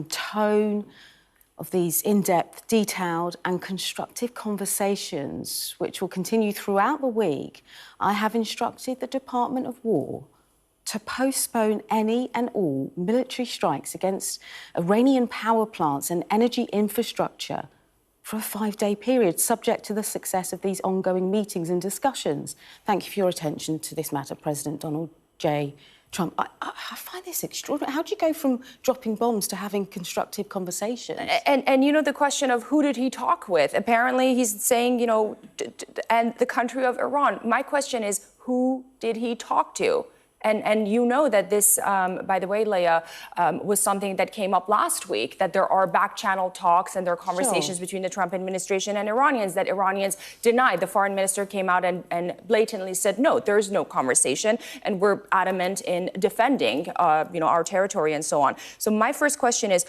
tone of these in-depth, detailed and constructive conversations, which will continue throughout the week, I have instructed the Department of War to postpone any and all military strikes against Iranian power plants and energy infrastructure for a 5-day period, subject to the success of these ongoing meetings and discussions. Thank you for your attention to this matter, President Donald J. Trump. I find this extraordinary. How do you go from dropping bombs to having constructive conversations? And you know, the question of who did he talk with? Apparently he's saying, you know, and the country of Iran. My question is, who did he talk to? And you know that this, by the way, Leah, was something that came up last week, that there are back-channel talks and there are conversations between the Trump administration and Iranians that Iranians denied. The foreign minister came out and blatantly said, no, there's no conversation, and we're adamant in defending, you know, our territory and so on. So my first question is,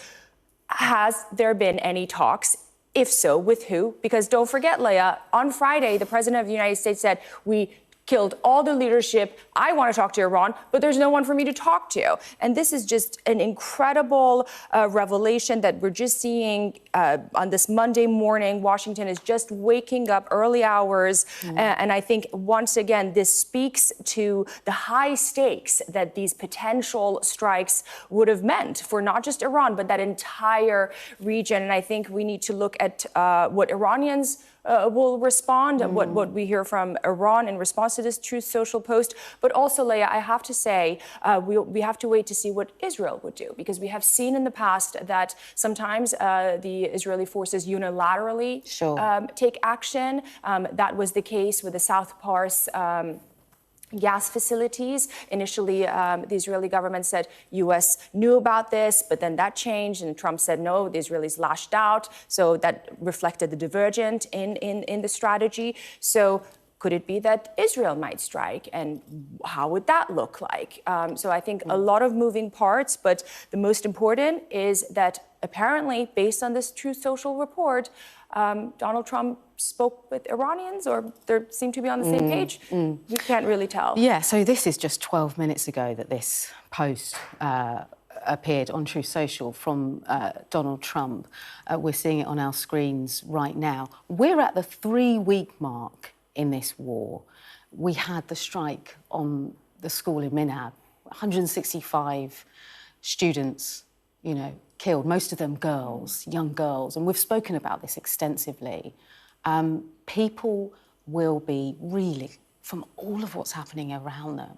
has there been any talks? If so, with who? Because don't forget, Leah, on Friday, the president of the United States said, we killed all the leadership. I want to talk to Iran, but there's no one for me to talk to. And this is just an incredible revelation that we're just seeing on this Monday morning. Washington is just waking up early hours. And I think, once again, this speaks to the high stakes that these potential strikes would have meant for not just Iran, but that entire region. And I think we need to look at what Iranians will respond, what we hear from Iran in response to this Truth Social post. But also, Leah, I have to say, we have to wait to see what Israel would do, because we have seen in the past that sometimes the Israeli forces unilaterally take action. That was the case with the South Pars gas facilities. Initially, the Israeli government said U.S. knew about this, but then that changed, and Trump said no, the Israelis lashed out. So that reflected the divergent in the strategy. So could it be that Israel might strike, and how would that look like? So I think a lot of moving parts, but the most important is that apparently, based on this Truth Social report, Donald Trump spoke with Iranians, or they seem to be on the same page. We can't really tell. Yeah, so this is just 12 minutes ago that this post appeared on Truth Social from Donald Trump. We're seeing it on our screens right now. We're at the 3-week mark in this war. We had the strike on the school in Minab, 165 students, you know, killed, most of them girls, young girls, and we've spoken about this extensively. People will be reeling from all of what's happening around them.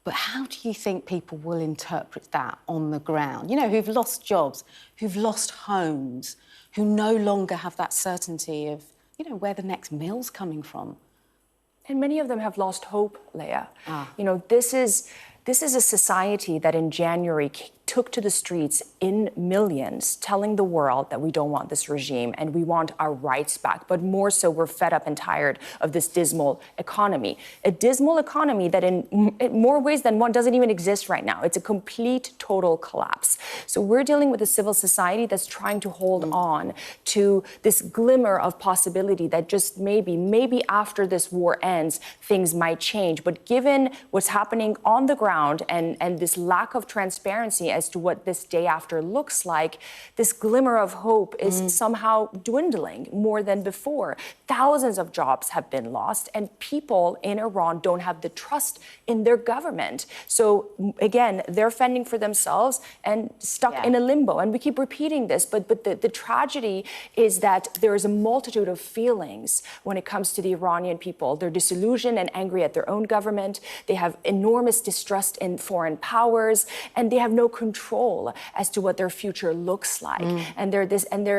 But how do you think people will interpret that on the ground? You know, who've lost jobs, who've lost homes, who no longer have that certainty of, you know, where the next meal's coming from. And many of them have lost hope, Leah. You know, this is a society that in January took to the streets in millions, telling the world that we don't want this regime and we want our rights back. But more so, we're fed up and tired of this dismal economy. A dismal economy that in more ways than one doesn't even exist right now. It's a complete, total collapse. So we're dealing with a civil society that's trying to hold on to this glimmer of possibility that just maybe after this war ends, things might change. But given what's happening on the ground and this lack of transparency as to what this day after looks like, this glimmer of hope is somehow dwindling more than before. Thousands of jobs have been lost, and people in Iran don't have the trust in their government. So again, they're fending for themselves and stuck in a limbo. And we keep repeating this, but the tragedy is that there is a multitude of feelings when it comes to the Iranian people. They're disillusioned and angry at their own government. They have enormous distrust in foreign powers, and they have no control as to what their future looks like. And they're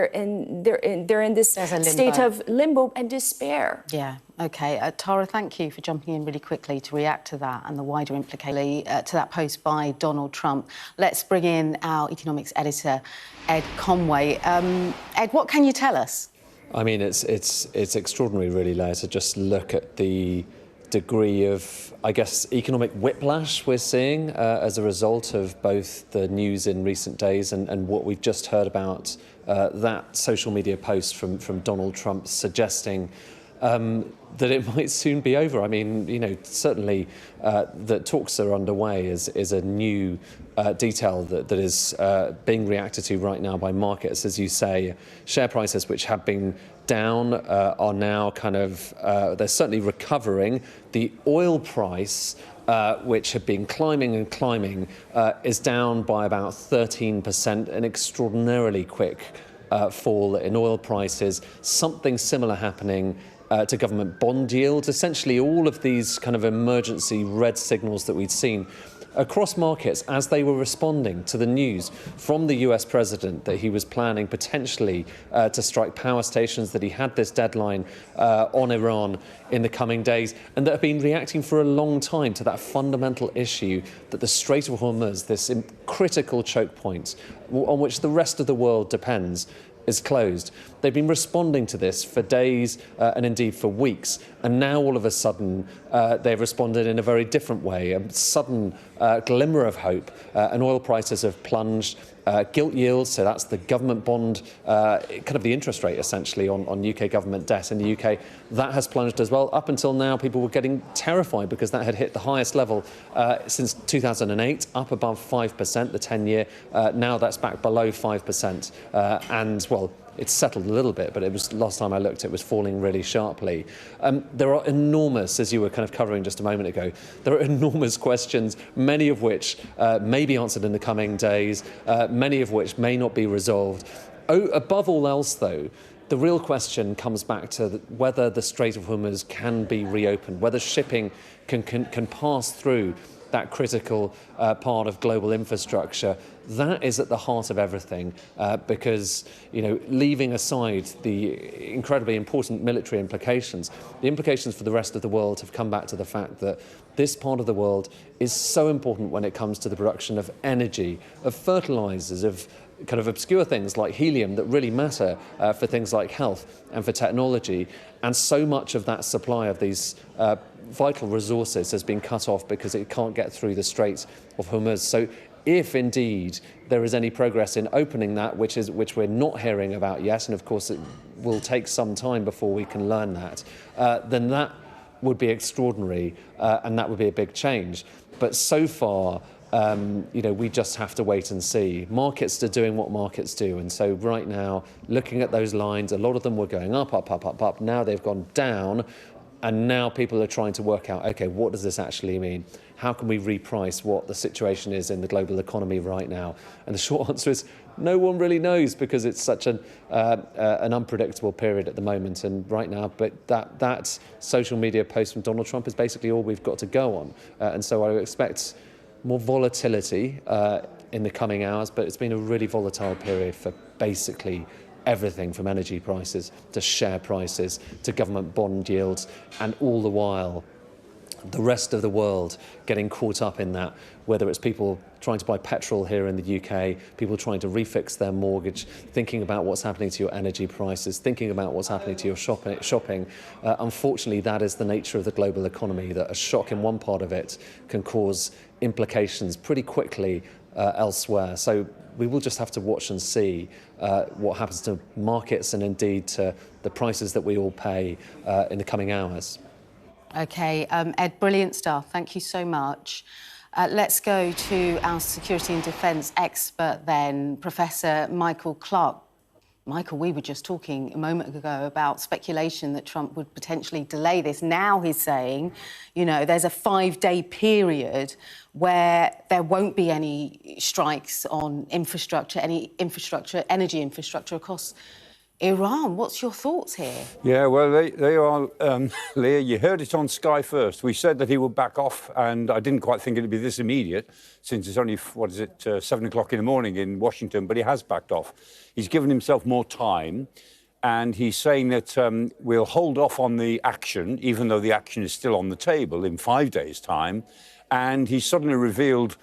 in this state of limbo and despair. Yeah. OK. Tara, thank you for jumping in really quickly to react to that and the wider implication to that post by Donald Trump. Let's bring in our economics editor, Ed Conway. Ed, what can you tell us? I mean, it's extraordinary, really, Leah, to just look at the degree of, I guess, economic whiplash we're seeing as a result of both the news in recent days and what we've just heard about that social media post from Donald Trump suggesting that it might soon be over. I mean, certainly that talks are underway is a new detail that is being reacted to right now by markets. As you say, share prices which have been down are now they're certainly recovering. The oil price, which had been climbing and climbing, is down by about 13%, an extraordinarily quick fall in oil prices. Something similar happening to government bond yields. Essentially, all of these kind of emergency red signals that we'd seen across markets as they were responding to the news from the US president that he was planning potentially to strike power stations, that he had this deadline on Iran in the coming days, and that have been reacting for a long time to that fundamental issue that the Strait of Hormuz, this critical choke point on which the rest of the world depends, is closed. They've been responding to this for days and indeed for weeks, and now all of a sudden they've responded in a very different way. A sudden glimmer of hope, and oil prices have plunged. Gilt yields, so that's the government bond, kind of the interest rate essentially on UK government debt in the UK, that has plunged as well. Up until now, people were getting terrified because that had hit the highest level since 2008, up above 5%, the 10-year. Now that's back below 5%, and well, it's settled a little bit, but it was, last time I looked, it was falling really sharply. There are enormous, as you were kind of covering just a moment ago, there are enormous questions, many of which may be answered in the coming days, many of which may not be resolved. Above all else, though, the real question comes back to whether the Strait of Hormuz can be reopened, whether shipping can pass through that critical part of global infrastructure. That is at the heart of everything, because, leaving aside the incredibly important military implications, the implications for the rest of the world have come back to the fact that this part of the world is so important when it comes to the production of energy, of fertilizers, of kind of obscure things like helium that really matter for things like health and for technology. And so much of that supply of these vital resources has been cut off because it can't get through the Strait of Hormuz. So if indeed there is any progress in opening that, which we're not hearing about yet, and of course it will take some time before we can learn that, then that would be extraordinary, and that would be a big change. But so far, we just have to wait and see. Markets are doing what markets do, and so right now, looking at those lines, a lot of them were going up, up, up, up, up. Now they've gone down, and now people are trying to work out, okay, what does this actually mean? How can we reprice what the situation is in the global economy right now? And the short answer is no one really knows, because it's such an unpredictable period at the moment and right now. But that social media post from Donald Trump is basically all we've got to go on. And so I expect more volatility in the coming hours, but it's been a really volatile period for basically everything from energy prices to share prices to government bond yields, and all the while the rest of the world getting caught up in that, whether it's people trying to buy petrol here in the UK, people trying to refix their mortgage, thinking about what's happening to your energy prices, thinking about what's happening to your shopping. Unfortunately, that is the nature of the global economy, that a shock in one part of it can cause implications pretty quickly elsewhere. So we will just have to watch and see what happens to markets and indeed to the prices that we all pay in the coming hours. OK, Ed, brilliant stuff. Thank you so much. Let's go to our security and defence expert then, Professor Michael Clark. Michael, we were just talking a moment ago about speculation that Trump would potentially delay this. Now he's saying, there's a 5-day period where there won't be any strikes on infrastructure, energy infrastructure across Iran. What's your thoughts here? Yeah, well, they are, Leah, you heard it on Sky First. We said that he would back off, and I didn't quite think it'd be this immediate, since it's only, 7 o'clock in the morning in Washington, but he has backed off. He's given himself more time, and he's saying that we'll hold off on the action, even though the action is still on the table in 5 days' time. And he's suddenly revealed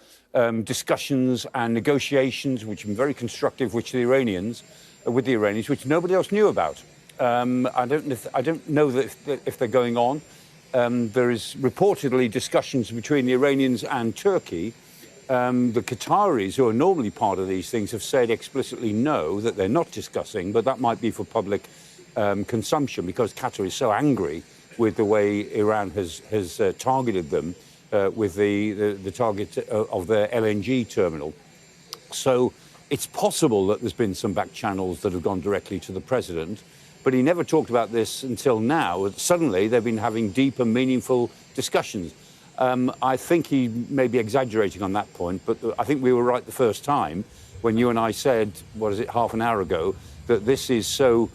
discussions and negotiations, which have been very constructive, with the Iranians, which nobody else knew about. I don't know if they're going on. There is reportedly discussions between the Iranians and Turkey. The Qataris, who are normally part of these things, have said explicitly no, that they're not discussing, but that might be for public consumption, because Qatar is so angry with the way Iran has targeted them with the target of their LNG terminal. So it's possible that there's been some back channels that have gone directly to the president, but he never talked about this until now. Suddenly, they've been having deep and meaningful discussions. I think he may be exaggerating on that point, but I think we were right the first time when you and I said, what is it, half an hour ago, that this is so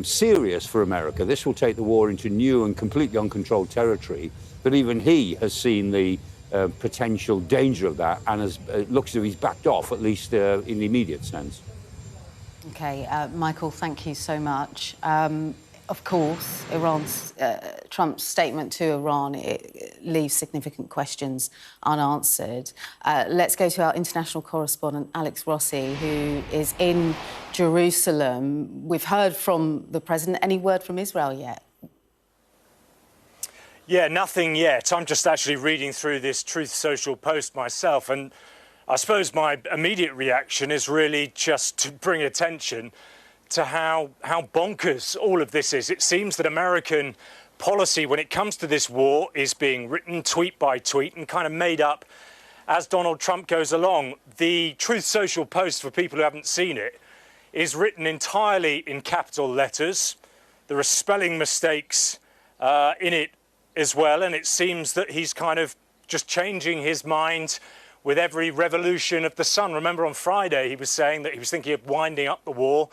serious for America. This will take the war into new and completely uncontrolled territory, that even he has seen the potential danger of that, and it looks as if he's backed off, at least in the immediate sense. OK, Michael, thank you so much. Of course, Trump's statement to Iran, it leaves significant questions unanswered. Let's go to our international correspondent, Alex Rossi, who is in Jerusalem. We've heard from the president. Any word from Israel yet? Yeah, nothing yet. I'm just actually reading through this Truth Social post myself, and I suppose my immediate reaction is really just to bring attention to how bonkers all of this is. It seems that American policy when it comes to this war is being written tweet by tweet and kind of made up as Donald Trump goes along. The Truth Social post, for people who haven't seen it, is written entirely in capital letters. There are spelling mistakes in it as well, and it seems that he's kind of just changing his mind with every revolution of the sun. Remember on Friday he was saying that he was thinking of winding up the war.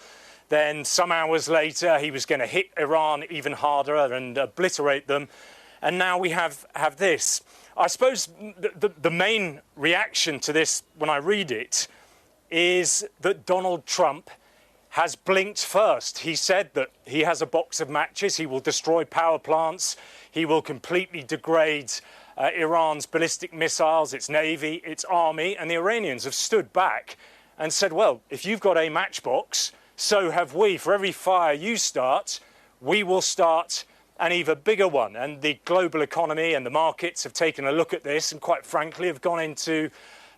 Then some hours later he was going to hit Iran even harder and obliterate them. And now we have this. I suppose the main reaction to this when I read it is that Donald Trump has blinked first. He said that he has a box of matches. He will destroy power plants. He will completely degrade Iran's ballistic missiles, its navy, its army. And the Iranians have stood back and said, well, if you've got a matchbox, so have we. For every fire you start, we will start an even bigger one. And the global economy and the markets have taken a look at this and quite frankly have gone into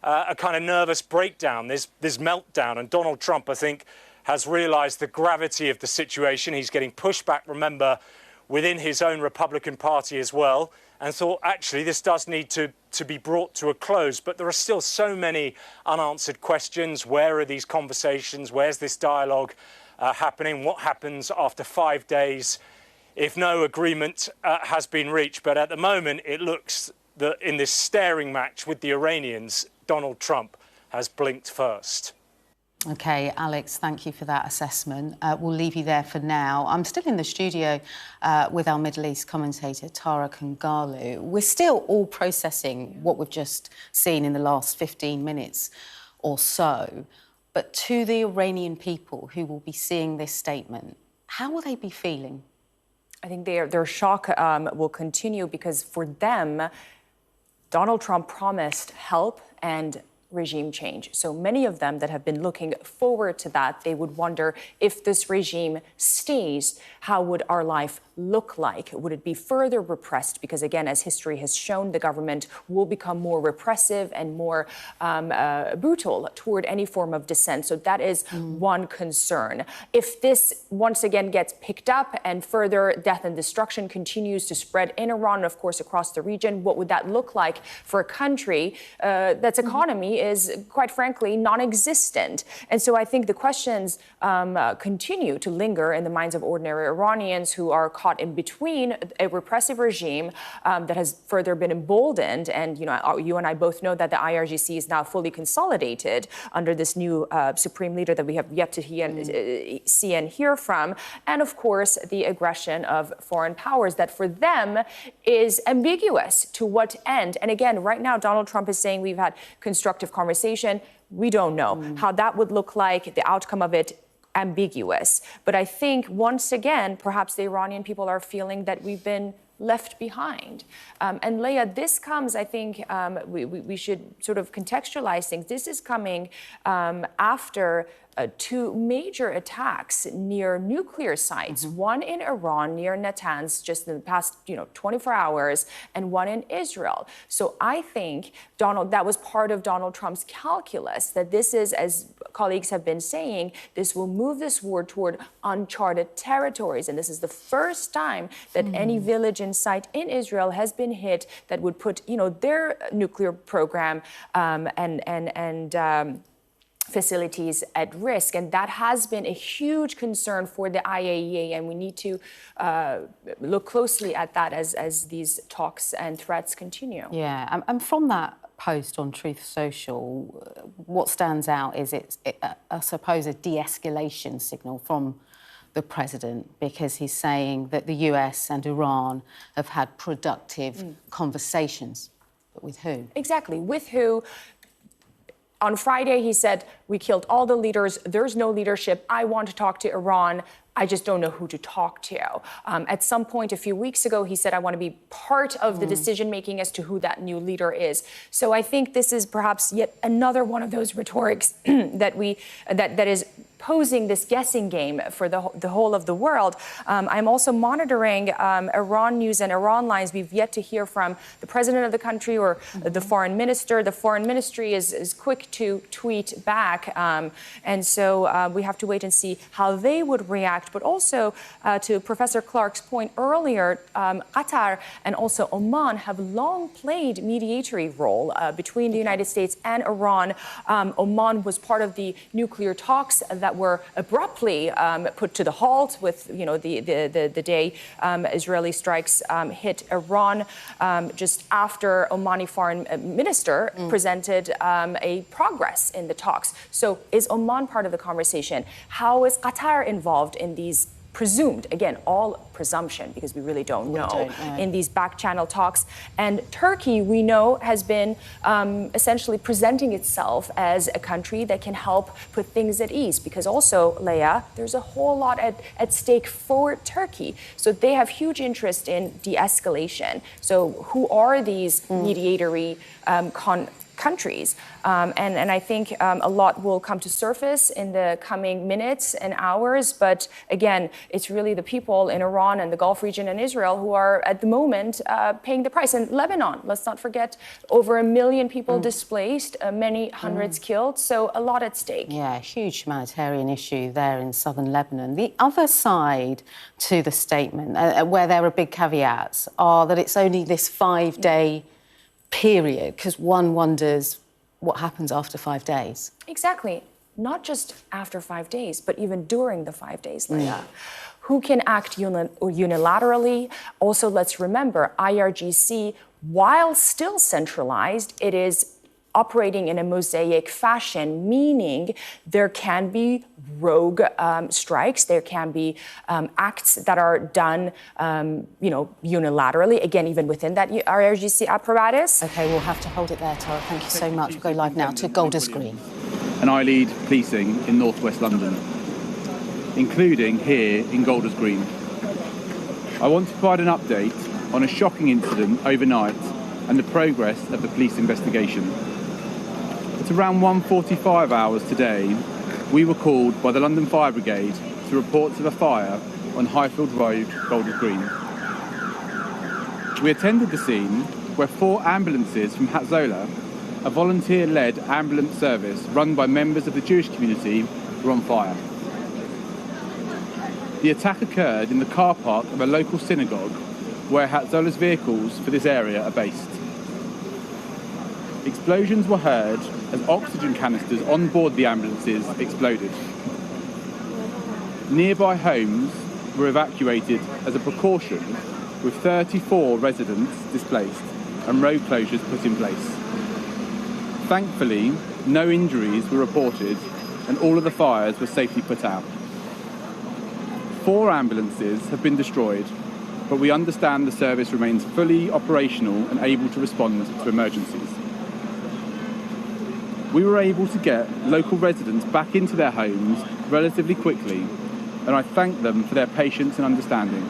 a kind of nervous breakdown, this meltdown. And Donald Trump, I think, has realised the gravity of the situation. He's getting pushed back, remember, within his own Republican Party as well, and thought, actually, this does need to be brought to a close. But there are still so many unanswered questions. Where are these conversations? Where's this dialogue happening? What happens after 5 days if no agreement has been reached? But at the moment, it looks that in this staring match with the Iranians, Donald Trump has blinked first. OK, Alex, thank you for that assessment. We'll leave you there for now. I'm still in the studio with our Middle East commentator, Tara Kangalu. We're still all processing what we've just seen in the last 15 minutes or so. But to the Iranian people who will be seeing this statement, how will they be feeling? I think their shock will continue because for them, Donald Trump promised help and regime change. So many of them that have been looking forward to that, they would wonder if this regime stays, how would our life look like? Would it be further repressed? Because again, as history has shown, the government will become more repressive and more brutal toward any form of dissent. So that is one concern. If this once again gets picked up and further death and destruction continues to spread in Iran, and of course across the region, what would that look like for a country that's economy is, quite frankly, non-existent? And so I think the questions continue to linger in the minds of ordinary Iranians who are caught in between a repressive regime that has further been emboldened. And, you and I both know that the IRGC is now fully consolidated under this new supreme leader that we have yet to see and hear from. And, of course, the aggression of foreign powers that for them is ambiguous to what end. And again, right now, Donald Trump is saying we've had constructive conversation. We don't know how that would look like, the outcome of it, ambiguous. But I think once again, perhaps the Iranian people are feeling that we've been left behind. And Leah, this comes, I think, we should sort of contextualize things. This is coming after two major attacks near nuclear sites, one in Iran near Natanz just in the past 24 hours, and one in Israel. So I think that was part of Donald Trump's calculus, that this is, as colleagues have been saying, this will move this war toward uncharted territories. And this is the first time that any village in sight in Israel has been hit that would put, their nuclear program and facilities at risk. And that has been a huge concern for the IAEA, and we need to look closely at that as these talks and threats continue. Yeah, and from that post on Truth Social, what stands out is it's, I suppose, a de-escalation signal from the president, because he's saying that the US and Iran have had productive conversations. But with who? Exactly, with who? On Friday, he said, we killed all the leaders. There's no leadership. I want to talk to Iran. I just don't know who to talk to. At some point a few weeks ago, he said, I want to be part of the decision-making as to who that new leader is. So I think this is perhaps yet another one of those rhetorics that is posing this guessing game for the whole of the world. I'm also monitoring Iran news and Iran lines. We've yet to hear from the president of the country or the foreign minister. The foreign ministry is quick to tweet back. And so we have to wait and see how they would react. But also, to Professor Clark's point earlier, Qatar and also Oman have long played mediatory role between the United States and Iran. Oman was part of the nuclear talks that were abruptly put to the halt with, the day Israeli strikes hit Iran, just after Omani foreign minister presented a progress in the talks. So is Oman part of the conversation? How is Qatar involved in these presumed, again, all presumption, because we really don't know, in these back-channel talks? And Turkey, we know, has been essentially presenting itself as a country that can help put things at ease, because also, Leia, there's a whole lot at stake for Turkey. So they have huge interest in de-escalation. So who are these mediatory countries? And I think a lot will come to surface in the coming minutes and hours. But again, it's really the people in Iran and the Gulf region and Israel who are at the moment paying the price. And Lebanon, let's not forget, over 1 million people displaced, many hundreds killed. So a lot at stake. Yeah, huge humanitarian issue there in southern Lebanon. The other side to the statement, where there are big caveats, are that it's only this 5-day period, because one wonders what happens after 5 days. Exactly. Not just after 5 days, but even during the 5 days, Leia. Who can act unilaterally? Also, let's remember, IRGC, while still centralized, it is operating in a mosaic fashion, meaning there can be rogue strikes, there can be acts that are done, unilaterally, again, even within that IRGC apparatus. OK, we'll have to hold it there, Tara. Thank you so much. We'll go live now to Golders Green. And I lead policing in northwest London, including here in Golders Green. I want to provide an update on a shocking incident overnight and the progress of the police investigation. At around 1:45 hours today, we were called by the London Fire Brigade to reports of a fire on Highfield Road, Golders Green. We attended the scene where 4 ambulances from Hatzola, a volunteer-led ambulance service run by members of the Jewish community, were on fire. The attack occurred in the car park of a local synagogue where Hatzola's vehicles for this area are based. Explosions were heard as oxygen canisters on board the ambulances exploded. Nearby homes were evacuated as a precaution, with 34 residents displaced and road closures put in place. Thankfully, no injuries were reported and all of the fires were safely put out. 4 ambulances have been destroyed, but we understand the service remains fully operational and able to respond to emergencies. We were able to get local residents back into their homes relatively quickly, and I thank them for their patience and understanding.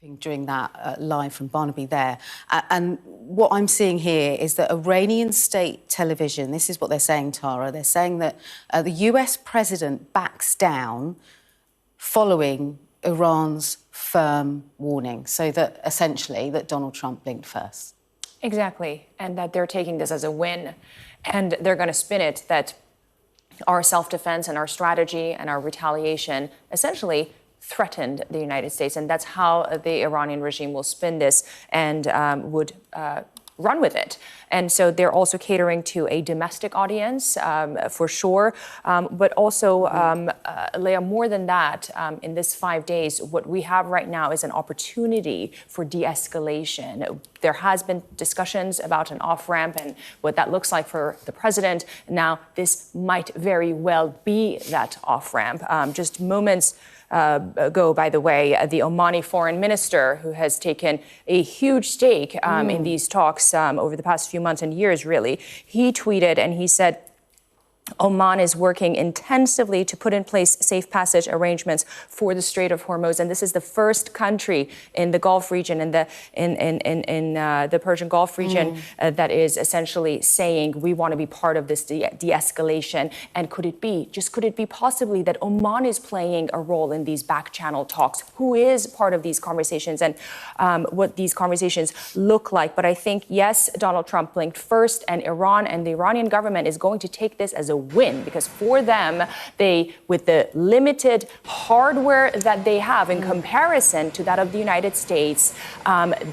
Doing that live from Barnaby there. And what I'm seeing here is that Iranian state television, this is what they're saying, Tara, they're saying that the US president backs down following Iran's firm warning, so that essentially that Donald Trump blinked first. Exactly, and that they're taking this as a win, and they're going to spin it that our self-defense and our strategy and our retaliation essentially threatened the United States, and that's how the Iranian regime will spin this and would run with it. And so they're also catering to a domestic audience, for sure, but also, Leah, more than that, in this 5 days, what we have right now is an opportunity for de-escalation. There has been discussions about an off-ramp and what that looks like for the president. Now, this might very well be that off-ramp. Just moments ago, by the way, the Omani foreign minister, who has taken a huge stake in these talks over the past few months and years, really, he tweeted and he said, Oman is working intensively to put in place safe passage arrangements for the Strait of Hormuz, and this is the first country in the Gulf region, in the Persian Gulf region, that is essentially saying we want to be part of this de-escalation. And could it be possibly that Oman is playing a role in these back-channel talks? Who is part of these conversations and what these conversations look like? But I think, yes, Donald Trump blinked first, and Iran and the Iranian government is going to take this as a win, because for them, they, with the limited hardware that they have in comparison to that of the United States,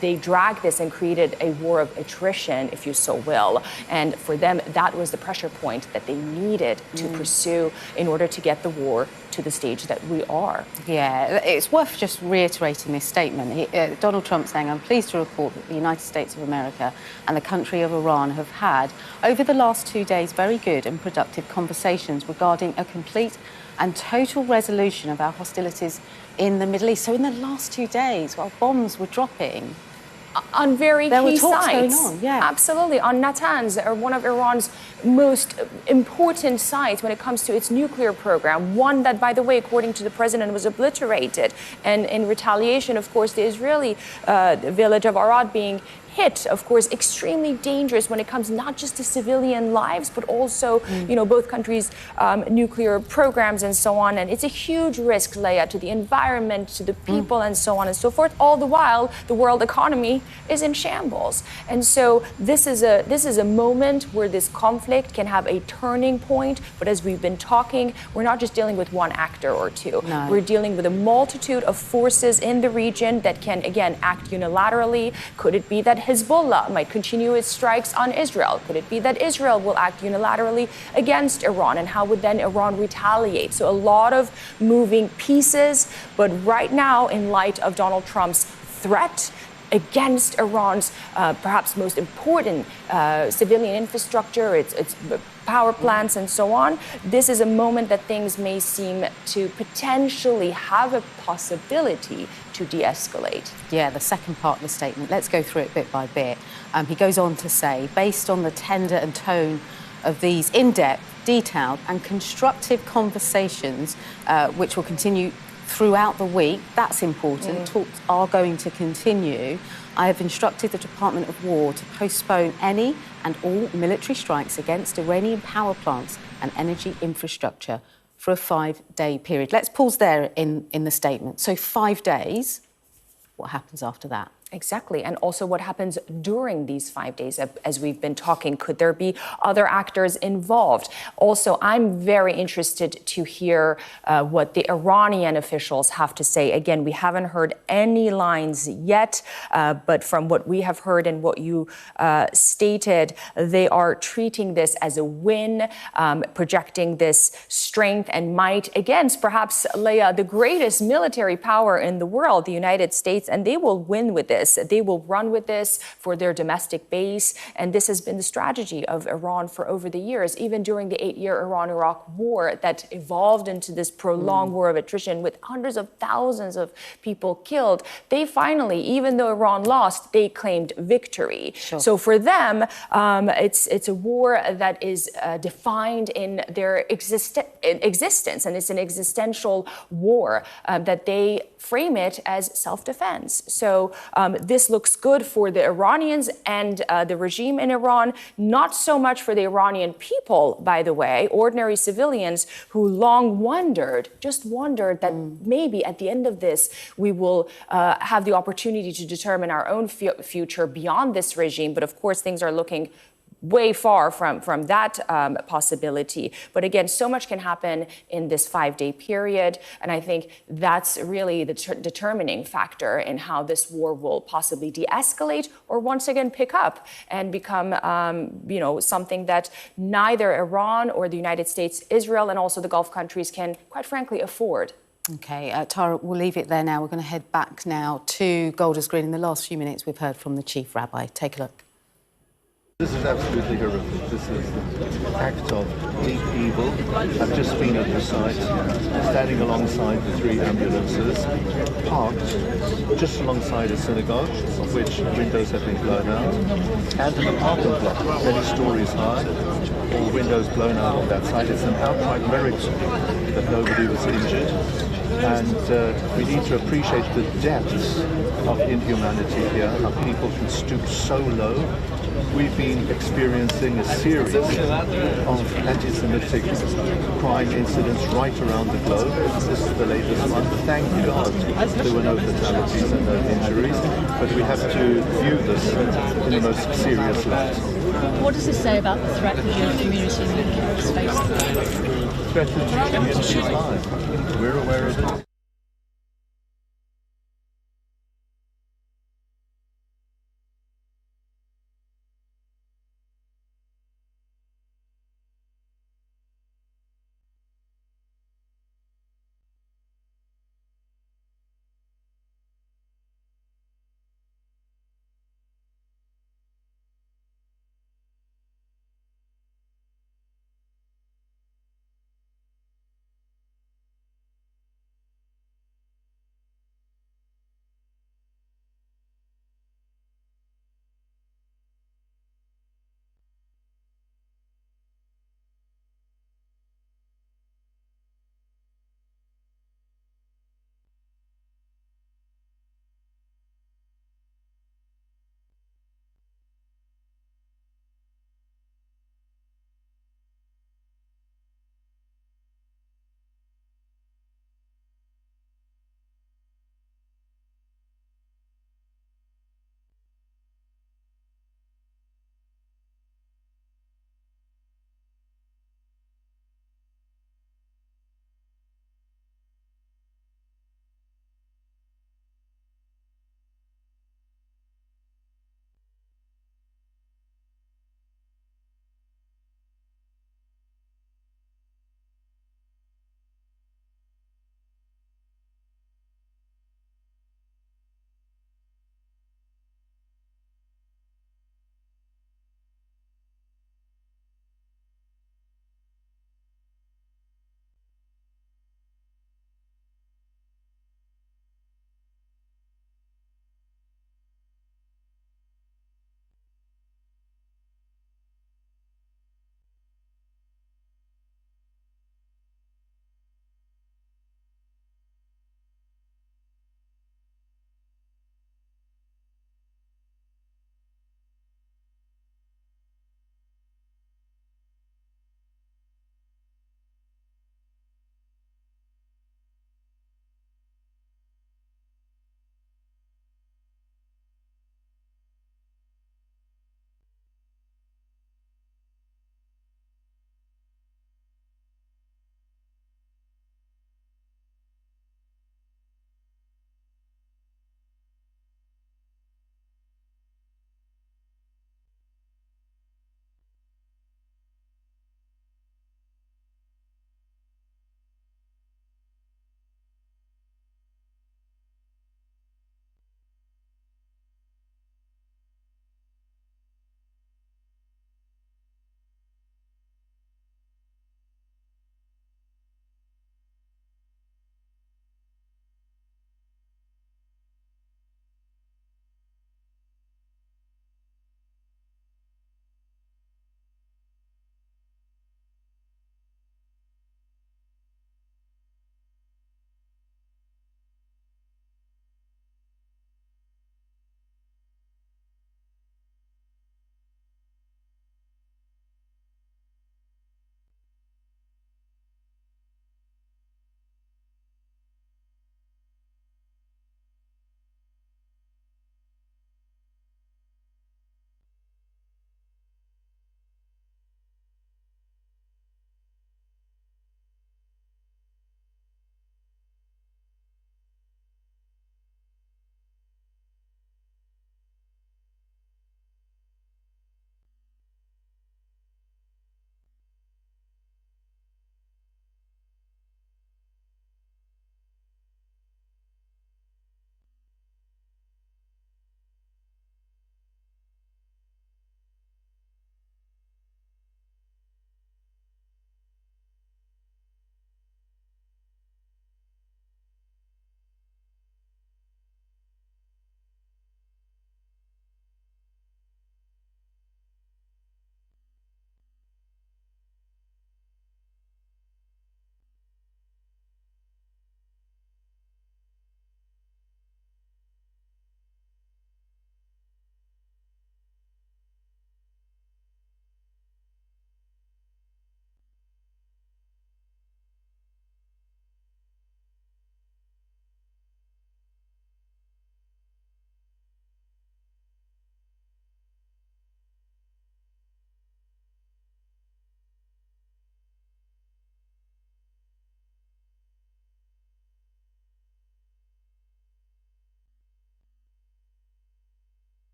they dragged this and created a war of attrition, if you so will. And for them, that was the pressure point that they needed to pursue in order to get the war to the stage that we are. Yeah, it's worth just reiterating this statement. Donald Trump saying, I'm pleased to report that the United States of America and the country of Iran have had, over the last 2 days, very good and productive conversations regarding a complete and total resolution of our hostilities in the Middle East. So in the last 2 days, while bombs were dropping, on very there key were talks sites. going on, yeah. Absolutely. On Natanz, or one of Iran's most important sites when it comes to its nuclear program, one that, by the way, according to the president, was obliterated. And in retaliation, of course, the Israeli village of Arad being hit, of course, extremely dangerous when it comes not just to civilian lives, but also, you know, both countries' nuclear programs and so on. And it's a huge risk, Leah, to the environment, to the people, and so on and so forth. All the while, the world economy is in shambles. And so this is a moment where this conflict can have a turning point. But as we've been talking, we're not just dealing with one actor or two. No. We're dealing with a multitude of forces in the region that can, again, act unilaterally. Could it be that Hezbollah might continue its strikes on Israel? Could it be that Israel will act unilaterally against Iran? And how would then Iran retaliate? So a lot of moving pieces. But right now, in light of Donald Trump's threat against Iran's perhaps most important civilian infrastructure, its power plants and so on, this is a moment that things may seem to potentially have a possibility to de-escalate. Yeah, the second part of the statement, let's go through it bit by bit. He goes on to say, based on the tender and tone of these in-depth, detailed and constructive conversations, which will continue throughout the week, that's important, talks are going to continue. I have instructed the Department of War to postpone any and all military strikes against Iranian power plants and energy infrastructure for a 5-day period. Let's pause there in the statement. So 5 days, what happens after that? Exactly. And also what happens during these 5 days, as we've been talking. Could there be other actors involved? Also, I'm very interested to hear what the Iranian officials have to say. Again, we haven't heard any lines yet, but from what we have heard and what you stated, they are treating this as a win, projecting this strength and might against perhaps, Leah, the greatest military power in the world, the United States, and they will win with this. this. They will run with this for their domestic base. And this has been the strategy of Iran for over the years, even during the 8-year Iran-Iraq war that evolved into this prolonged war of attrition with hundreds of thousands of people killed. They finally, even though Iran lost, they claimed victory. Sure. So for them, it's a war that is defined in their existence, and it's an existential war that they frame it as self-defense. So this looks good for the Iranians and the regime in Iran, not so much for the Iranian people, by the way, ordinary civilians who long wondered that maybe at the end of this, we will have the opportunity to determine our own future beyond this regime. But of course, things are looking way far from that possibility. But again, so much can happen in this 5-day period. And I think that's really the determining factor in how this war will possibly de-escalate or once again pick up and become, something that neither Iran or the United States, Israel, and also the Gulf countries can, quite frankly, afford. Okay, Tara, we'll leave it there now. We're going to head back now to Golders Green. In the last few minutes, we've heard from the Chief Rabbi. Take a look. This is absolutely horrific. This is the act of deep evil. I've just been at the site, standing alongside the 3 ambulances, parked just alongside a synagogue, of which windows have been blown out, and an apartment block, many stories high, all windows blown out on that site. It's an outright miracle that nobody was injured. And we need to appreciate the depths of inhumanity here, how people can stoop so low. We've been experiencing a series of anti-Semitic crime incidents right around the globe. This is the latest one. Thank God there were no fatalities and no injuries, but we have to view this in the most serious light. What does this say about the threat that your community is facing? The threat that the community is live. We're aware of it.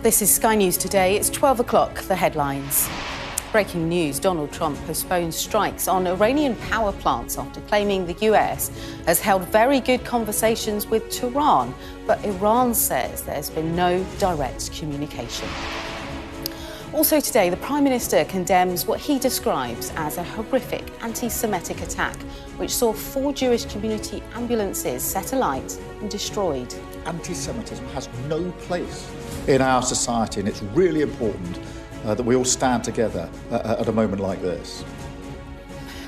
This is Sky News Today. It's 12 o'clock. The headlines. Breaking news, Donald Trump postpones strikes on Iranian power plants after claiming the US has held very good conversations with Tehran, but Iran says there's been no direct communication. Also today, the Prime Minister condemns what he describes as a horrific anti-Semitic attack, which saw 4 Jewish community ambulances set alight and destroyed. Anti-Semitism has no place in our society, and it's really important that we all stand together at a moment like this.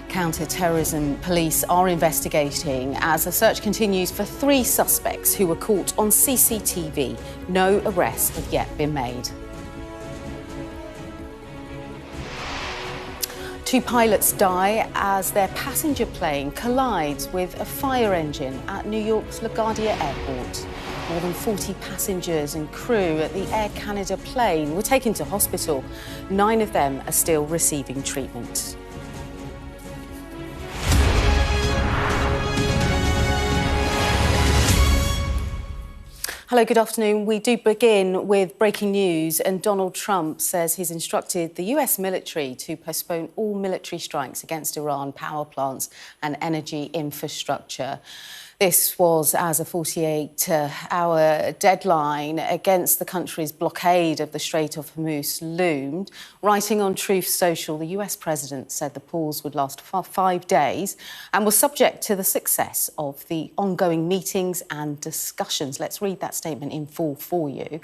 Counter-terrorism police are investigating as a search continues for 3 suspects who were caught on CCTV. No arrests have yet been made. 2 pilots die as their passenger plane collides with a fire engine at New York's LaGuardia Airport. More than 40 passengers and crew at the Air Canada plane were taken to hospital. 9 of them are still receiving treatment. Hello, good afternoon. We do begin with breaking news, and Donald Trump says he's instructed the US military to postpone all military strikes against Iran power plants and energy infrastructure. This was as a 48-hour deadline against the country's blockade of the Strait of Hormuz loomed. Writing on Truth Social, the US president said the pause would last for 5 days and was subject to the success of the ongoing meetings and discussions. Let's read that statement in full for you.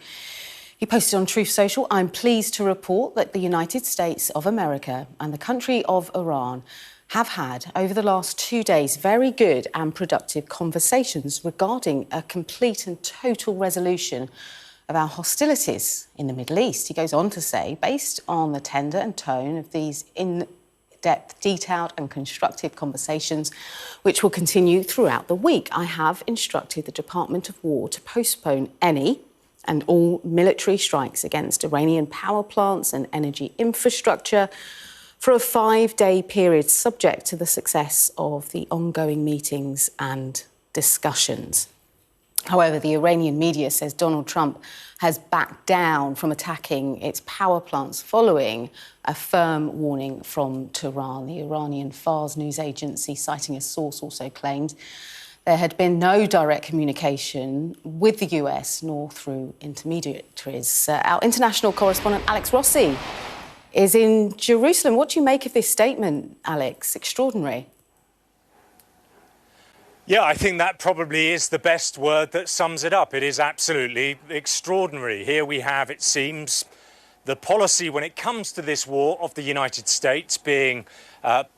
He posted on Truth Social, "I'm pleased to report that the United States of America and the country of Iran have had, over the last 2 days, very good and productive conversations regarding a complete and total resolution of our hostilities in the Middle East." He goes on to say, based on the tender and tone of these in-depth, detailed and constructive conversations, which will continue throughout the week, I have instructed the Department of War to postpone any and all military strikes against Iranian power plants and energy infrastructure for a 5-day period, subject to the success of the ongoing meetings and discussions. However, the Iranian media says Donald Trump has backed down from attacking its power plants following a firm warning from Tehran. The Iranian Fars news agency, citing a source, also claimed there had been no direct communication with the US nor through intermediaries. Our international correspondent, Alex Rossi, is in Jerusalem. What do you make of this statement, Alex? Extraordinary. Yeah, I think that probably is the best word that sums it up. It is absolutely extraordinary. Here we have, it seems, the policy when it comes to this war of the United States being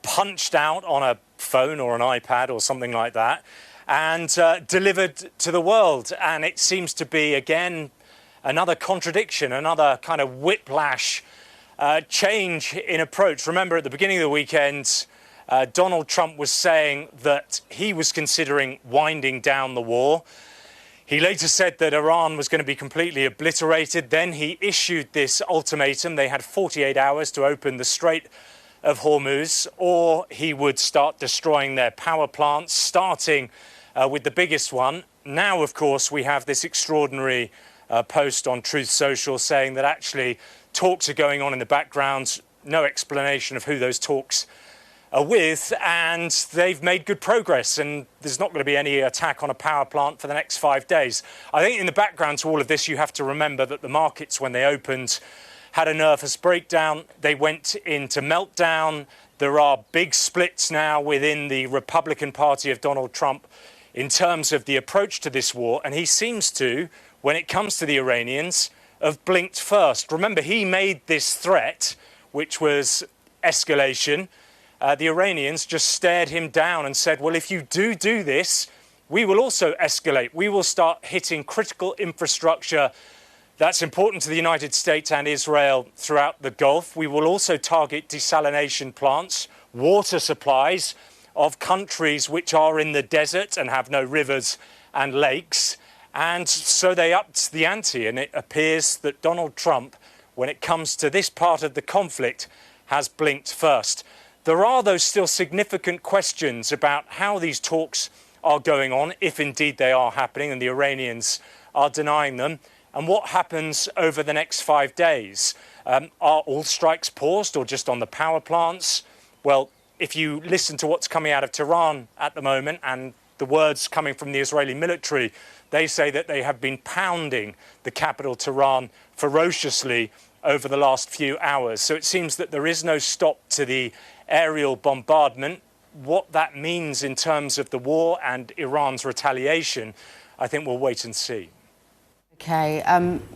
punched out on a phone or an iPad or something like that and delivered to the world. And it seems to be, again, another contradiction, another kind of whiplash change in approach. Remember, at the beginning of the weekend, Donald Trump was saying that he was considering winding down the war. He later said that Iran was going to be completely obliterated. Then he issued this ultimatum. They had 48 hours to open the Strait of Hormuz, or he would start destroying their power plants, starting with the biggest one. Now, of course, we have this extraordinary post on Truth Social saying that actually talks are going on in the background, no explanation of who those talks are with, and they've made good progress, and there's not going to be any attack on a power plant for the next 5 days. I think in the background to all of this, you have to remember that the markets, when they opened, had a nervous breakdown. They went into meltdown. There are big splits now within the Republican Party of Donald Trump in terms of the approach to this war, and he seems to, when it comes to the Iranians, have blinked first. Remember, he made this threat, which was escalation. The Iranians just stared him down and said, well, if you do this, we will also escalate. We will start hitting critical infrastructure that's important to the United States and Israel throughout the Gulf. We will also target desalination plants, water supplies of countries which are in the desert and have no rivers and lakes. And so they upped the ante, and it appears that Donald Trump, when it comes to this part of the conflict, has blinked first. There are, though, still significant questions about how these talks are going on, if indeed they are happening, and the Iranians are denying them. And what happens over the next 5 days? Are all strikes paused or just on the power plants? Well, if you listen to what's coming out of Tehran at the moment and the words coming from the Israeli military, they say that they have been pounding the capital, Tehran, ferociously over the last few hours. So it seems that there is no stop to the aerial bombardment. What that means in terms of the war and Iran's retaliation, I think we'll wait and see. Okay.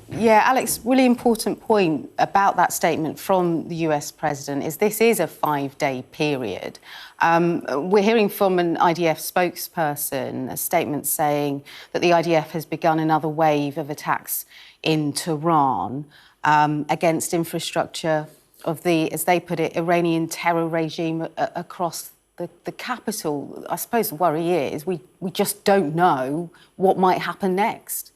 Yeah, Alex, really important point about that statement from the US president is this is a 5-day period. We're hearing from an IDF spokesperson a statement saying that the IDF has begun another wave of attacks in Tehran against infrastructure of the, as they put it, Iranian terror regime across the capital. I suppose the worry is we just don't know what might happen next.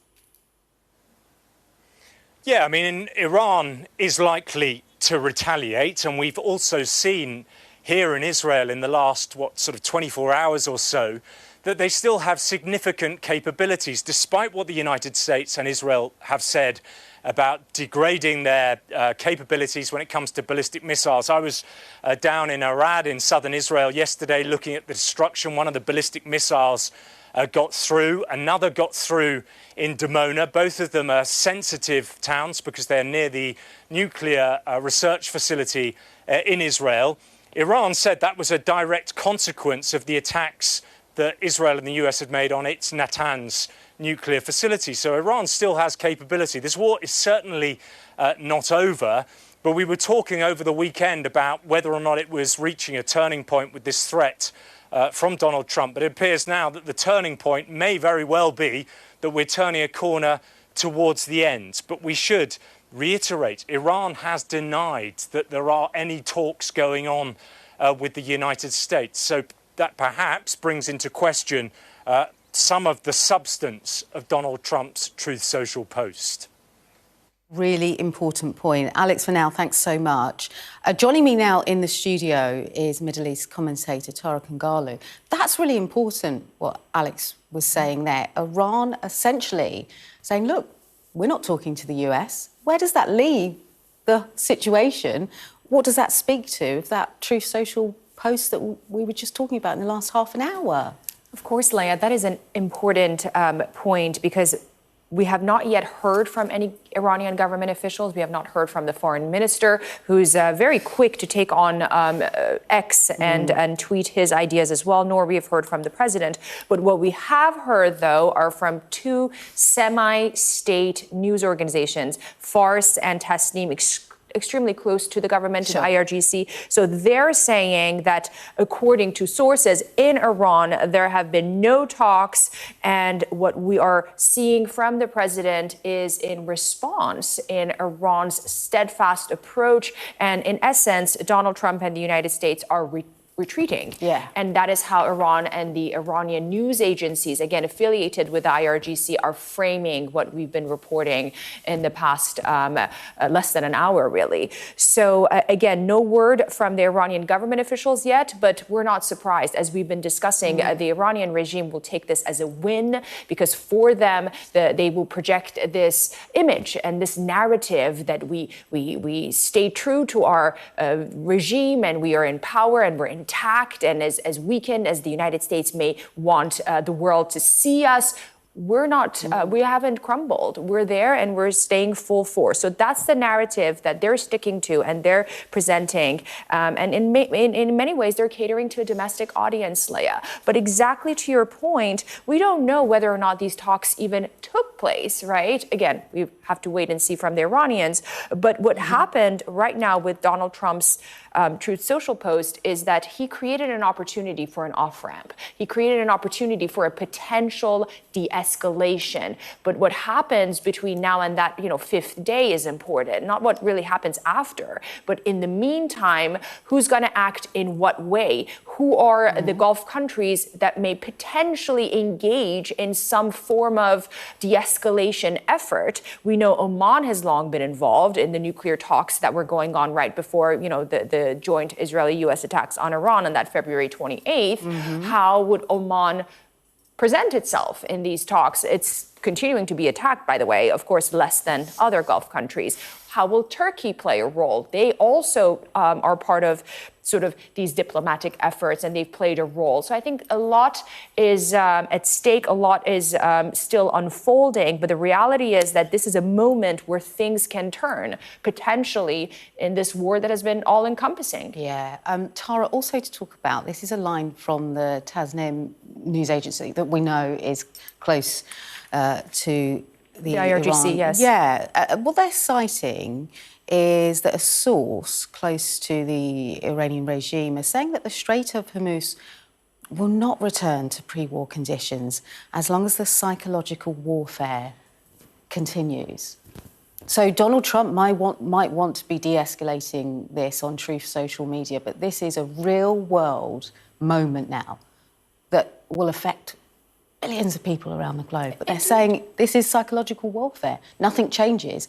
Yeah, I mean, Iran is likely to retaliate, and we've also seen here in Israel in the last, 24 hours or so, that they still have significant capabilities, despite what the United States and Israel have said about degrading their capabilities when it comes to ballistic missiles. I was down in Arad in southern Israel yesterday looking at the destruction. One of the ballistic missiles got through, another got through in Dimona. Both of them are sensitive towns because they're near the nuclear research facility in Israel. Iran said that was a direct consequence of the attacks that Israel and the US had made on its Natanz nuclear facility. So Iran still has capability. This war is certainly not over, but we were talking over the weekend about whether or not it was reaching a turning point with this threat from Donald Trump. But it appears now that the turning point may very well be that we're turning a corner towards the end. But we should reiterate, Iran has denied that there are any talks going on with the United States. So that perhaps brings into question some of the substance of Donald Trump's Truth Social post. Really important point. Alex Vanel, thanks so much. Joining me now in the studio is Middle East commentator Tara Kangalu. That's really important, what Alex was saying there. Iran essentially saying, look, we're not talking to the US. Where does that leave the situation? What does that speak to of that Truth Social post that we were just talking about in the last half an hour? Of course, Leah, that is an important point because we have not yet heard from any Iranian government officials. We have not heard from the foreign minister, who's very quick to take on X and tweet his ideas as well, nor we have heard from the president. But what we have heard, though, are from two semi-state news organizations, Fars and Tasnim, extremely close to the government and IRGC. So they're saying that according to sources in Iran, there have been no talks. And what we are seeing from the president is in response in Iran's steadfast approach. And in essence, Donald Trump and the United States are retreating. Yeah. And that is how Iran and the Iranian news agencies, again, affiliated with the IRGC, are framing what we've been reporting in the past less than an hour, really. So, again, no word from the Iranian government officials yet, but we're not surprised. As we've been discussing, the Iranian regime will take this as a win because for them, they will project this image and this narrative that we stay true to our regime and we are in power and we're intact, and as weakened as the United States may want the world to see us, we're not, we haven't crumbled. We're there and we're staying full force. So that's the narrative that they're sticking to and they're presenting. And in many ways, they're catering to a domestic audience, Leah. But exactly to your point, we don't know whether or not these talks even took place, right? Again, we have to wait and see from the Iranians. But what happened right now with Donald Trump's Truth Social post is that he created an opportunity for an off-ramp. He created an opportunity for a potential de-escalation. But what happens between now and that, fifth day is important, not what really happens after. But in the meantime, who's going to act in what way? Who are the Gulf countries that may potentially engage in some form of de-escalation effort? We know Oman has long been involved in the nuclear talks that were going on right before, the joint Israeli-U.S. attacks on Iran on that February 28th. How would Oman present itself in these talks? It's continuing to be attacked, by the way, of course, less than other Gulf countries. How will Turkey play a role? They also are part of sort of these diplomatic efforts, and they've played a role. So I think a lot is at stake, a lot is still unfolding, but the reality is that this is a moment where things can turn, potentially, in this war that has been all-encompassing. Yeah. Tara, also to talk about, this is a line from the Tasnim news agency that we know is close to the IRGC, Iran. yes. Yeah. What they're citing is that a source close to the Iranian regime is saying that the Strait of Hormuz will not return to pre-war conditions as long as the psychological warfare continues. So Donald Trump might want to be de-escalating this on Truth social media, but this is a real-world moment now that will affect millions of people around the globe. But they're saying this is psychological warfare. Nothing changes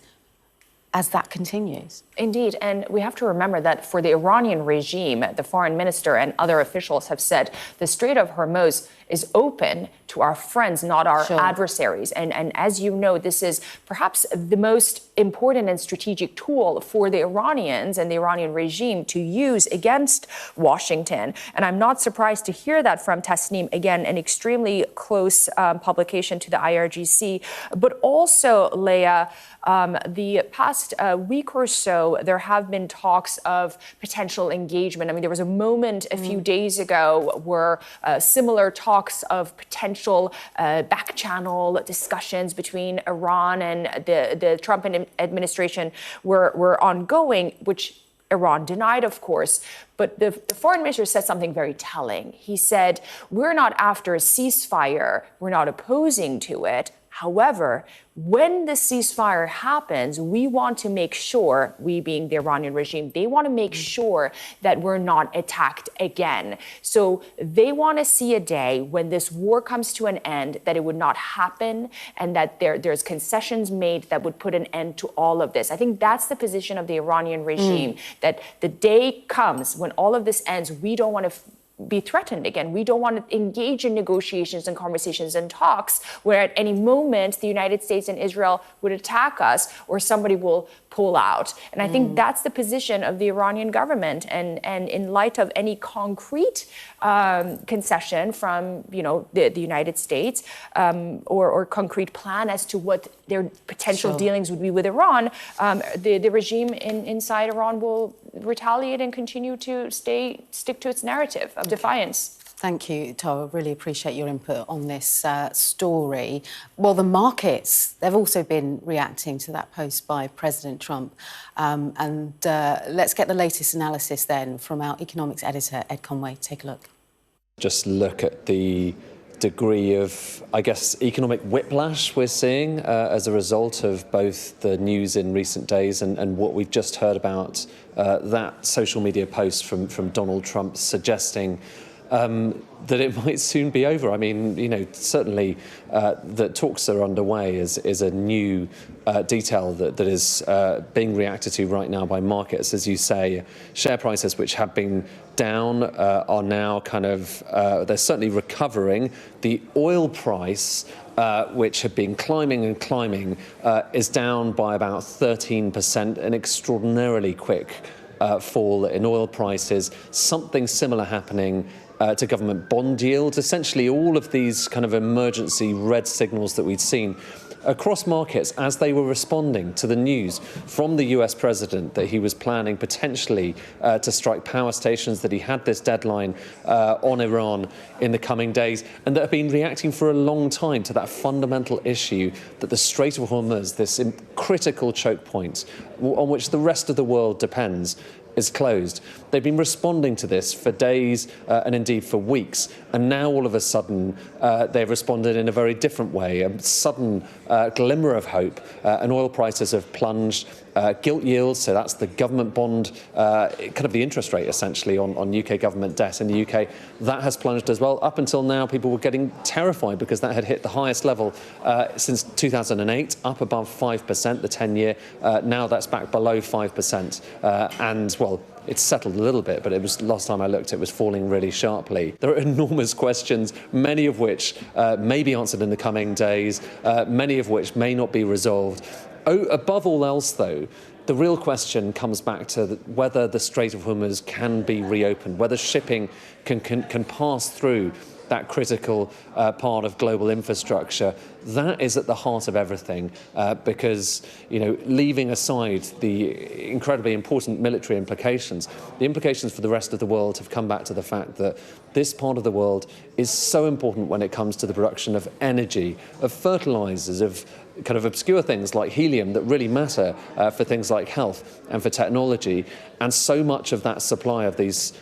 as that continues. Indeed, and we have to remember that for the Iranian regime, the foreign minister and other officials have said the Strait of Hormuz is open to our friends, not our adversaries. And as you know, this is perhaps the most important and strategic tool for the Iranians and the Iranian regime to use against Washington. And I'm not surprised to hear that from Tasnim, again, an extremely close publication to the IRGC. But also, Leah, the past week or so, there have been talks of potential engagement. I mean, there was a moment a few days ago where similar talks of potential Backchannel discussions between Iran and the Trump administration were ongoing, which Iran denied, of course. But the foreign minister said something very telling. He said, we're not after a ceasefire. We're not opposing to it. However, when the ceasefire happens, we want to make sure, we being the Iranian regime, they want to make sure that we're not attacked again. So they want to see a day when this war comes to an end, that it would not happen, and that there's concessions made that would put an end to all of this. I think that's the position of the Iranian regime, that the day comes when all of this ends, we don't want to be threatened again. We don't want to engage in negotiations and conversations and talks where at any moment the United States and Israel would attack us or somebody will pull out. And I think that's the position of the Iranian government. And in light of any concrete concession from, the United States or concrete plan as to what their potential dealings would be with Iran, the regime inside Iran will retaliate and continue to stick to its narrative of defiance. Thank you, Tara. Really appreciate your input on this story. Well, the markets, they've also been reacting to that post by President Trump. Let's get the latest analysis then from our economics editor, Ed Conway. Take a look. Just look at the degree of, I guess, economic whiplash we're seeing as a result of both the news in recent days and what we've just heard about that social media post from Donald Trump suggesting that it might soon be over. I mean, certainly that talks are underway is a new detail that is being reacted to right now by markets. As you say, share prices, which have been down, are now they're certainly recovering. The oil price, which had been climbing and climbing, is down by about 13%, an extraordinarily quick fall in oil prices. Something similar happening to government bond yields. Essentially, all of these kind of emergency red signals that we'd seen across markets as they were responding to the news from the US president that he was planning potentially to strike power stations, that he had this deadline on Iran in the coming days, and that have been reacting for a long time to that fundamental issue that the Strait of Hormuz, this critical choke point on which the rest of the world depends, is closed. They've been responding to this for days and indeed for weeks. And now all of a sudden they've responded in a very different way. A sudden glimmer of hope and oil prices have plunged. Gilt yields, so that's the government bond, kind of the interest rate essentially on UK government debt in the UK, that has plunged as well. Up until now, people were getting terrified because that had hit the highest level since 2008, up above 5%, the 10-year. Now that's back below 5%. And, well, it's settled a little bit, but it was, last time I looked, it was falling really sharply. There are enormous questions, many of which may be answered in the coming days, many of which may not be resolved. Above all else, though, the real question comes back to whether the Strait of Hormuz can be reopened, whether shipping can pass through that critical part of global infrastructure. That is at the heart of everything, because, you know, leaving aside the incredibly important military implications, the implications for the rest of the world have come back to the fact that this part of the world is so important when it comes to the production of energy, of fertilizers, of kind of obscure things like helium that really matter for things like health and for technology. And so much of that supply of these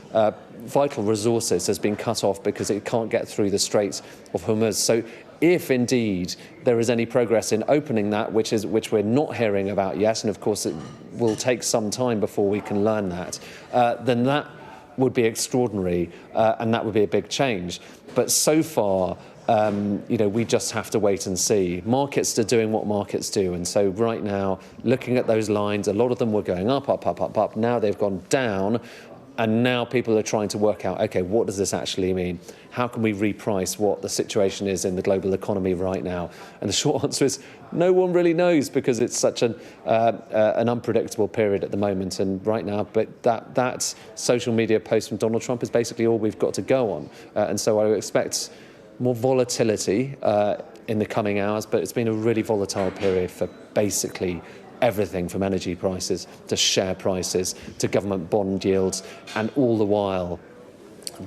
vital resources has been cut off because it can't get through the Strait of Hormuz. So if indeed there is any progress in opening that, which we're not hearing about yet, and of course it will take some time before we can learn that, then that would be extraordinary, and that would be a big change. But so far, you know, we just have to wait and see. Markets are doing what markets do, and so right now, looking at those lines, a lot of them were going up, up, up, up, up. Now they've gone down, and now people are trying to work out, OK, what does this actually mean? How can we reprice what the situation is in the global economy right now? And the short answer is no one really knows, because it's such an unpredictable period at the moment. And right now, but that social media post from Donald Trump is basically all we've got to go on. And so I expect more volatility in the coming hours, but it's been a really volatile period for basically everything from energy prices to share prices to government bond yields, and all the while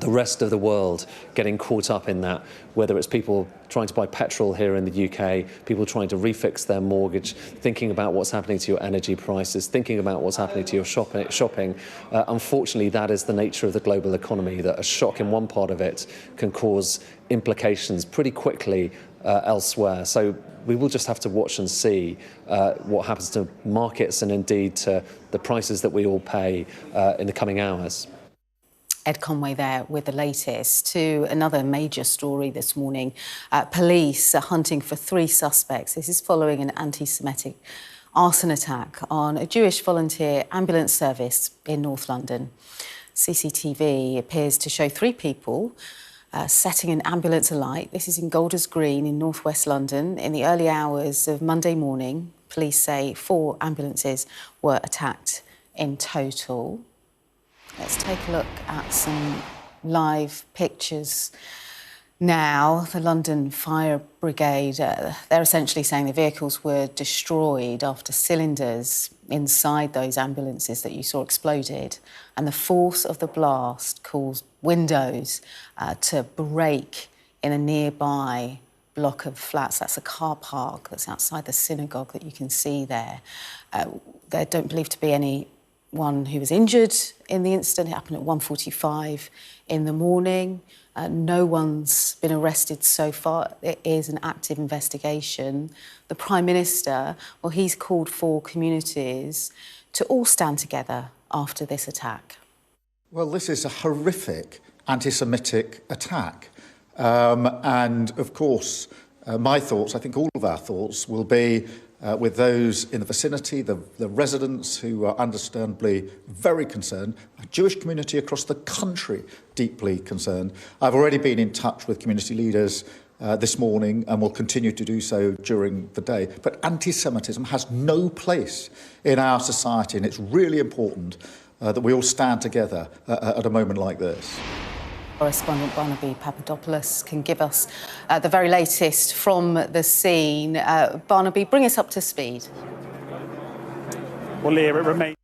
the rest of the world getting caught up in that, whether it's people trying to buy petrol here in the UK, people trying to refix their mortgage, thinking about what's happening to your energy prices, thinking about what's happening to your shopping. Unfortunately, that is the nature of the global economy, that a shock in one part of it can cause implications pretty quickly elsewhere. So we will just have to watch and see what happens to markets and indeed to the prices that we all pay in the coming hours. Ed Conway there with the latest. To another major story this morning. Police are hunting for 3 suspects. This is following an anti-Semitic arson attack on a Jewish volunteer ambulance service in North London. CCTV appears to show 3 people setting an ambulance alight. This is in Golders Green in northwest London. In the early hours of Monday morning, police say 4 ambulances were attacked in total. Let's take a look at some live pictures now. The London Fire Brigade, they're essentially saying the vehicles were destroyed after cylinders inside those ambulances that you saw exploded, and the force of the blast caused windows to break in a nearby block of flats. That's a car park that's outside the synagogue that you can see there. There don't believe to be anyone who was injured in the incident. It happened at 1:45 in the morning. No one's been arrested so far. It is an active investigation. The Prime Minister, well, he's called for communities to all stand together after this attack. Well, this is a horrific anti-Semitic attack. And, of course, my thoughts, I think all of our thoughts, will be with those in the vicinity, the residents who are understandably very concerned, a Jewish community across the country deeply concerned. I've already been in touch with community leaders this morning and will continue to do so during the day. But anti-Semitism has no place in our society, and it's really important that we all stand together at a moment like this. Correspondent Barnaby Papadopoulos can give us the very latest from the scene. Barnaby, bring us up to speed. Well, Leah, it remains.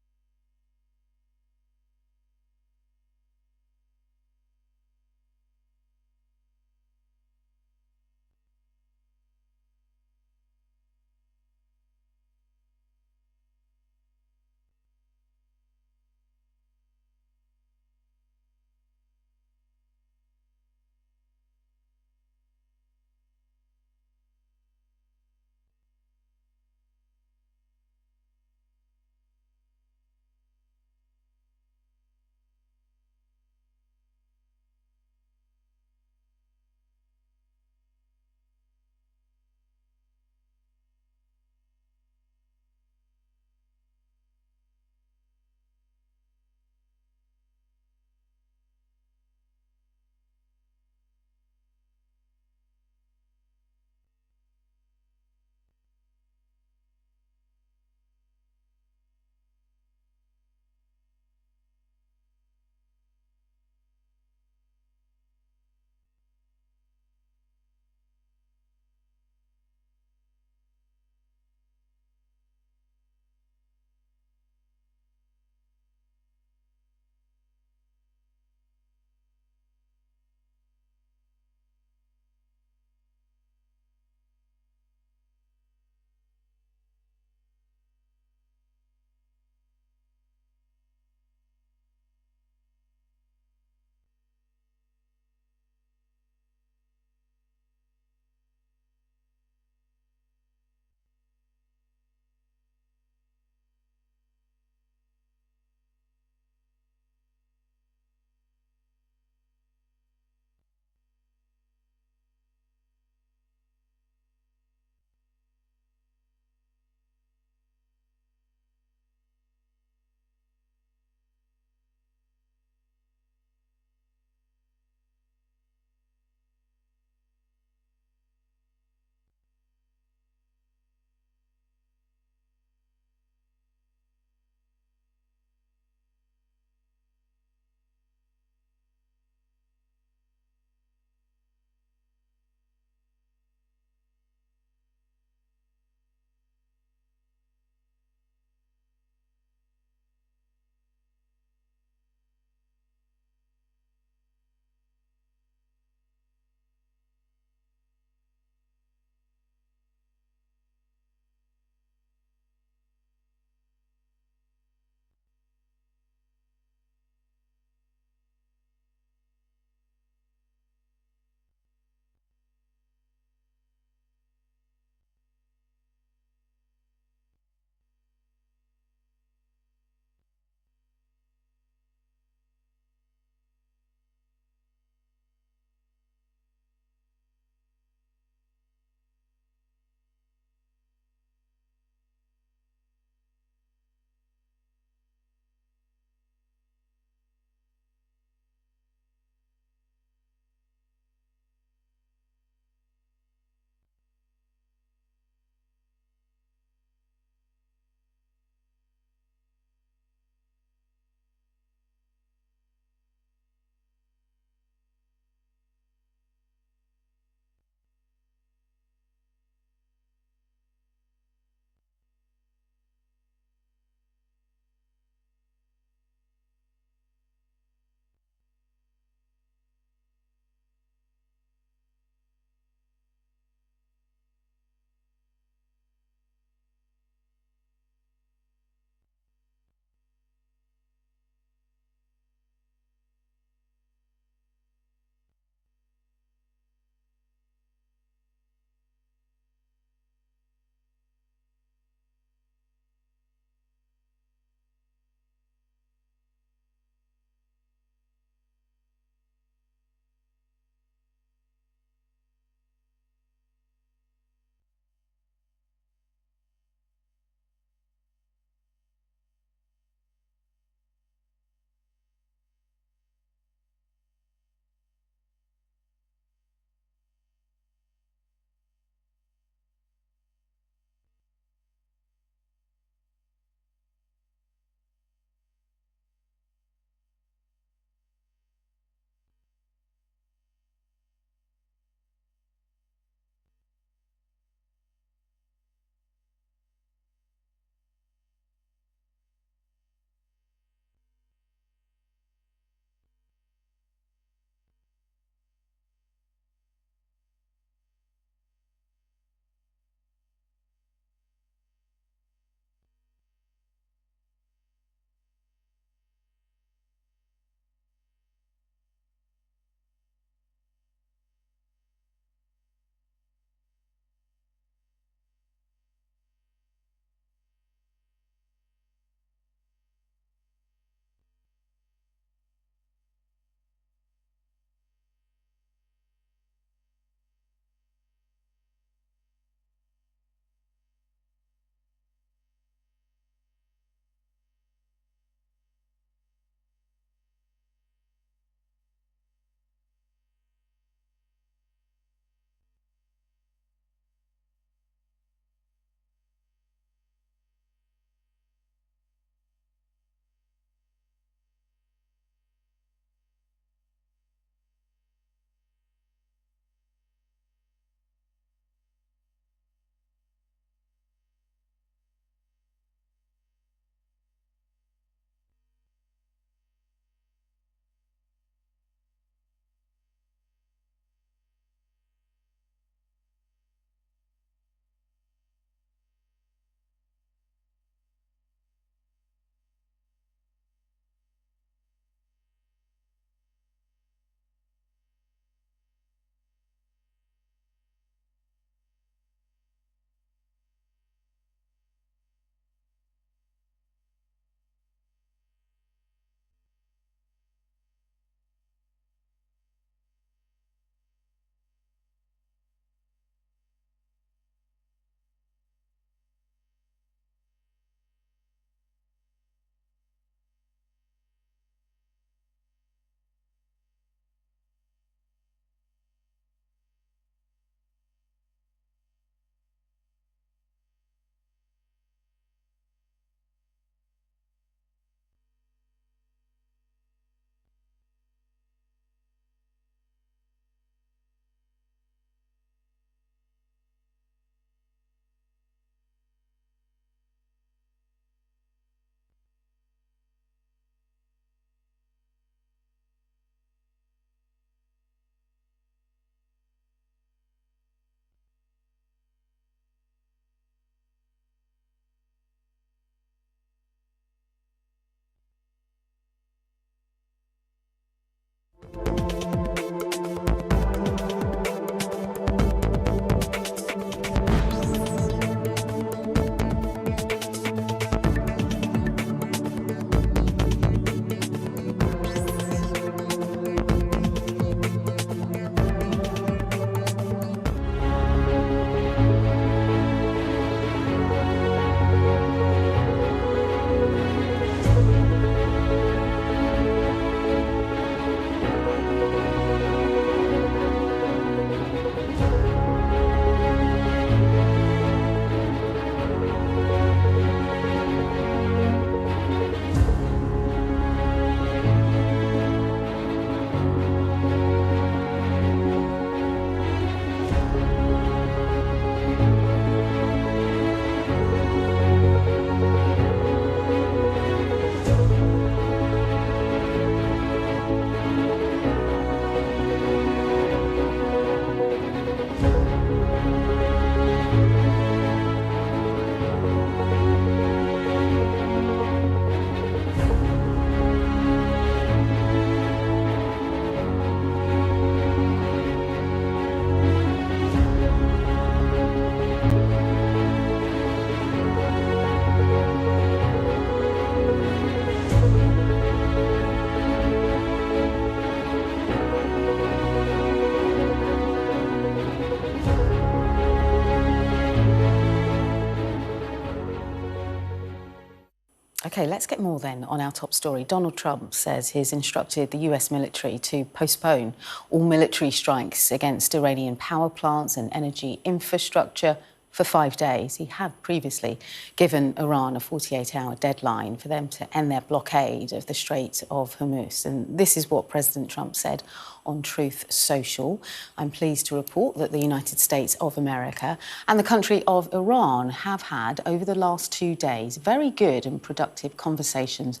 OK, let's get more then on our top story. Donald Trump says he's instructed the US military to postpone all military strikes against Iranian power plants and energy infrastructure for 5 days. He had previously given Iran a 48-hour deadline for them to end their blockade of the Strait of Hormuz. And this is what President Trump said on Truth Social. I'm pleased to report that the United States of America and the country of Iran have had, over the last 2 days, very good and productive conversations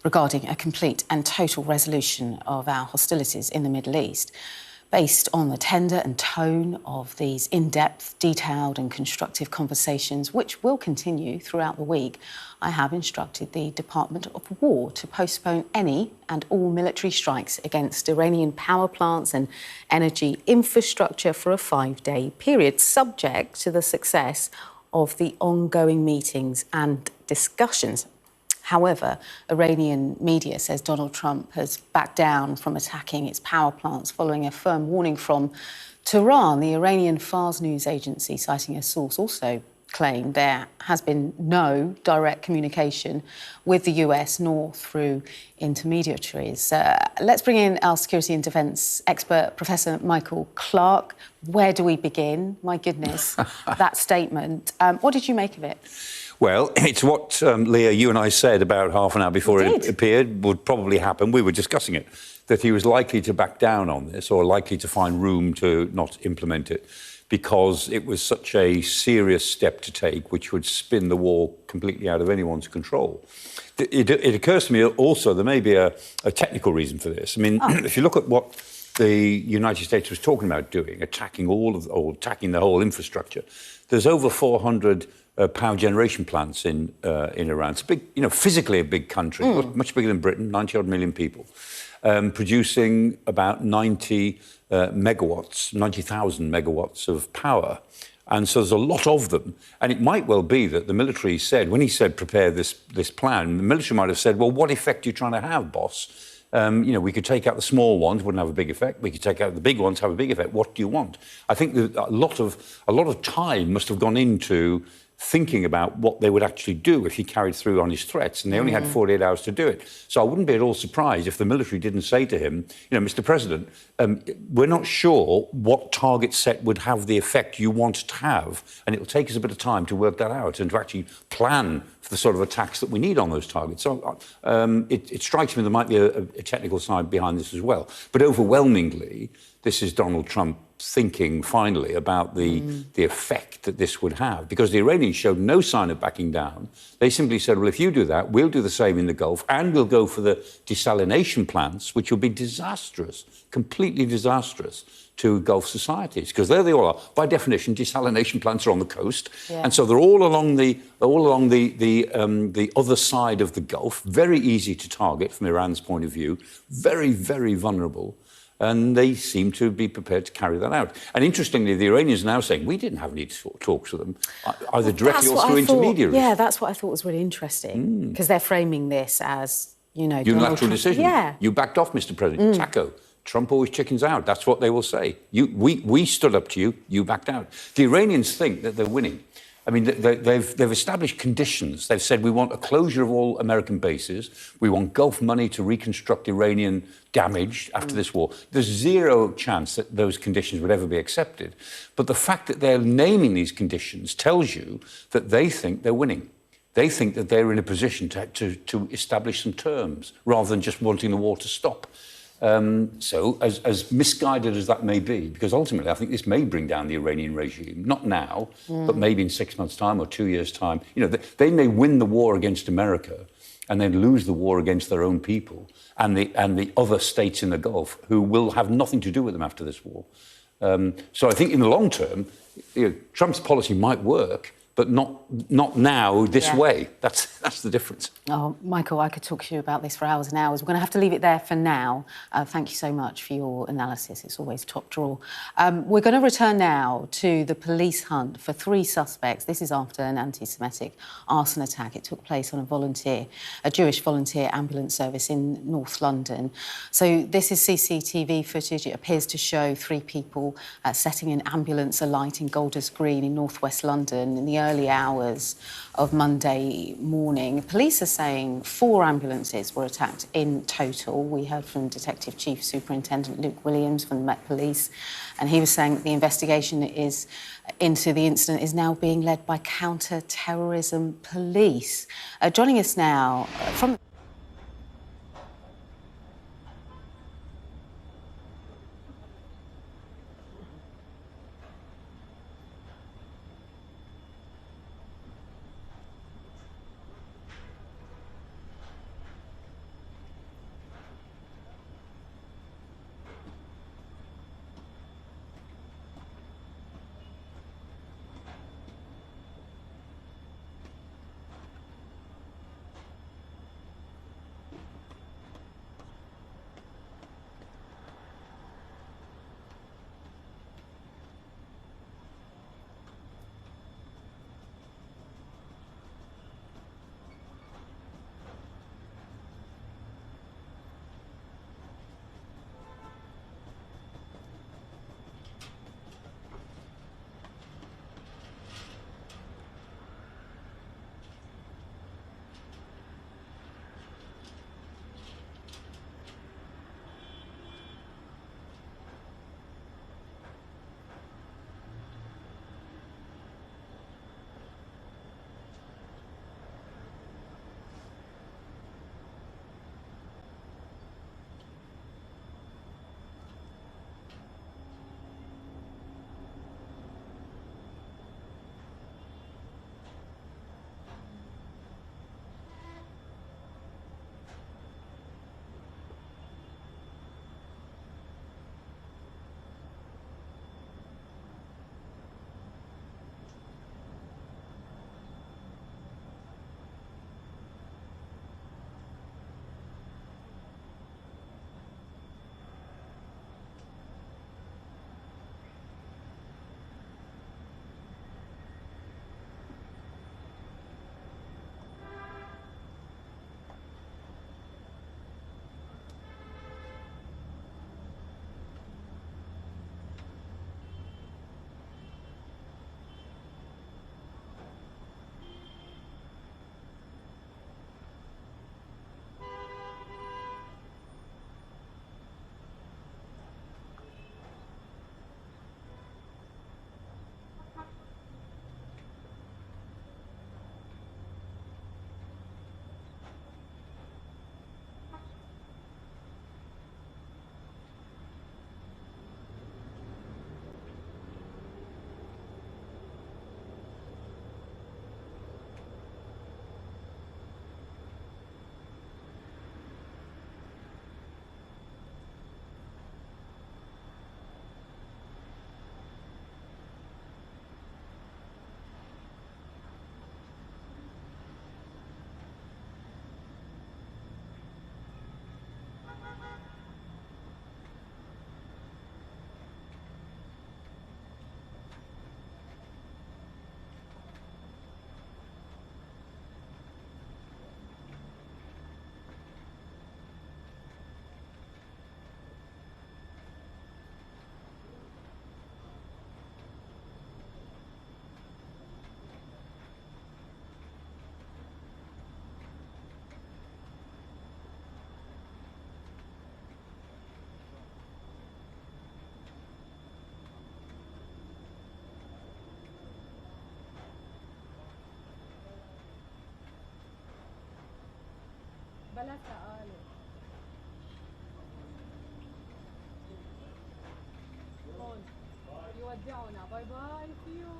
regarding a complete and total resolution of our hostilities in the Middle East. Based on the tender and tone of these in-depth, detailed and constructive conversations, which will continue throughout the week, I have instructed the Department of War to postpone any and all military strikes against Iranian power plants and energy infrastructure for a 5-day period, subject to the success of the ongoing meetings and discussions. However, Iranian media says Donald Trump has backed down from attacking its power plants following a firm warning from Tehran. The Iranian Fars news agency, citing a source, also claimed there has been no direct communication with the US nor through intermediaries. Let's bring in our security and defence expert, Professor Michael Clark. Where do we begin? My goodness, that statement. What did you make of it? Well, it's what, Leah, you and I said about half an hour before it appeared would probably happen. We were discussing it, that he was likely to back down on this or likely to find room to not implement it because it was such a serious step to take, which would spin the war completely out of anyone's control. It occurs to me also there may be a technical reason for this. I mean, if you look at what the United States was talking about doing, attacking attacking the whole infrastructure, there's over 400 power generation plants in Iran. It's a big, physically a big country, much bigger than Britain, 90-odd million people, producing about 90,000 megawatts of power. And so there's a lot of them. And it might well be that the military said, when he said prepare this plan, the military might have said, well, what effect are you trying to have, boss? We could take out the small ones, wouldn't have a big effect. We could take out the big ones, have a big effect. What do you want? I think that a lot of time must have gone into thinking about what they would actually do if he carried through on his threats, and they only had 48 hours to do it. So I wouldn't be at all surprised if the military didn't say to him, Mr. President, we're not sure what target set would have the effect you want to have, and it'll take us a bit of time to work that out and to actually plan for the sort of attacks that we need on those targets. So it strikes me there might be a technical side behind this as well. But overwhelmingly, this is Donald Trump thinking finally about the effect that this would have, because the Iranians showed no sign of backing down. They simply said, well, if you do that, we'll do the same in the Gulf, and we'll go for the desalination plants, which will be disastrous, completely disastrous to Gulf societies, because there they all are. By definition, desalination plants are on the coast, and so they're all along the other side of the Gulf. Very easy to target from Iran's point of view. Very, very vulnerable. And they seem to be prepared to carry that out. And interestingly, the Iranians are now saying, we didn't have any talks with them, either directly or through intermediaries. Yeah, that's what I thought was really interesting, because they're framing this as, unilateral decision. Yeah. You backed off, Mr. President. Taco. Trump always chickens out. That's what they will say. We stood up to you, you backed out. The Iranians think that they're winning. I mean, they've established conditions. They've said we want a closure of all American bases. We want Gulf money to reconstruct Iranian damage after this war. There's zero chance that those conditions would ever be accepted. But the fact that they're naming these conditions tells you that they think they're winning. They think that they're in a position to establish some terms rather than just wanting the war to stop. So, as misguided as that may be, because ultimately I think this may bring down the Iranian regime, not now, but maybe in 6 months' time or 2 years' time. They may win the war against America and then lose the war against their own people and the other states in the Gulf who will have nothing to do with them after this war. So I think in the long term, Trump's policy might work, but not now, this way. That's the difference. Oh, Michael, I could talk to you about this for hours and hours. We're going to have to leave it there for now. Thank you so much for your analysis. It's always top drawer. We're going to return now to the police hunt for 3 suspects. This is after an anti-Semitic arson attack. It took place on a Jewish volunteer ambulance service in North London. So this is CCTV footage. It appears to show 3 people setting an ambulance alight in Golders Green in northwest London in the early hours of Monday morning. Police are saying 4 ambulances were attacked in total. We heard from Detective Chief Superintendent Luke Williams from the Met Police, and he was saying that the investigation into the incident is now being led by counter-terrorism police. Joining us now from بلا سؤال هون يودعونا باي باي فيو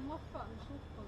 موفق نشوفكم.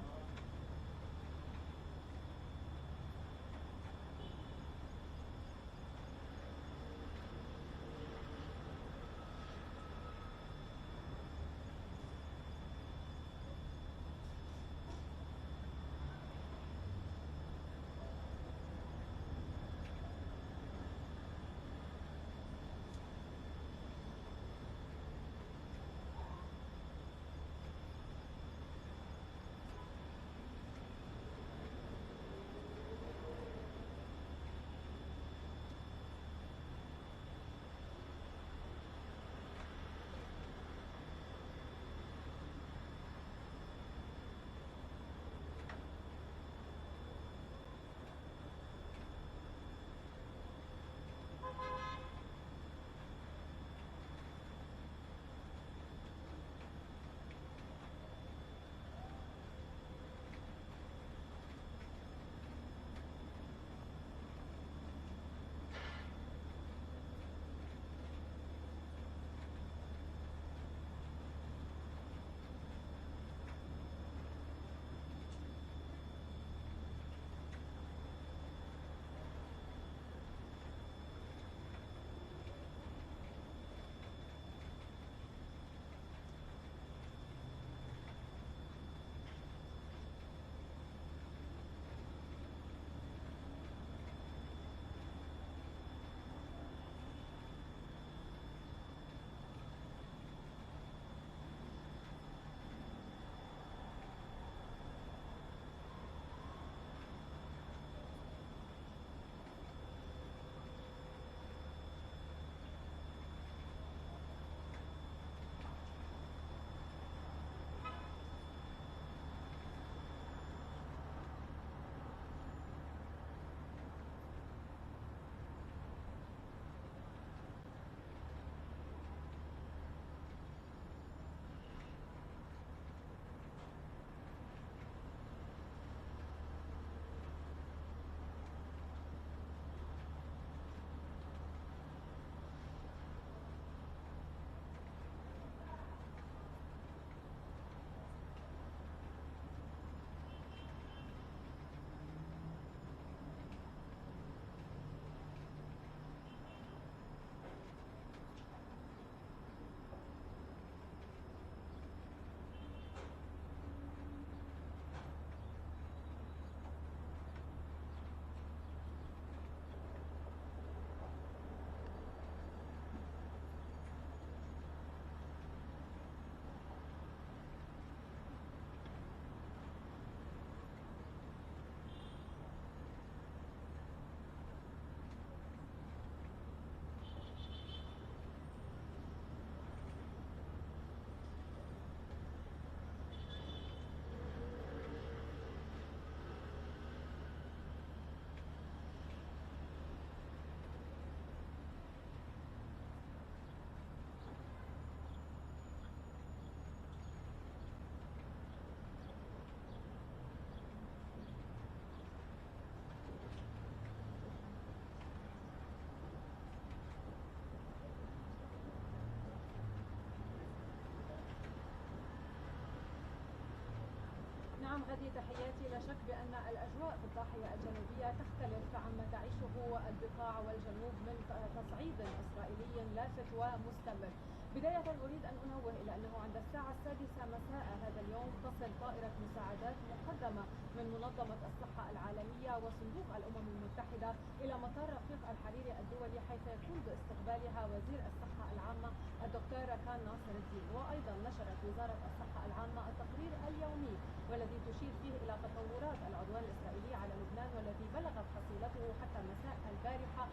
نعم غدي، تحياتي. لا شك بأن الأجواء في الضاحية الجنوبية تختلف عما تعيشه البقاع والجنوب من تصعيد إسرائيلي لافت ومستمر. بداية أريد أن أنوه إلى أنه عند الساعة 6 مساء هذا اليوم تصل طائرة مساعدات مقدمة من منظمة الصحة العالمية وصندوق الأمم المتحدة إلى مطار رفيق الحريري الدولي، حيث يكون باستقبالها وزير الصحة العامة الدكتور كان ناصر الدين. وأيضا نشرت وزارة الصحة العامة التقرير اليومي والذي تشير فيه إلى تطورات العدوان الإسرائيلي على لبنان، والذي بلغت حصيلته حتى مساء البارحة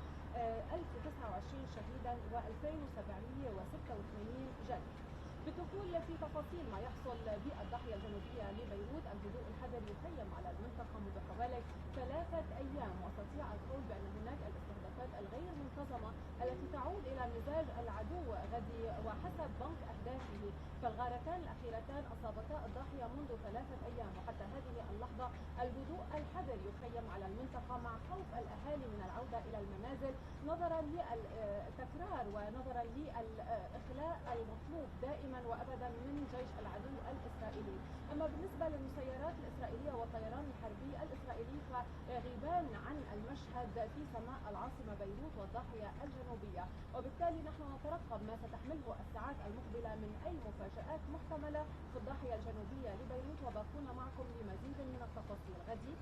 1029 شهيدا و2786 جريح. بالدخول في تفاصيل ما يحصل بالضاحية الجنوبية لبيروت، الهدوء الحذر يخيم على المنطقة منذ حوالي 3 أيام، واستطيع القول بأن هناك الاستهدافات الغير منتظمة التي تعود إلى مزاج العدو غدي. وحسب بنك أهدافه فالغارتان الأخيرتان أصابتا الضاحية منذ 3 أيام، وحتى هذه اللحظة الهدوء الحذر يخيم على المنطقة مع خوف الأهالي من العودة إلى المنازل نظرا للتكرار ونظرا للإخلاء المطلوب دائما وأبدا من جيش العدو الإسرائيلي. أما بالنسبة للمسيرات الإسرائيلية والطيران الحربي الإسرائيلي فغيبان عن المشهد في سماء العاصمة بيروت والضاحية الجنوبية، وبالتالي نحن نترقب ما ستحمله الساعات المقبلة من أي مفاجآت محتملة في الضاحية الجنوبية لبيروت، وبكون معكم لمزيد من التفاصيل. غدي.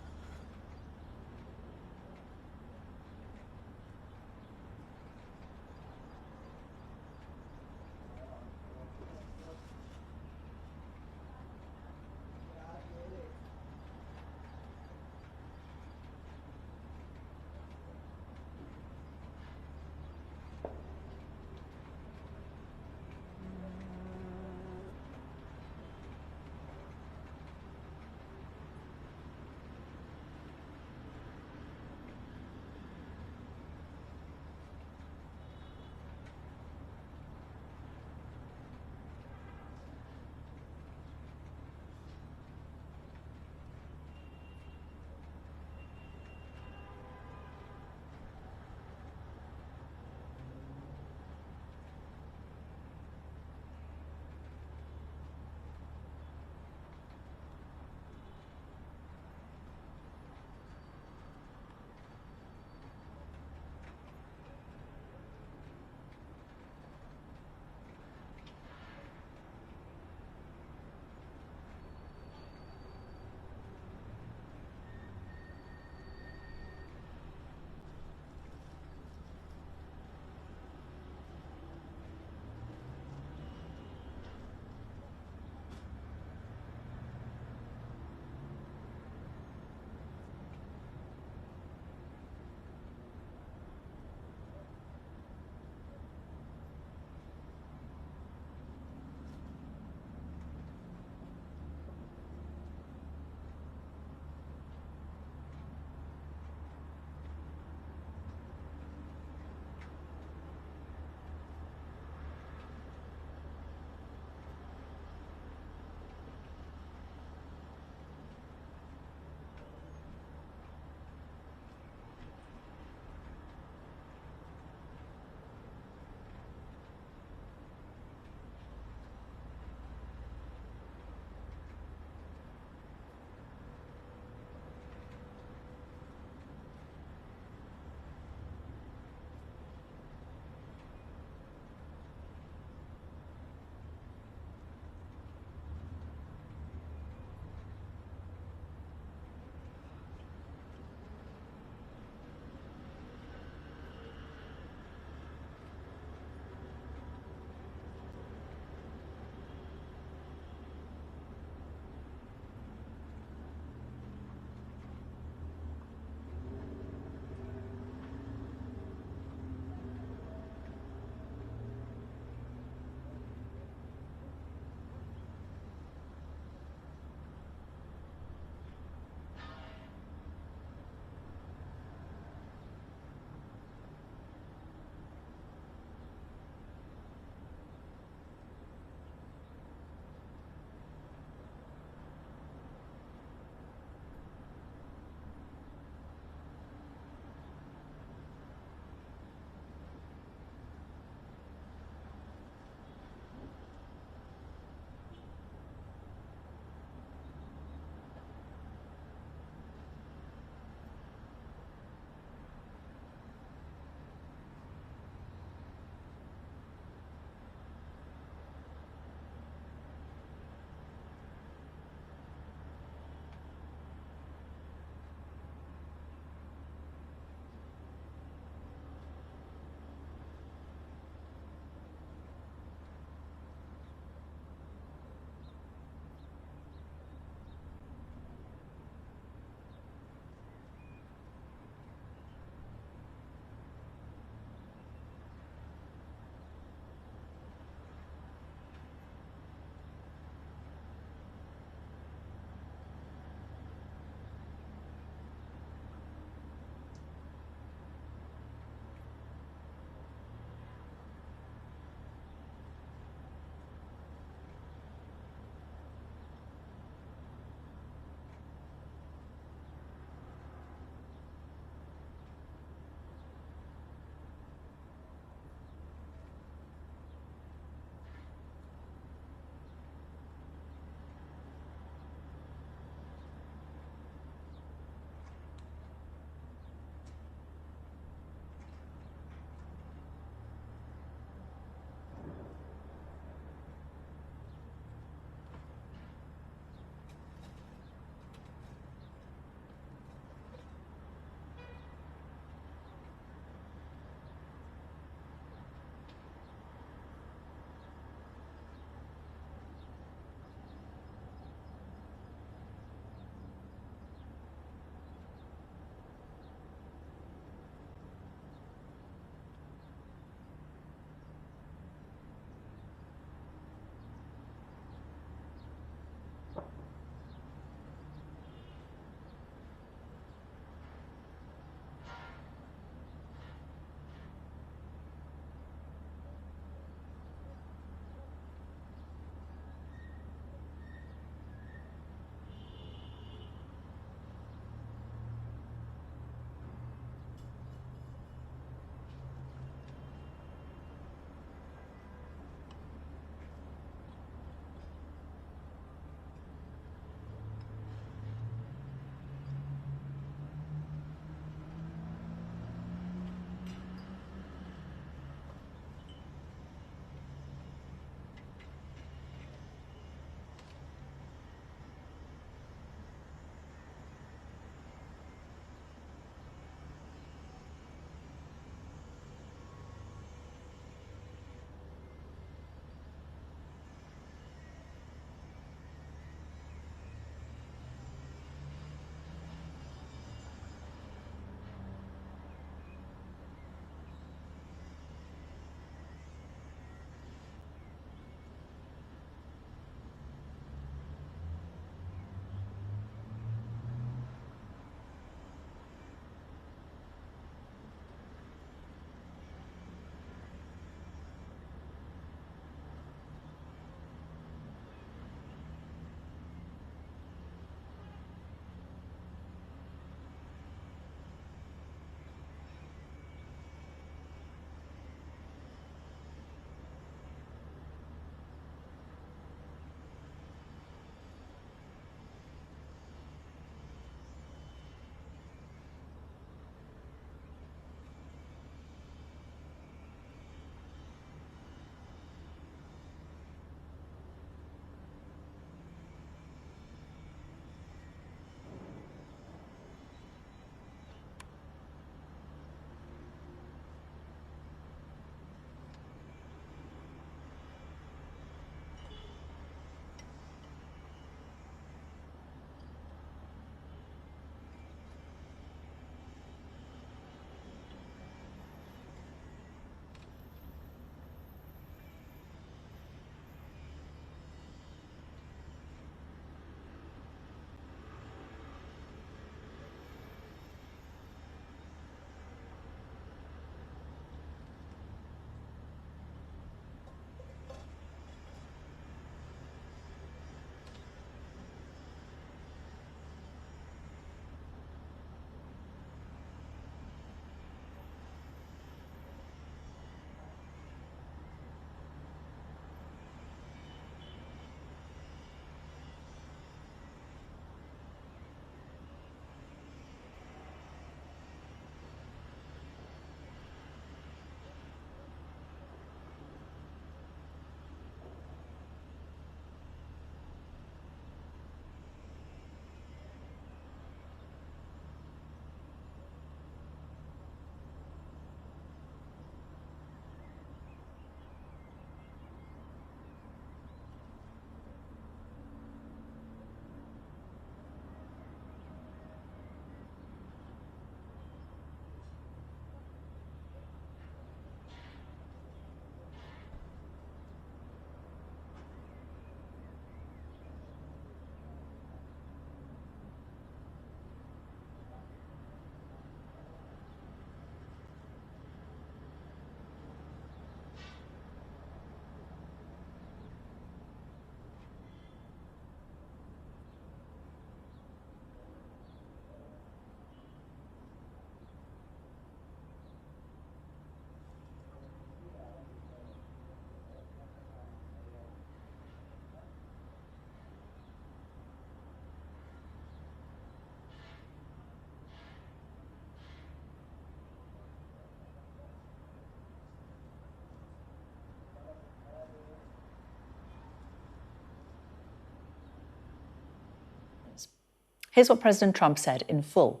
Here's what President Trump said in full.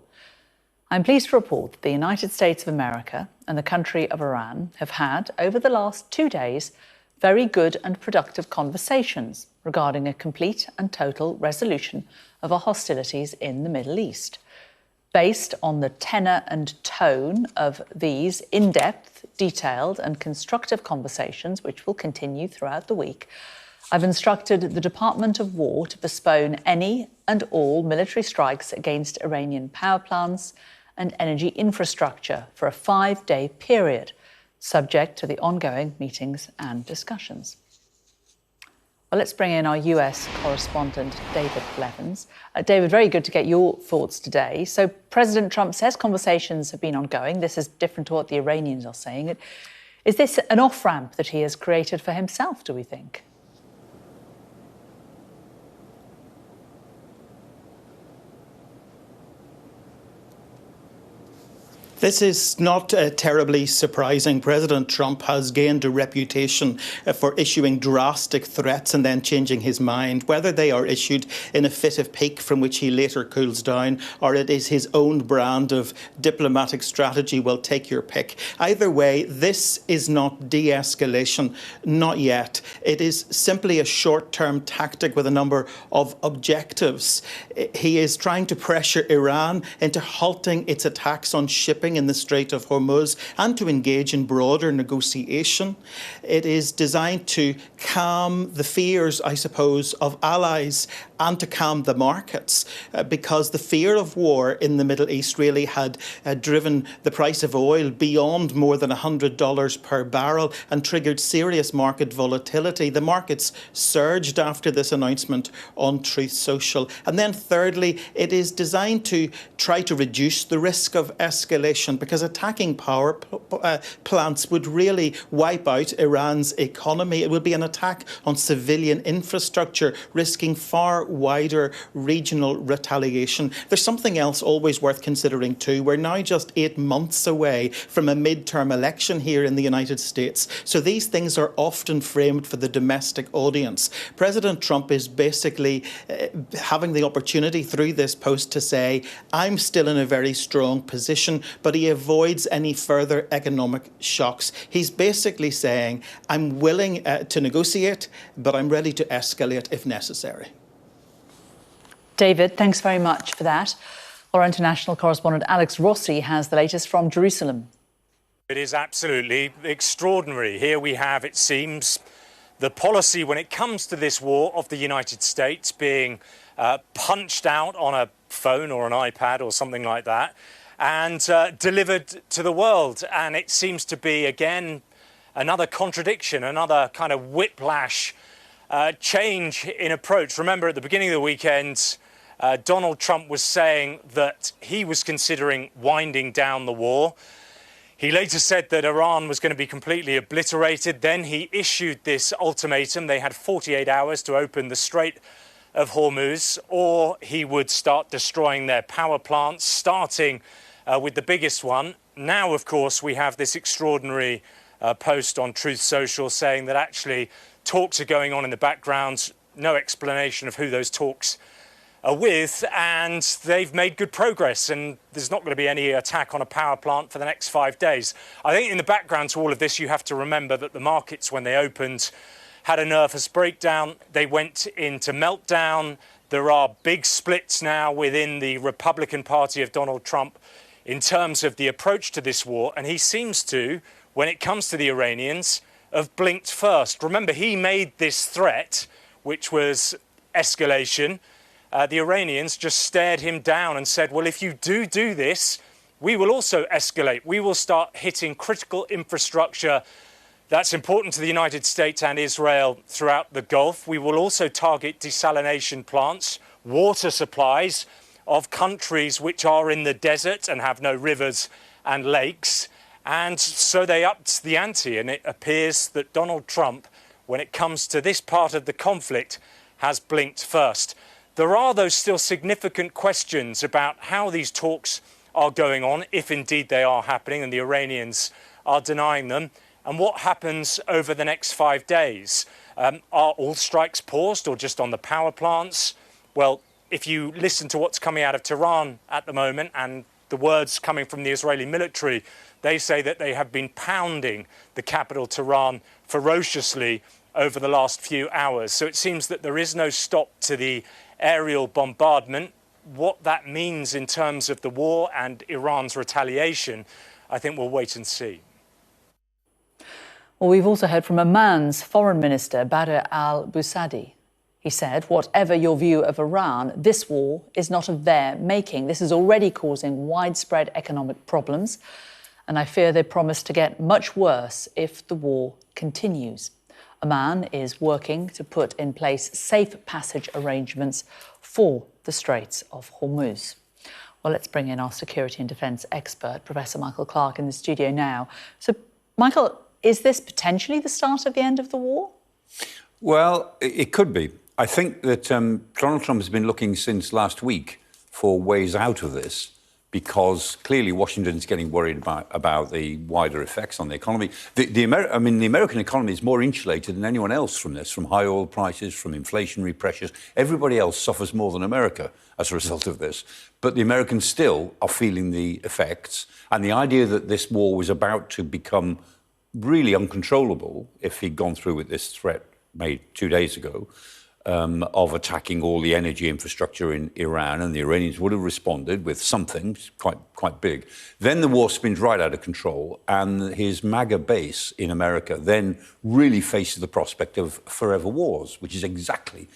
I'm pleased to report that the United States of America and the country of Iran have had, over the last 2 days, very good and productive conversations regarding a complete and total resolution of our hostilities in the Middle East. Based on the tenor and tone of these in-depth, detailed and constructive conversations, which will continue throughout the week, I've instructed the Department of War to postpone any and all military strikes against Iranian power plants and energy infrastructure for a 5-day period, subject to the ongoing meetings and discussions. Well, let's bring in our US correspondent, David Blevins. David, very good to get your thoughts today. So President Trump says conversations have been ongoing. This is different to what the Iranians are saying. Is this an off-ramp that he has created for himself, do we think? This is not terribly surprising. President Trump has gained a reputation for issuing drastic threats and then changing his mind, whether they are issued in a fit of pique from which he later cools down, or it is his own brand of diplomatic strategy. Well, take your pick. Either way, this is not de-escalation, not yet. It is simply a short-term tactic with a number of objectives. He is trying to pressure Iran into halting its attacks on shipping in the Strait of Hormuz and to engage in broader negotiation. It is designed to calm the fears, I suppose, of allies and to calm the markets because the fear of war in the Middle East really had driven the price of oil beyond more than $100 per barrel and triggered serious market volatility. The markets surged after this announcement on Truth Social. And then thirdly, it is designed to try to reduce the risk of escalation because attacking power plants would really wipe out Iran's economy. It would be an attack on civilian infrastructure, risking far wider regional retaliation. There's something else always worth considering too. We're now just 8 months away from a midterm election here in the United States. So these things are often framed for the domestic audience. President Trump is basically having the opportunity through this post to say, I'm still in a very strong position, but he avoids any further economic shocks. He's basically saying, I'm willing to negotiate, but I'm ready to escalate if necessary. David, thanks very much for that. Our international correspondent Alex Rossi has the latest from Jerusalem. It is absolutely extraordinary. Here we have, it seems, the policy when it comes to this war of the United States being punched out on a phone or an iPad or something like that and delivered to the world. And it seems to be, again, another contradiction, another kind of whiplash change in approach. Remember, at the beginning of the weekend, Donald Trump was saying that he was considering winding down the war. He later said that Iran was going to be completely obliterated. Then he issued this ultimatum. They had 48 hours to open the Strait of Hormuz, or he would start destroying their power plants, starting with the biggest one. Now, of course, we have this extraordinary post on Truth Social saying that actually talks are going on in the background, no explanation of who those talks are with, and they've made good progress, and there's not going to be any attack on a power plant for the next 5 days. I think in the background to all of this, you have to remember that the markets, when they opened, had a nervous breakdown. They went into meltdown. There are big splits now within the Republican Party of Donald Trump in terms of the approach to this war, and he seems to, when it comes to the Iranians, have blinked first. Remember, he made this threat, which was escalation. The Iranians just stared him down and said, well, if you do this, we will also escalate. We will start hitting critical infrastructure that's important to the United States and Israel throughout the Gulf. We will also target desalination plants, water supplies of countries which are in the desert and have no rivers and lakes. And so they upped the ante, and it appears that Donald Trump, when it comes to this part of the conflict, has blinked first. There are, though, still significant questions about how these talks are going on, if indeed they are happening and the Iranians are denying them, and what happens over the next 5 days. Are all strikes paused or just on the power plants? Well, if you listen to what's coming out of Tehran at the moment and the words coming from the Israeli military, they say that they have been pounding the capital, Tehran, ferociously over the last few hours. So it seems that there is no stop to the aerial bombardment. What that means in terms of the war and Iran's retaliation, I think we'll wait and see. Well, we've also heard from Oman's Foreign Minister, Badr al-Busadi. He said, whatever your view of Iran, this war is not of their making. This is already causing widespread economic problems, and I fear they promise to get much worse if the war continues. Oman is working to put in place safe passage arrangements for the Straits of Hormuz. Well, let's bring in our security and defence expert, Professor Michael Clark, in the studio now. So, Michael, is this potentially the start of the end of the war? Well, it could be. I think that Donald Trump has been looking since last week for ways out of this, because clearly Washington's getting worried about the wider effects on the economy. The American economy is more insulated than anyone else from this, from high oil prices, from inflationary pressures. Everybody else suffers more than America as a result of this. But the Americans still are feeling the effects. And the idea that this war was about to become really uncontrollable if he'd gone through with this threat made 2 days ago, of attacking all the energy infrastructure in Iran, and the Iranians would have responded with something quite big. Then the war spins right out of control, and his MAGA base in America then really faces the prospect of forever wars, which is exactly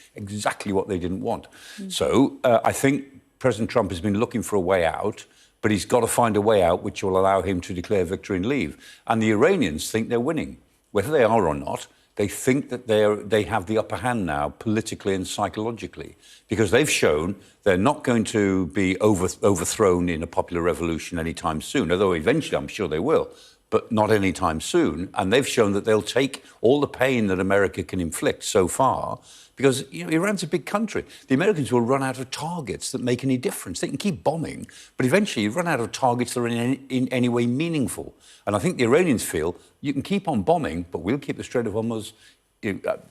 what they didn't want. So I think President Trump has been looking for a way out, but he's got to find a way out which will allow him to declare victory and leave. And the Iranians think they're winning. Whether they are or not, they think that they have the upper hand now, politically and psychologically, because they've shown they're not going to be overthrown in a popular revolution anytime soon, although eventually I'm sure they will, but not anytime soon. And they've shown that they'll take all the pain that America can inflict so far, because Iran's a big country. The Americans will run out of targets that make any difference. They can keep bombing, but eventually you run out of targets that are in any way meaningful. And I think the Iranians feel you can keep on bombing, but we'll keep the Strait of Hormuz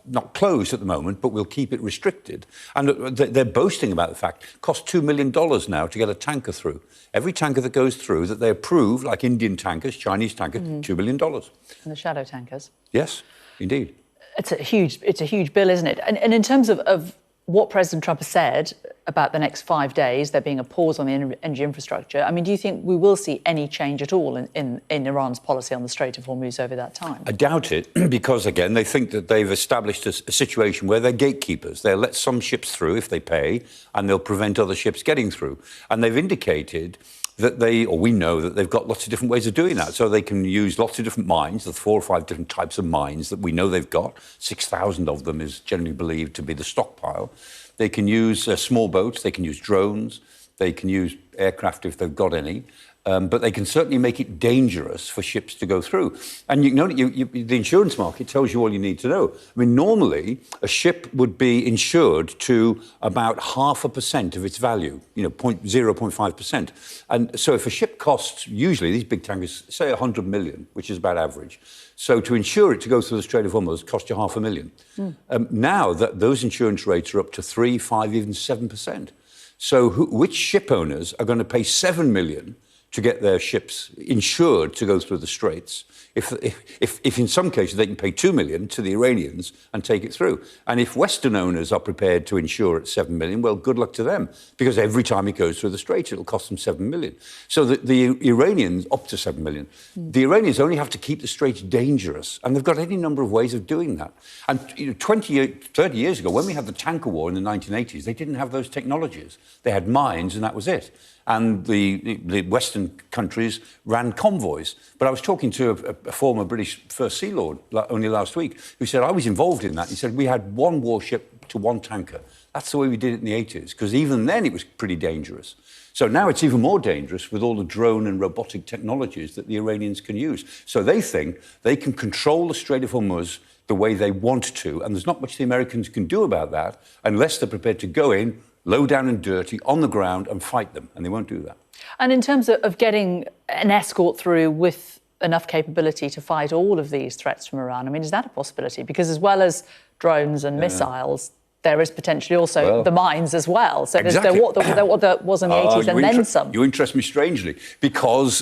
not closed at the moment, but we'll keep it restricted. And they're boasting about the fact it costs $2 million now to get a tanker through. Every tanker that goes through that they approve, like Indian tankers, Chinese tankers, $2 million. And the shadow tankers. Yes, indeed. It's a huge bill, isn't it? And in terms of what President Trump has said about the next 5 days, there being a pause on the energy infrastructure, I mean, do you think we will see any change at all in Iran's policy on the Strait of Hormuz over that time? I doubt it, because, again, they think that they've established a situation where they're gatekeepers. They'll let some ships through if they pay, and they'll prevent other ships getting through. And they've indicated that we know that they've got lots of different ways of doing that. So they can use lots of different mines. There's 4 or 5 different types of mines that we know they've got. 6,000 of them is generally believed to be the stockpile. They can use small boats. They can use drones. They can use aircraft if they've got any. But they can certainly make it dangerous for ships to go through. And the insurance market tells you all you need to know. I mean, normally, a ship would be insured to about 0.5% of its value, 0.5%. And so if a ship costs, usually these big tankers, say 100 million, which is about average. So to insure it to go through the Strait of Hormuz costs you $500,000. Now that those insurance rates are up to 3%, 5%, even 7%. So which ship owners are going to pay $7 million to get their ships insured to go through the Straits, if in some cases they can pay $2 million to the Iranians and take it through? And if Western owners are prepared to insure at $7 million, well, good luck to them, because every time it goes through the Straits, it'll cost them $7 million. So the Iranians, up to $7 million, the Iranians only have to keep the Straits dangerous, and they've got any number of ways of doing that. And 30 years ago, when we had the tanker war in the 1980s, they didn't have those technologies. They had mines, and that was it. And the Western countries ran convoys. But I was talking to a former British First Sea Lord only last week, who said, I was involved in that. He said, we had 1 warship to 1 tanker. That's the way we did it in the 80s, because even then it was pretty dangerous. So now it's even more dangerous with all the drone and robotic technologies that the Iranians can use. So they think they can control the Strait of Hormuz the way they want to, and there's not much the Americans can do about that unless they're prepared to go in, low down and dirty, on the ground, and fight them. And they won't do that. And in terms of getting an escort through with enough capability to fight all of these threats from Iran, I mean, is that a possibility? Because as well as drones and missiles, there is potentially also the mines as well. So exactly. there's what there was in the 80s and then some. You interest me strangely because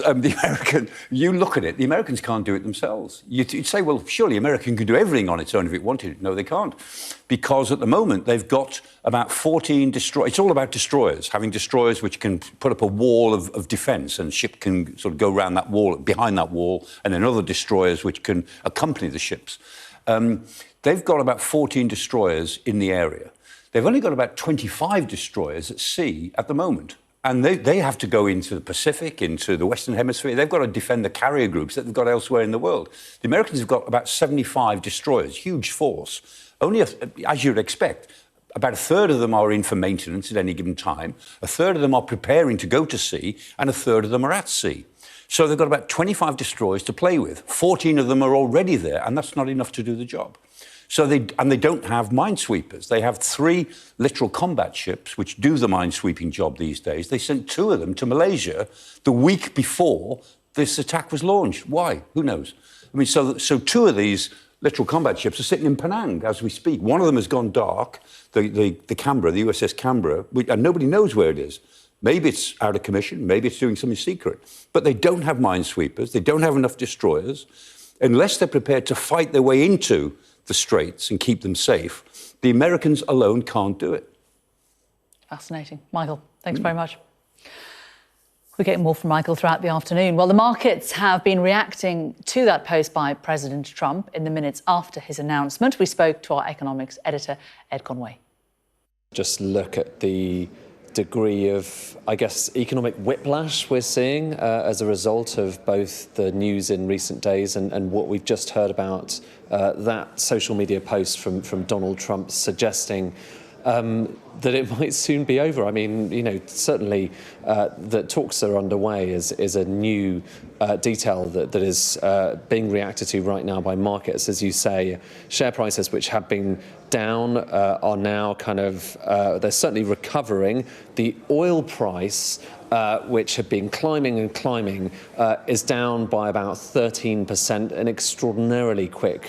you look at it, the Americans can't do it themselves. You'd say, well, surely America can do everything on its own if it wanted. No, they can't. Because at the moment they've got about 14 destroyers. It's all about destroyers, having destroyers which can put up a wall of defence, and ship can sort of go around that wall, behind that wall, and then other destroyers which can accompany the ships. They've got about 14 destroyers in the area. They've only got about 25 destroyers at sea at the moment. And they have to go into the Pacific, into the Western Hemisphere. They've got to defend the carrier groups that they've got elsewhere in the world. The Americans have got about 75 destroyers, huge force. Only, as you'd expect, about a third of them are in for maintenance at any given time, a third of them are preparing to go to sea, and a third of them are at sea. So they've got about 25 destroyers to play with. 14 of them are already there, and that's not enough to do the job. So they don't have minesweepers. They have 3 littoral combat ships which do the minesweeping job these days. They sent 2 of them to Malaysia the week before this attack was launched. Why? Who knows? I mean, so 2 of these littoral combat ships are sitting in Penang as we speak. One of them has gone dark, the Canberra, the USS Canberra, and nobody knows where it is. Maybe it's out of commission, maybe it's doing something secret. But they don't have minesweepers, they don't have enough destroyers. Unless they're prepared to fight their way into the Straits and keep them safe, the Americans alone can't do it. Fascinating. Michael, thanks very much. We're getting more from Michael throughout the afternoon. Well, the markets have been reacting to that post by President Trump in the minutes after his announcement. We spoke to our economics editor, Ed Conway. Just look at the degree of, I guess, economic whiplash we're seeing as a result of both the news in recent days and what we've just heard about that social media post from Donald Trump suggesting that it might soon be over. I mean, you know, certainly that talks are underway is a new detail that is being reacted to right now by markets. As you say, share prices which have been down are now kind of, they're certainly recovering. The oil price, which had been climbing and climbing, is down by about 13%, an extraordinarily quick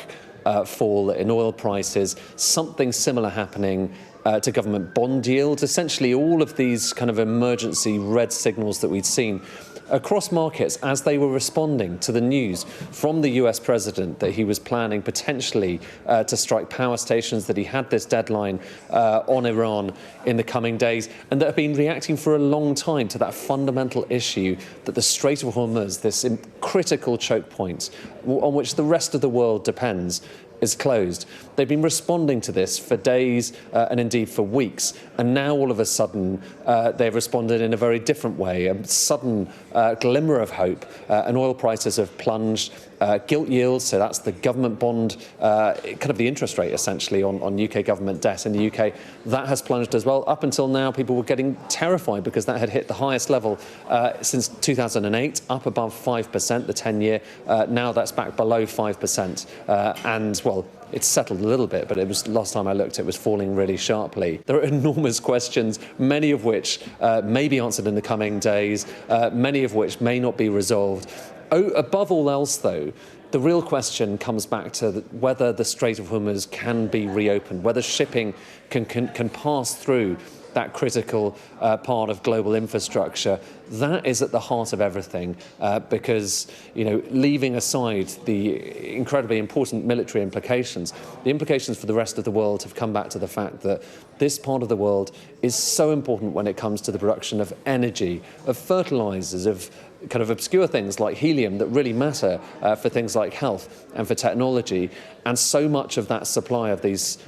fall in oil prices. Something similar happening to government bond yields. Essentially, all of these kind of emergency red signals that we'd seen across markets as they were responding to the news from the US president that he was planning potentially to strike power stations, that he had this deadline on Iran in the coming days, and that have been reacting for a long time to that fundamental issue that the Strait of Hormuz, this critical choke point on which the rest of the world depends, is closed. They've been responding to this for days and indeed for weeks, and now all of a sudden they've responded in a very different way. A sudden glimmer of hope, and oil prices have plunged. Gilt yields, so that's the government bond, kind of the interest rate essentially on UK government debt in the UK, that has plunged as well. Up until now, people were getting terrified because that had hit the highest level since 2008, up above 5%, the 10-year. Now that's back below 5%, and well, it's settled a little bit, but it was, last time I looked, it was falling really sharply. There are enormous questions, many of which may be answered in the coming days, many of which may not be resolved. Above all else, though, the real question comes back to whether the Strait of Hormuz can be reopened, whether shipping can pass through that critical part of global infrastructure. That is at the heart of everything, because, you know, leaving aside the incredibly important military implications, the implications for the rest of the world have come back to the fact that this part of the world is so important when it comes to the production of energy, of fertilizers, of kind of obscure things like helium that really matter for things like health and for technology. And so much of that supply of these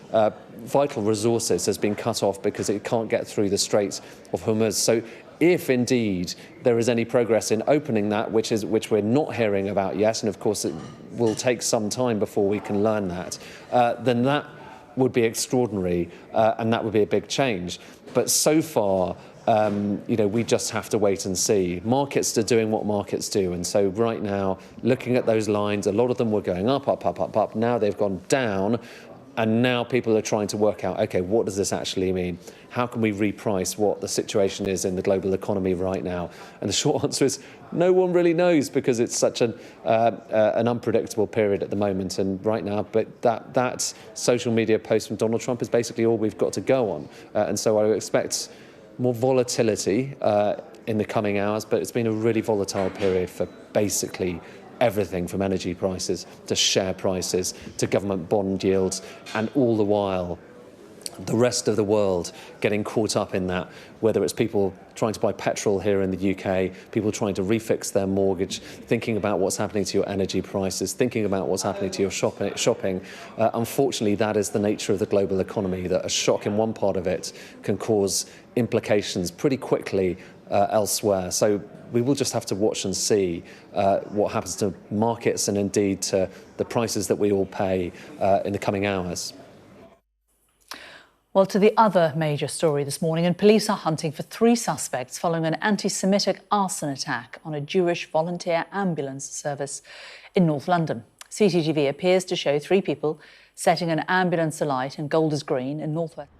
vital resources has been cut off because it can't get through the Strait of Hormuz. So if indeed there is any progress in opening that, which we're not hearing about yet, and of course it will take some time before we can learn that, then that would be extraordinary, and that would be a big change. But so far, you know, we just have to wait and see. Markets are doing what markets do, and so right now, looking at those lines, a lot of them were going up, up, up, up, up. Now they've gone down, And now people are trying to work out, OK, what does this actually mean? How can we reprice what the situation is in the global economy right now? And the short answer is no one really knows, because it's such an unpredictable period at the moment. And right now, but that social media post from Donald Trump is basically all we've got to go on. And so I would expect more volatility in the coming hours. But it's been a really volatile period for basically everything from energy prices to share prices to government bond yields, and all the while the rest of the world getting caught up in that, whether it's people trying to buy petrol here in the UK, people trying to refix their mortgage, thinking about what's happening to your energy prices, thinking about what's happening to your shopping. Unfortunately, that is the nature of the global economy, that a shock in one part of it can cause implications pretty quickly elsewhere. So we will just have to watch and see what happens to markets and indeed to the prices that we all pay in the coming hours. Well, to the other major story this morning, and police are hunting for 3 suspects following an anti-Semitic arson attack on a Jewish volunteer ambulance service in North London. CCTV appears to show 3 people setting an ambulance alight in Golders Green in northwest.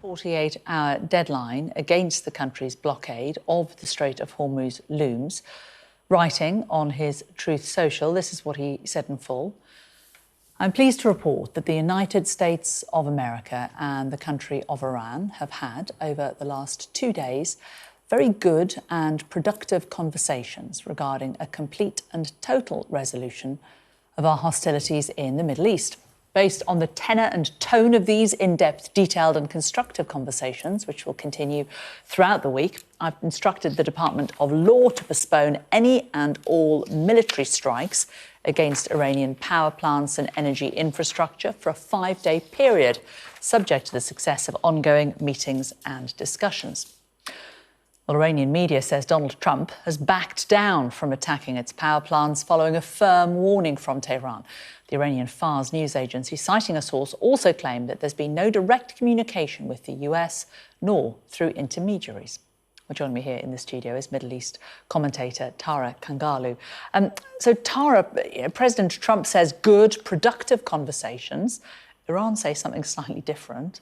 48-hour deadline against the country's blockade of the Strait of Hormuz looms. Writing on his Truth Social, this is what he said in full. I'm pleased to report that the United States of America and the country of Iran have had, over the last 2 days, very good and productive conversations regarding a complete and total resolution of our hostilities in the Middle East. Based on the tenor and tone of these in-depth, detailed and constructive conversations, which will continue throughout the week, I've instructed the Department of Law to postpone any and all military strikes against Iranian power plants and energy infrastructure for a 5-day period, subject to the success of ongoing meetings and discussions. Well, Iranian media says Donald Trump has backed down from attacking its power plants following a firm warning from Tehran. The Iranian Fars news agency, citing a source, also claimed that there's been no direct communication with the US, nor through intermediaries. Well, joining me here in the studio is Middle East commentator Tara Kangalu. So, Tara, President Trump says good, productive conversations. Iran say something slightly different.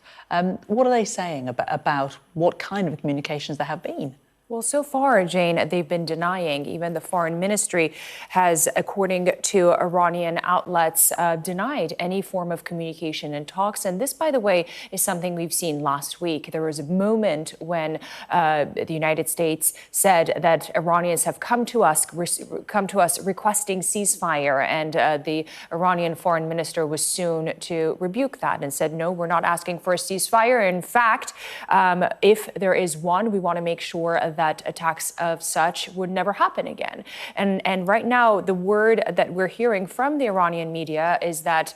What are they saying about what kind of communications there have been? Well, so far, Jane, they've been denying. Even the foreign ministry has, according to Iranian outlets, denied any form of communication and talks. And this, by the way, is something we've seen last week. There was a moment when the United States said that Iranians have come to us requesting ceasefire. And the Iranian foreign minister was soon to rebuke that and said, no, we're not asking for a ceasefire. In fact, if there is one, we want to make sure that attacks of such would never happen again. And right now, the word that we're hearing from the Iranian media is that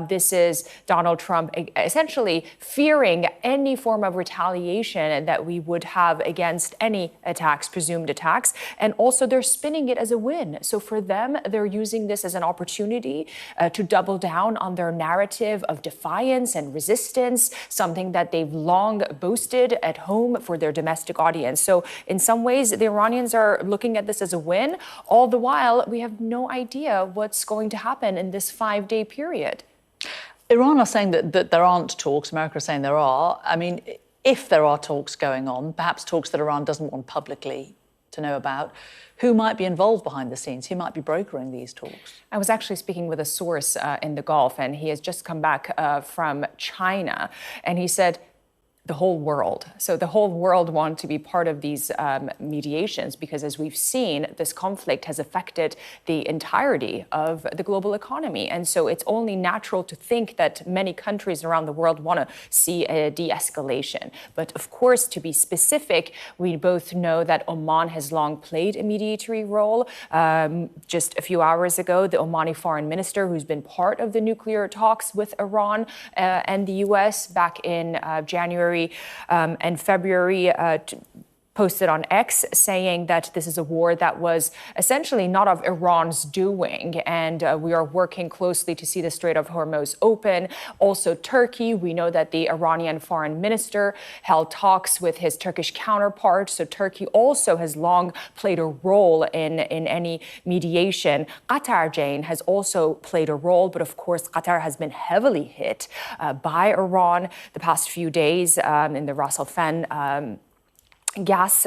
this is Donald Trump essentially fearing any form of retaliation that we would have against any attacks, presumed attacks. And also they're spinning it as a win. So for them, they're using this as an opportunity to double down on their narrative of defiance and resistance, something that they've long boasted at home for their domestic audience. So in some ways, the Iranians are looking at this as a win. All the while, we have no idea what's going to happen in this 5-day period. Iran are saying that there aren't talks. America is saying there are. I mean, if there are talks going on, perhaps talks that Iran doesn't want publicly to know about, who might be involved behind the scenes? Who might be brokering these talks? I was actually speaking with a source in the Gulf, and he has just come back from China, and he said, the whole world. So the whole world want to be part of these mediations because, as we've seen, this conflict has affected the entirety of the global economy. And so it's only natural to think that many countries around the world want to see a de-escalation. But of course, to be specific, we both know that Oman has long played a mediatory role. Just a few hours ago, the Omani foreign minister, who's been part of the nuclear talks with Iran and the US back in January and February, posted on X saying that this is a war that was essentially not of Iran's doing, and we are working closely to see the Strait of Hormuz open. Also Turkey, we know that the Iranian foreign minister held talks with his Turkish counterpart, so Turkey also has long played a role in any mediation. Qatar, Jane, has also played a role, but of course Qatar has been heavily hit by Iran the past few days in the Ras Al Khaimah gas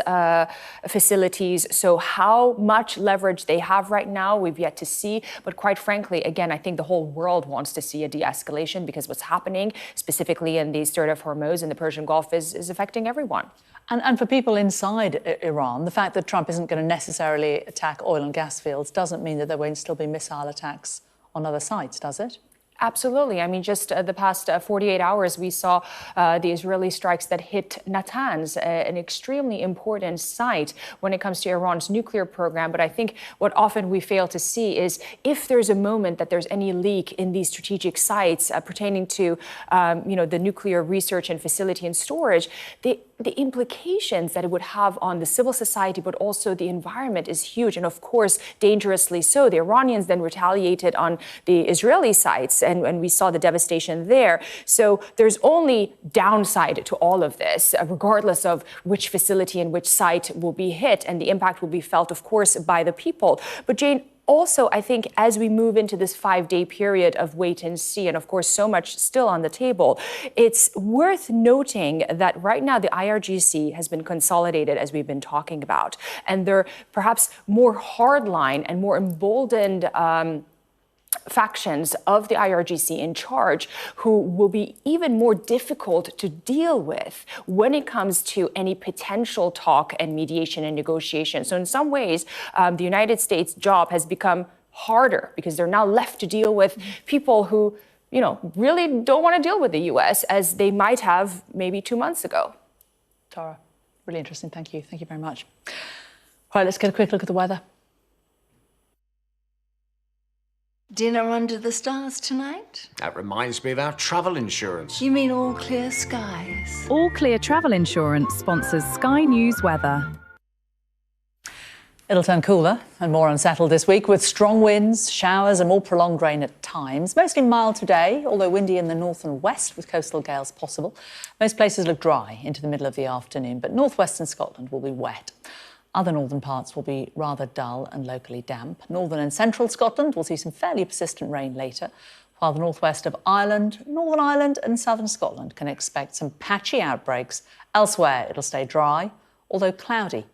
facilities. So how much leverage they have right now, we've yet to see. But quite frankly, again, I think the whole world wants to see a de-escalation because what's happening specifically in the Strait of Hormuz in the Persian Gulf is affecting everyone. And for people inside Iran, the fact that Trump isn't going to necessarily attack oil and gas fields doesn't mean that there won't still be missile attacks on other sites, does it? Absolutely. I mean, just the past 48 hours, we saw the Israeli strikes that hit Natanz, an extremely important site when it comes to Iran's nuclear program. But I think what often we fail to see is if there's a moment that there's any leak in these strategic sites pertaining to, the nuclear research and facility and storage, the implications that it would have on the civil society, but also the environment is huge. And of course, dangerously so. The Iranians then retaliated on the Israeli sites, and we saw the devastation there. So there's only downside to all of this, regardless of which facility and which site will be hit. And the impact will be felt, of course, by the people. But Jane, also, I think as we move into this 5-day period of wait and see, and of course, so much still on the table, it's worth noting that right now the IRGC has been consolidated, as we've been talking about, and they're perhaps more hardline and more emboldened factions of the IRGC in charge who will be even more difficult to deal with when it comes to any potential talk and mediation and negotiation. So in some ways, the United States' job has become harder because they're now left to deal with people who, really don't want to deal with the U.S. as they might have maybe 2 months ago. Tara, really interesting. Thank you. Thank you very much. All right, let's get a quick look at the weather. Dinner under the stars tonight? That reminds me of our travel insurance. You mean All Clear Skies? All Clear Travel Insurance sponsors Sky News weather. It'll turn cooler and more unsettled this week with strong winds, showers and more prolonged rain at times. Mostly mild today, although windy in the north and west with coastal gales possible. Most places look dry into the middle of the afternoon, but northwestern Scotland will be wet. Other northern parts will be rather dull and locally damp. Northern and central Scotland will see some fairly persistent rain later, while the northwest of Ireland, Northern Ireland and southern Scotland can expect some patchy outbreaks. Elsewhere, it'll stay dry, although cloudy.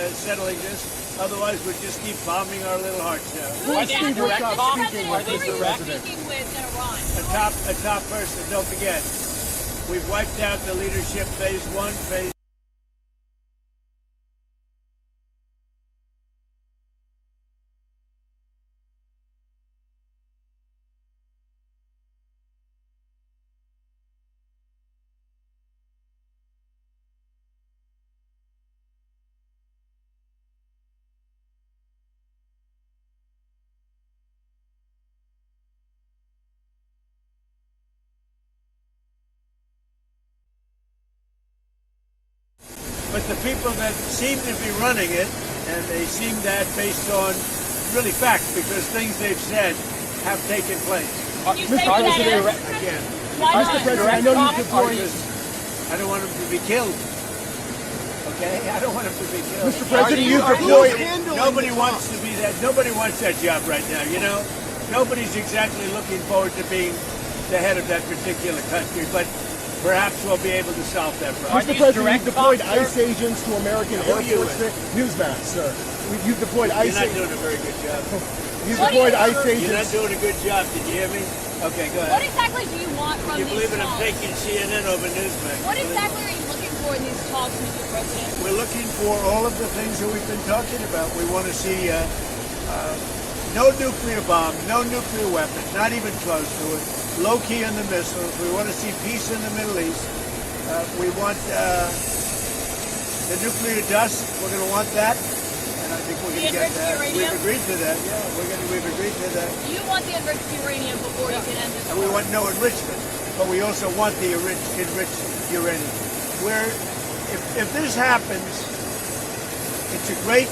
Settling this. Otherwise, we'll just keep bombing our little hearts out. Are they direct bombing? Are they direct? A top person. Don't forget, we've wiped out the leadership phase 1, phase. But the people that seem to be running it, and they seem that based on really facts, because things they've said have taken place. Mr. President, again. Mr. President, I know you deployed. I don't want them to be killed. Okay, I don't want them to be killed. Mr. President, you deployed. Nobody wants to be that. Nobody wants that job right now. You know, nobody's exactly looking forward to being the head of that particular country, but. Perhaps we'll be able to solve that problem. Mr. President, you've deployed ICE agents to American airports. Newsmax, sir. You've deployed ICE agents. You're not doing a very good job. You've deployed ICE agents. You're not doing a good job. Did you hear me? Okay, go ahead. What exactly do you want from these talks? You believe it? I'm taking CNN over Newsmax. What exactly are you looking for in these talks, Mr. President? We're looking for all of the things that we've been talking about. We want to see no nuclear bomb, no nuclear weapon, not even close to it. Low key on the missiles. We want to see peace in the Middle East. We want the nuclear dust. We're going to want that. and I think we're going to get that. We've agreed to that. Yeah, we've agreed to that. You want the enriched uranium before you can end this. And we want no enrichment, but we also want the enriched uranium. If this happens, it's a great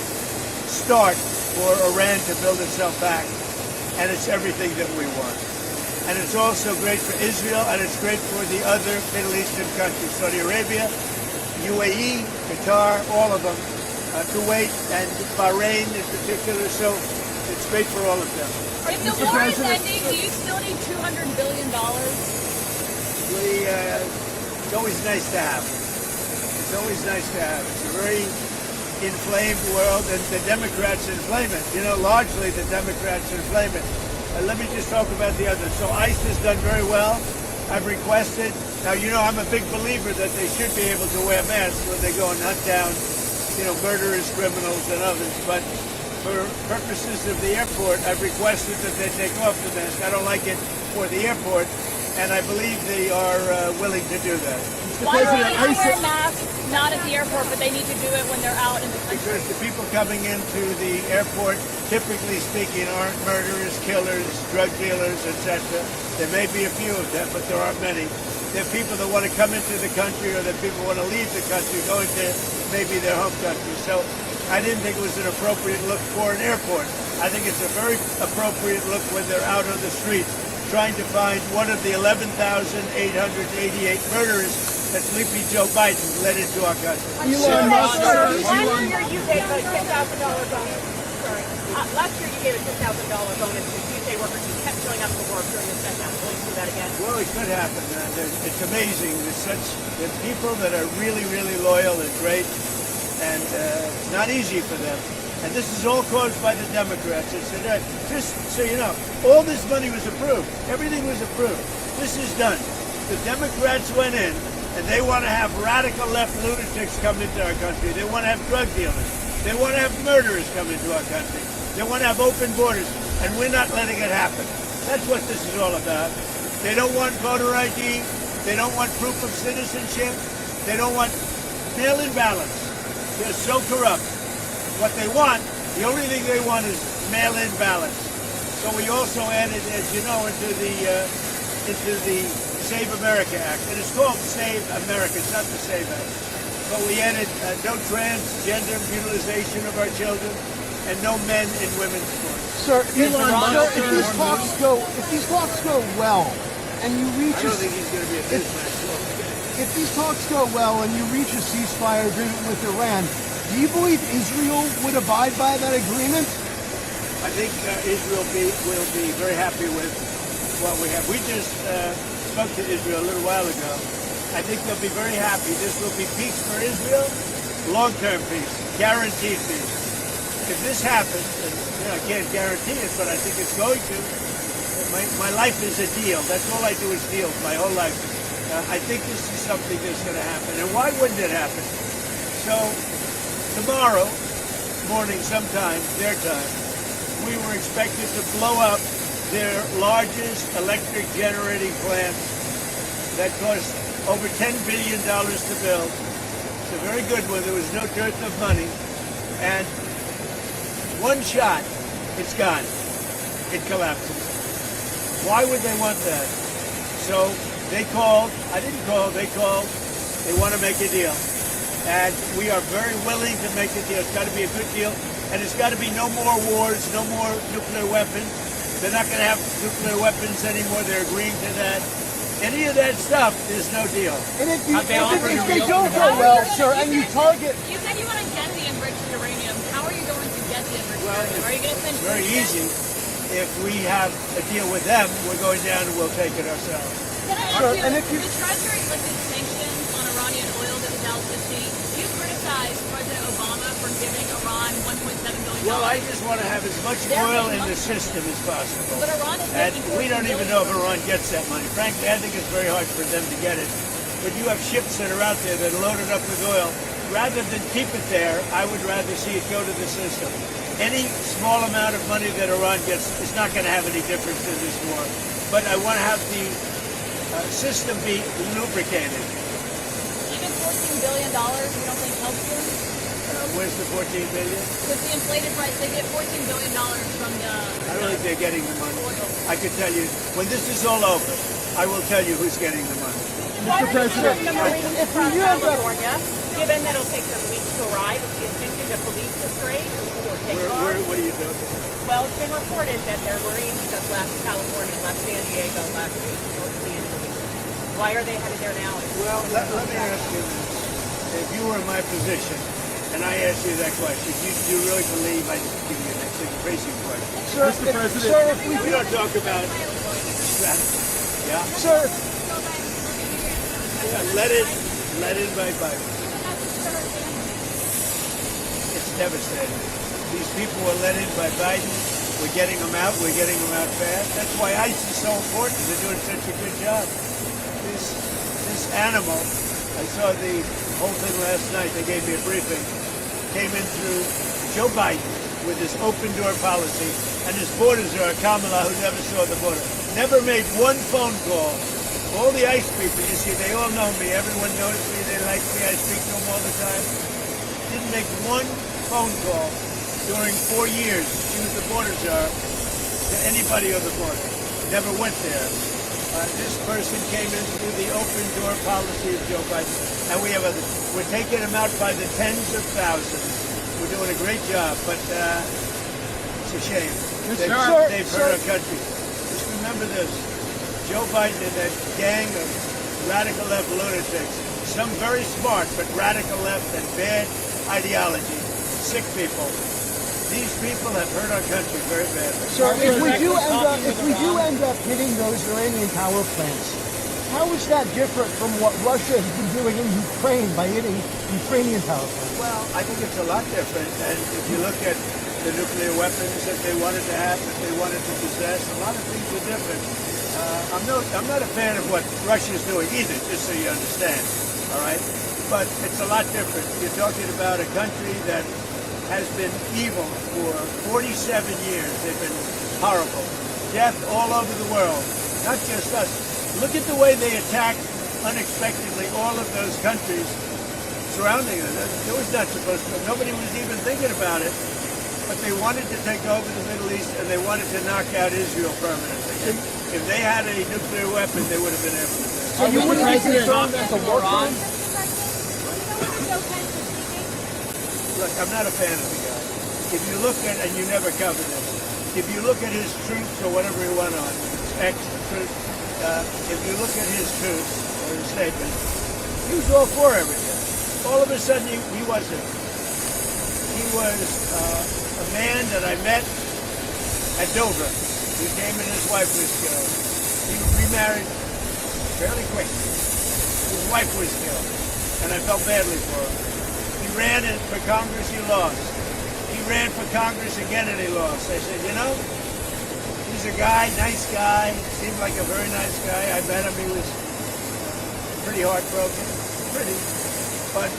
start for Iran to build itself back, and it's everything that we want. And it's also great for Israel, and it's great for the other Middle Eastern countries, Saudi Arabia, UAE, Qatar, all of them, Kuwait and Bahrain in particular. So it's great for all of them. If the war is ending, do you still need $200 billion? It's always nice to have. It's always nice to have. It's a very inflamed world, and the Democrats inflame it. You know, largely the Democrats inflame it. Let me just talk about the others. So ICE has done very well. I've requested. Now, you know, I'm a big believer that they should be able to wear masks when they go and hunt down, you know, murderers, criminals, and others. But for purposes of the airport, I've requested that they take off the mask. I don't like it for the airport, and I believe they are willing to do that. Why do they wear masks not at the airport, but they need to do it when they're out in the country? Because the people coming into the airport, typically speaking, aren't murderers, killers, drug dealers, etc. There may be a few of them, but there aren't many. They're people that want to come into the country, or that people want to leave the country, going to maybe their home country. So I didn't think it was an appropriate look for an airport. I think it's a very appropriate look when they're out on the streets, trying to find one of the 11,888 murderers that Sleepy Joe Biden led into our country. Elon Musk. Last year you gave a $10,000 bonus. Sorry. Last year you gave a $10,000 bonus to UK workers who kept showing up to work during the shutdown. Will you do that again? Well, it could happen. It's amazing. There's people that are really, really loyal and great, and it's not easy for them. And this is all caused by the Democrats. Just so you know, all this money was approved. Everything was approved. This is done. The Democrats went in, and they want to have radical left lunatics come into our country. They want to have drug dealers. They want to have murderers come into our country. They want to have open borders, and we're not letting it happen. That's what this is all about. They don't want voter ID. They don't want proof of citizenship. They don't want mail-in ballots. They're so corrupt. What they want, the only thing they want is mail-in ballots. So we also added, as you know, into the Save America Act. And it's called Save America. It's not the Save Act. But we added no transgender mutilization of our children and no men in women's sports. Sir, Elon Musk, if these talks go well, and you reach I don't think he's going to be a businessman. If these talks go well and you reach a ceasefire agreement with Iran, do you believe Israel would abide by that agreement? I think Israel will be very happy with what we have. We just spoke to Israel a little while ago. I think they'll be very happy. This will be peace for Israel, long-term peace, guaranteed peace. If this happens, and I can't guarantee it, but I think it's going to. My life is a deal. That's all I do is deals my whole life. I think this is something that's going to happen. And why wouldn't it happen? So tomorrow morning sometime, their time, we were expected to blow up their largest electric generating plant that cost over $10 billion to build. It's a very good one. There was no dearth of money. And one shot, it's gone. It collapses. Why would they want that? So they called. I didn't call. They called. They want to make a deal. And we are very willing to make a deal. It's got to be a good deal. And it's got to be no more wars, no more nuclear weapons. They're not going to have nuclear weapons anymore. They're agreeing to that. Any of that stuff, there's no deal. And if they don't go well, sir, and you target... You said you want to get the enriched uranium. How are you going to get the enriched uranium? Are you going to send... Very easy. If we have a deal with them, we're going down and we'll take it ourselves. Can I ask you, the Treasury lifted sanctions on Iranian oil that was out this week. You criticized President Obama for giving Iran $1.7 billion. Well, I just want to have as much oil in the system as possible. But Iran is and we don't even know if Iran gets that money. Frankly, I think it's very hard for them to get it. But you have ships that are out there that are loaded up with oil. Rather than keep it there, I would rather see it go to the system. Any small amount of money that Iran gets is not going to have any difference in this war. But I want to have the system be lubricated. Even $14 billion, you don't think helps them? Where's the $14 billion? With the inflated price, they get $14 billion from the... I don't think they're getting the money. I can tell you, when this is all over, I will tell you who's getting the money. Mr. President, the Marines from California, given that it'll take them weeks to arrive, is the intention to police the strait or take off? What are you doing? Well, it's been reported that their Marines just left California, left San Diego last week, or the end of the week. Why are they headed there now? Well, let me ask you this. If you were in my position, and I asked you that question, do you really believe I didn't give you that crazy question? Sir, Mr. President. Sir, if we don't talk about strategy. Yeah? Sir. Yeah, let in by Biden. It's devastating. These people were let in by Biden. We're getting them out. We're getting them out fast. That's why ICE is so important. They're doing such a good job. This animal, I saw the whole thing last night. They gave me a briefing. Came in through Joe Biden with his open door policy, and his borders are Kamala, who never saw the border. Never made one phone call. All the ICE people, you see, they all know me. Everyone knows me. They like me. I speak to them all the time. Didn't make one phone call during 4 years. She was the border czar to anybody on the border. Never went there. This person came in through the open door policy of Joe Biden, and we're taking them out by the tens of thousands. We're doing a great job, but it's a shame. They've hurt our country. Just remember this. Joe Biden and that gang of radical left lunatics, some very smart but radical left and bad ideology, sick people. These people have hurt our country very badly. Sir, if we do end up hitting those Iranian power plants, how is that different from what Russia has been doing in Ukraine by hitting Ukrainian power plants? Well, I think it's a lot different. And if you look at the nuclear weapons that they wanted to have, that they wanted to possess, a lot of things are different. I'm not a fan of what Russia's doing either, just so you understand. All right, but it's a lot different. You're talking about a country that has been evil for 47 years. They've been horrible. Death all over the world, not just us. Look at the way they attacked unexpectedly all of those countries surrounding us. It was not supposed to. Nobody was even thinking about it. But they wanted to take over the Middle East, and they wanted to knock out Israel permanently. If they had a nuclear weapon, they would have been able to do it. So you wouldn't be concerned as a war crime? Look, I'm not a fan of the guy. If you look at, and you never cover this, if you look at his truths or whatever he went on, truth, if you look at his truths or his statements, he was all for everything. All of a sudden, he wasn't. He was a man that I met at Dover. He came and his wife was killed. He remarried fairly quick. His wife was killed, and I felt badly for him. He ran for Congress, he lost. He ran for Congress again, and he lost. I said, you know, he's a guy, nice guy, seemed like a very nice guy. I met him, he was pretty heartbroken, but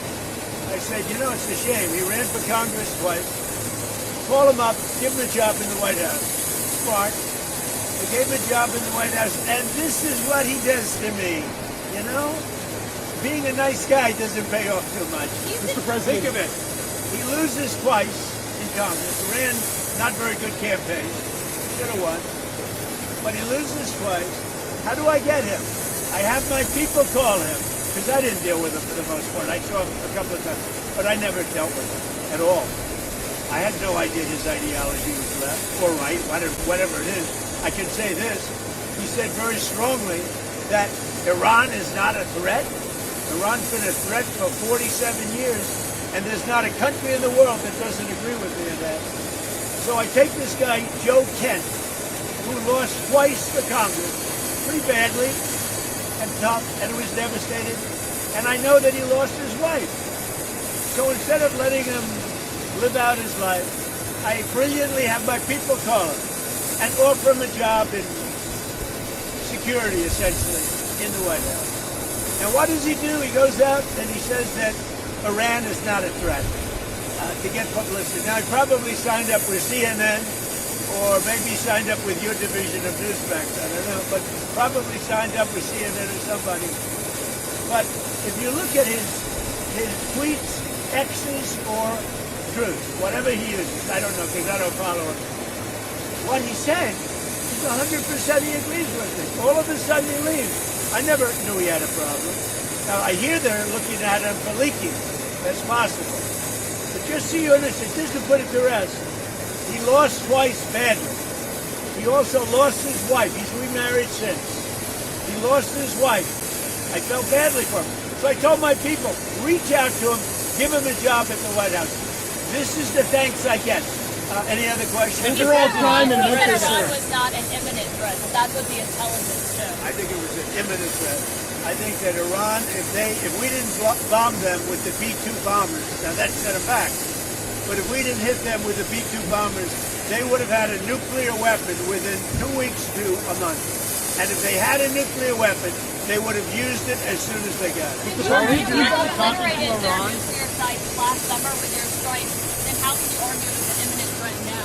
I said, you know, it's a shame. He ran for Congress twice. Call him up, give him a job in the White House. Smart. They gave him a job in the White House, and this is what he does to me. You know? Being a nice guy doesn't pay off too much. Mr. President. Think of it. He loses twice in Congress. Ran not very good campaign. Should have won. But he loses twice. How do I get him? I have my people call him. Because I didn't deal with him for the most part. I saw him a couple of times, but I never dealt with him at all. I had no idea his ideology was left or right, whatever it is. I can say this. He said very strongly that Iran is not a threat. Iran's been a threat for 47 years, and there's not a country in the world that doesn't agree with me on that. So I take this guy, Joe Kent, who lost twice for Congress, pretty badly, and tough, and was devastated. And I know that he lost his wife. So instead of letting him live out his life, I brilliantly have my people call him and offer him a job in security, essentially, in the White House. Now, what does he do? He goes out and he says that Iran is not a threat to get publicity. Now, he probably signed up with CNN or maybe signed up with your division of Newsmax. I don't know, but probably signed up with CNN or somebody. But if you look at his tweets, X's, or truth, whatever he uses, I don't know because I don't follow him. What he said is 100% he agrees with me. All of a sudden he leaves. I never knew he had a problem. Now I hear they're looking at him for leaking. That's possible. But just so you understand, just to put it to rest, he lost twice badly. He also lost his wife. He's remarried since. He lost his wife. I felt badly for him. So I told my people, reach out to him, give him a job at the White House. This is the thanks I get. Any other questions? Federal crime in Memphis. Iran was not an imminent threat. That's what the intelligence showed. I think it was an imminent threat. I think that Iran, if we didn't bomb them with the B-2 bombers, now that set them back. But if we didn't hit them with the B-2 bombers, they would have had a nuclear weapon within 2 weeks to a month. And if they had a nuclear weapon, they would have used it as soon as they got it. If you obliterated their nuclear sites last summer with your strikes, then how can you argue it's an imminent threat now?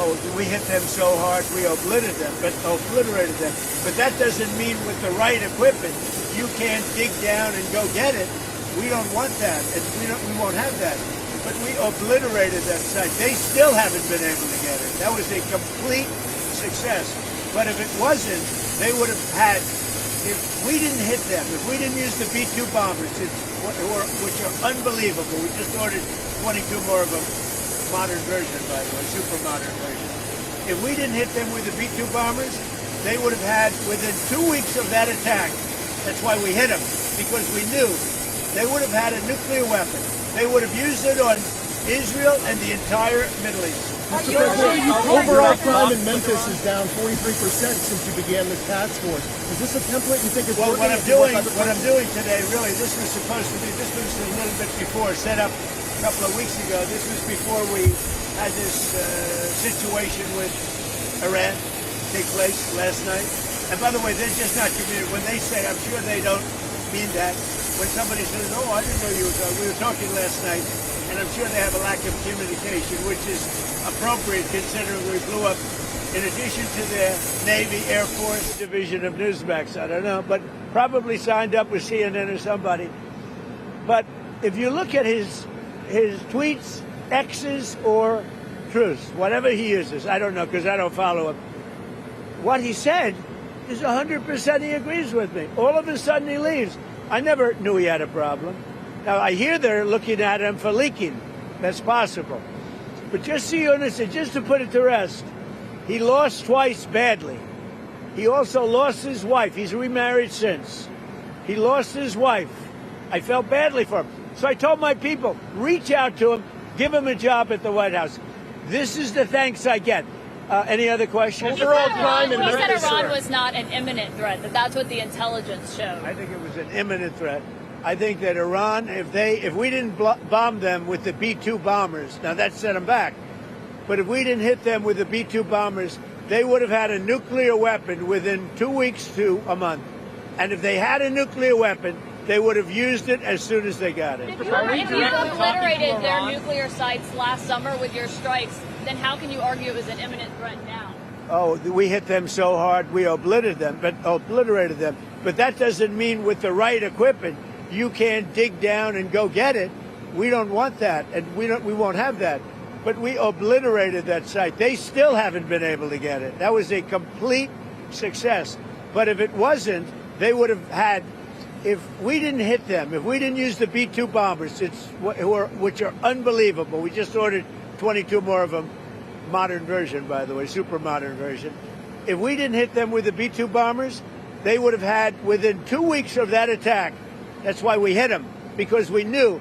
Oh, we hit them so hard we obliterated them. But that doesn't mean with the right equipment you can't dig down and go get it. We don't want that, and we won't have that. But we obliterated that site. They still haven't been able to get it. That was a complete success. But if it wasn't, they would have had. If we didn't hit them, if we didn't use the B-2 bombers, which are unbelievable, we just ordered 22 more of them. Modern version, by the way, super modern version. If we didn't hit them with the B-2 bombers, they would have had, within 2 weeks of that attack, that's why we hit them, because we knew they would have had a nuclear weapon. They would have used it on Israel and the entire Middle East. Mr. President, overall crime in Memphis is down 43% since you began the task force. Is this a template you think is working? What I'm doing today, really, this was a little bit before, set up a couple of weeks ago. This was before we had this situation with Iran take place last night. And by the way, they're just not committed. When they say, I'm sure they don't mean that. When somebody says, oh, I didn't know you were talking. We were talking last night, and I'm sure they have a lack of communication, which is appropriate considering we blew up, in addition to their Navy, Air Force division of Newsmax, I don't know, but probably signed up with CNN or somebody. But if you look at his tweets, X's or truths, whatever he uses, I don't know because I don't follow him. What he said is 100% he agrees with me. All of a sudden he leaves. I never knew he had a problem. Now I hear they're looking at him for leaking. That's possible. But just so you understand, just to put it to rest, he lost twice badly. He also lost his wife. He's remarried since. He lost his wife. I felt badly for him. So I told my people, reach out to him, give him a job at the White House. This is the thanks I get. Any other questions? Overall crime in Memphis. You said Iran was not an imminent threat, that's what the intelligence showed. I think it was an imminent threat. I think that Iran, if we didn't bomb them with the B-2 bombers, now that set them back, but if we didn't hit them with the B-2 bombers, they would have had a nuclear weapon within 2 weeks to a month. And if they had a nuclear weapon, they would have used it as soon as they got it. If you obliterated their nuclear sites last summer with your strikes, then how can you argue it was an imminent threat now? Oh, we hit them so hard we obliterated them. But that doesn't mean with the right equipment you can't dig down and go get it. We don't want that, and we won't have that. But we obliterated that site. They still haven't been able to get it. That was a complete success. But if it wasn't, they would have had. If we didn't hit them, if we didn't use the B-2 bombers, which are unbelievable. We just ordered 22 more of them. Modern version, by the way, super modern version. If we didn't hit them with the B-2 bombers, they would have had, within 2 weeks of that attack, that's why we hit them, because we knew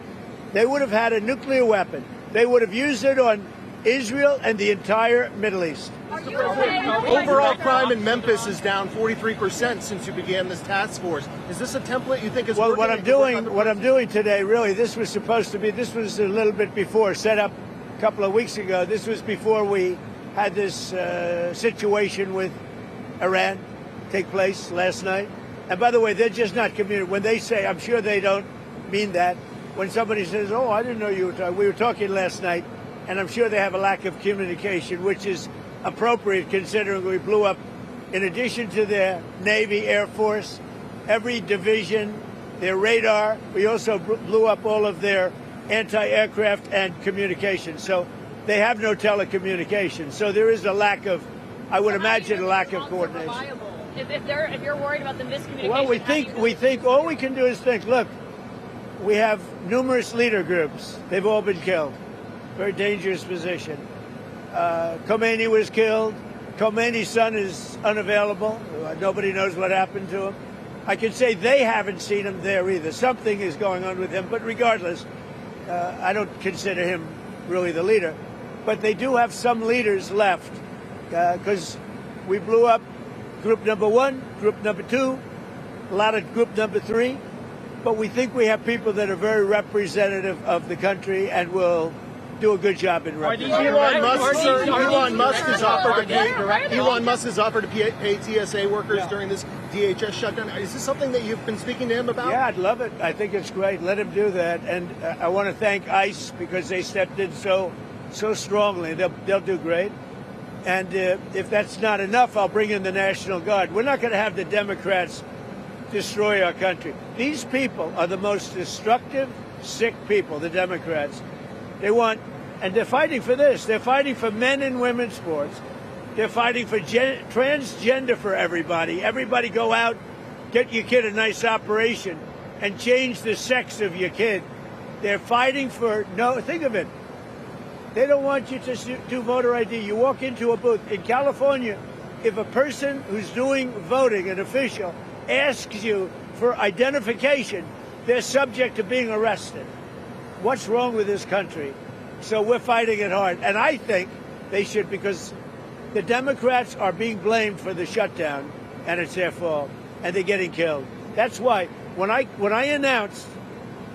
they would have had a nuclear weapon. They would have used it on Israel and the entire Middle East. Overall crime in Memphis is down 43% since you began this task force. Is this a template you think is working? Well, what I'm doing today, really, this was a little bit before, set up a couple of weeks ago. This was before we had this situation with Iran take place last night. And by the way, they're just not communicating. When they say, I'm sure they don't mean that. When somebody says, oh, I didn't know you were talking. We were talking last night, and I'm sure they have a lack of communication, which is appropriate considering we blew up, in addition to their Navy, Air Force, every division, their radar. We also blew up all of their anti-aircraft and communication. So they have no telecommunications. So there is a lack of, I would imagine, a lack of coordination. If you're worried about the miscommunication. Well, we think all we can do is think, look, we have numerous leader groups. They've all been killed. Very dangerous position. Khomeini was killed. Khomeini's son is unavailable. Nobody knows what happened to him. I can say they haven't seen him there either. Something is going on with him. But regardless, I don't consider him really the leader. But they do have some leaders left because we blew up group number 1, group number 2, a lot of group number 3. But we think we have people that are very representative of the country and will do a good job in representing. Elon Musk has offered to pay TSA workers during this DHS shutdown. Is this something that you've been speaking to him about? Yeah, I'd love it. I think it's great. Let him do that. And I want to thank ICE because they stepped in so strongly. They'll do great. And if that's not enough, I'll bring in the National Guard. We're not going to have the Democrats destroy our country. These people are the most destructive, sick people, the Democrats. They want, and they're fighting for this. They're fighting for men and women's sports. They're fighting for transgender for everybody. Everybody go out, get your kid a nice operation, and change the sex of your kid. They're fighting for, think of it. They don't want you to do voter ID. You walk into a booth. In California, if a person who's doing voting, an official, asks you for identification, they're subject to being arrested. What's wrong with this country? So we're fighting it hard. And I think they should, because the Democrats are being blamed for the shutdown, and it's their fault, and they're getting killed. That's why when I announced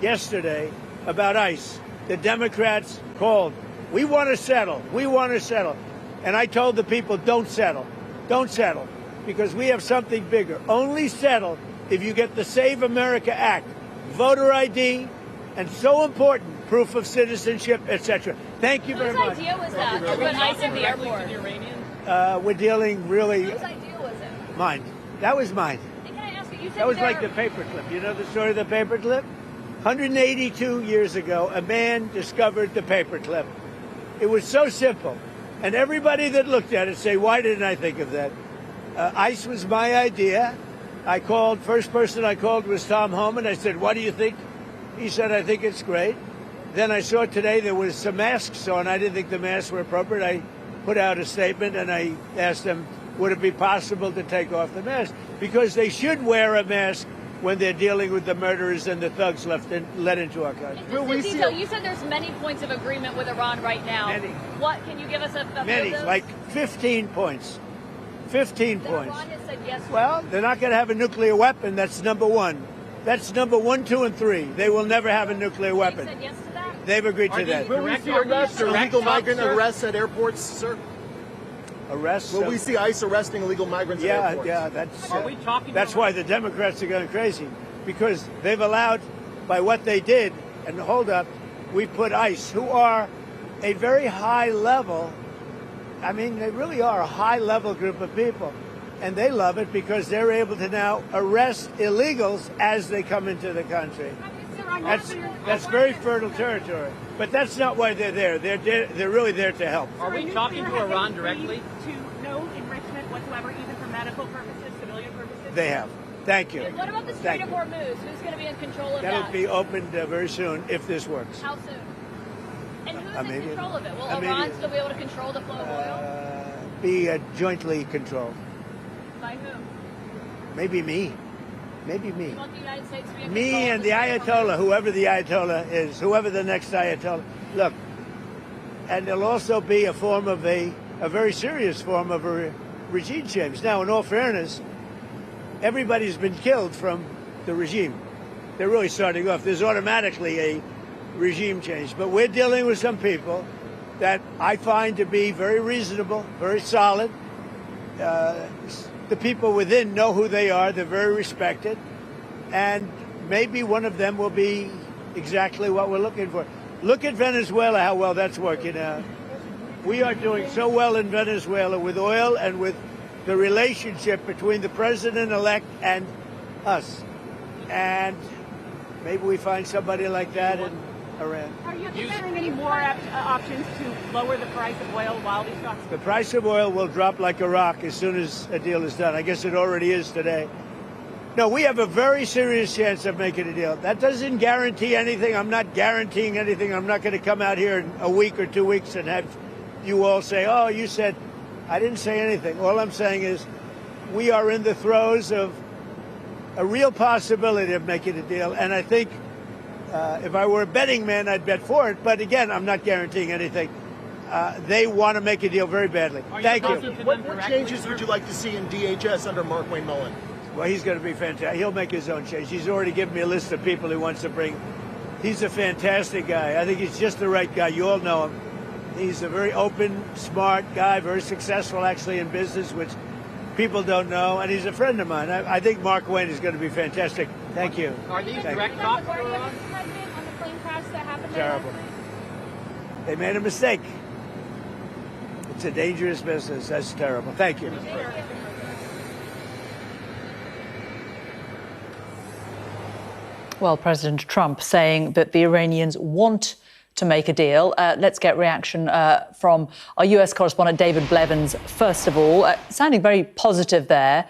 yesterday about ICE, the Democrats called. We want to settle. We want to settle. And I told the people, don't settle. Don't settle. Because we have something bigger. Only settle if you get the Save America Act, voter ID, and so important, proof of citizenship, etc. Thank you very much. Whose idea was that to put ICE in the airport? We're dealing really... Whose idea was it? Mine. That was mine. And can I ask you, That was like the paperclip. You know the story of the paperclip? 182 years ago, a man discovered the paperclip. It was so simple. And everybody that looked at it say, why didn't I think of that? ICE was my idea. First person I called was Tom Homan. I said, what do you think? He said, I think it's great. Then I saw today there was some masks on. I didn't think the masks were appropriate. I put out a statement and I asked them, would it be possible to take off the mask? Because they should wear a mask when they're dealing with the murderers and the thugs let into our country. You said there's many points of agreement with Iran right now. Many. What, can you give us a few Many, of those? like 15 points. 15 points. Iran has said yes. Well, they're not going to have a nuclear weapon. That's number 1. That's number 1, 2, and 3. They will never have a nuclear weapon. Said yes to that? They've agreed to that. Will we see illegal migrant arrests at airports, sir? Arrests? Will we see ICE arresting illegal migrants at airports? Yeah, that's why the Democrats are going crazy. Because they've allowed, by what they did, and hold up, we put ICE, who are a very high level, I mean, they really are a high level group of people. And they love it because they're able to now arrest illegals as they come into the country. That's very fertile territory. But that's not why they're there. They're really there to help. Are we talking to Iran directly? To no enrichment whatsoever, even for medical purposes, civilian purposes? They have. Thank you. What about the Strait of Hormuz? Who's going to be in control of that? That'll be opened very soon if this works. How soon? And who's in control of it? Will Iran still be able to control the flow of oil? Be jointly controlled. By who? Maybe me. Maybe me. You want the United States to be in Me control and the Ayatollah, whoever the Ayatollah is, whoever the next Ayatollah. Look, and there'll also be a form of a very serious form of a regime change. Now, in all fairness, everybody's been killed from the regime. They're really starting off. There's automatically a regime change. But we're dealing with some people that I find to be very reasonable, very solid. The people within know who they are. They're very respected. And maybe one of them will be exactly what we're looking for. Look at Venezuela, how well that's working out. We are doing so well in Venezuela with oil and with the relationship between the president-elect and us. And maybe we find somebody like that in Iran. Are you considering any more options to lower the price of oil while these talks? The price of oil will drop like a rock as soon as a deal is done. I guess it already is today. No, we have a very serious chance of making a deal. That doesn't guarantee anything. I'm not guaranteeing anything. I'm not going to come out here in a week or 2 weeks and have you all say, oh, you said. I didn't say anything. All I'm saying is we are in the throes of a real possibility of making a deal. And I think if I were a betting man, I'd bet for it. But again, I'm not guaranteeing anything. They want to make a deal very badly. Thank you. What changes would you like to see in DHS under Mark Wayne Mullen? Well, he's going to be fantastic. He'll make his own change. He's already given me a list of people he wants to bring. He's a fantastic guy. I think he's just the right guy. You all know him. He's a very open, smart guy, very successful actually in business, which people don't know. And he's a friend of mine. I think Mark Wayne is going to be fantastic. Thank you. Are these direct talks going on? On the plane crash that happened there? Terrible. They made a mistake. It's a dangerous business. That's terrible. Thank you. Well, President Trump saying that the Iranians want to make a deal. Let's get reaction from our US correspondent, David Blevins, first of all. Sounding very positive there,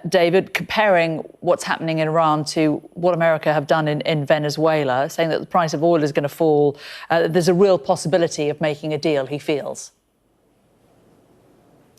David, comparing what's happening in Iran to what America have done in Venezuela, saying that the price of oil is going to fall. There's a real possibility of making a deal, he feels.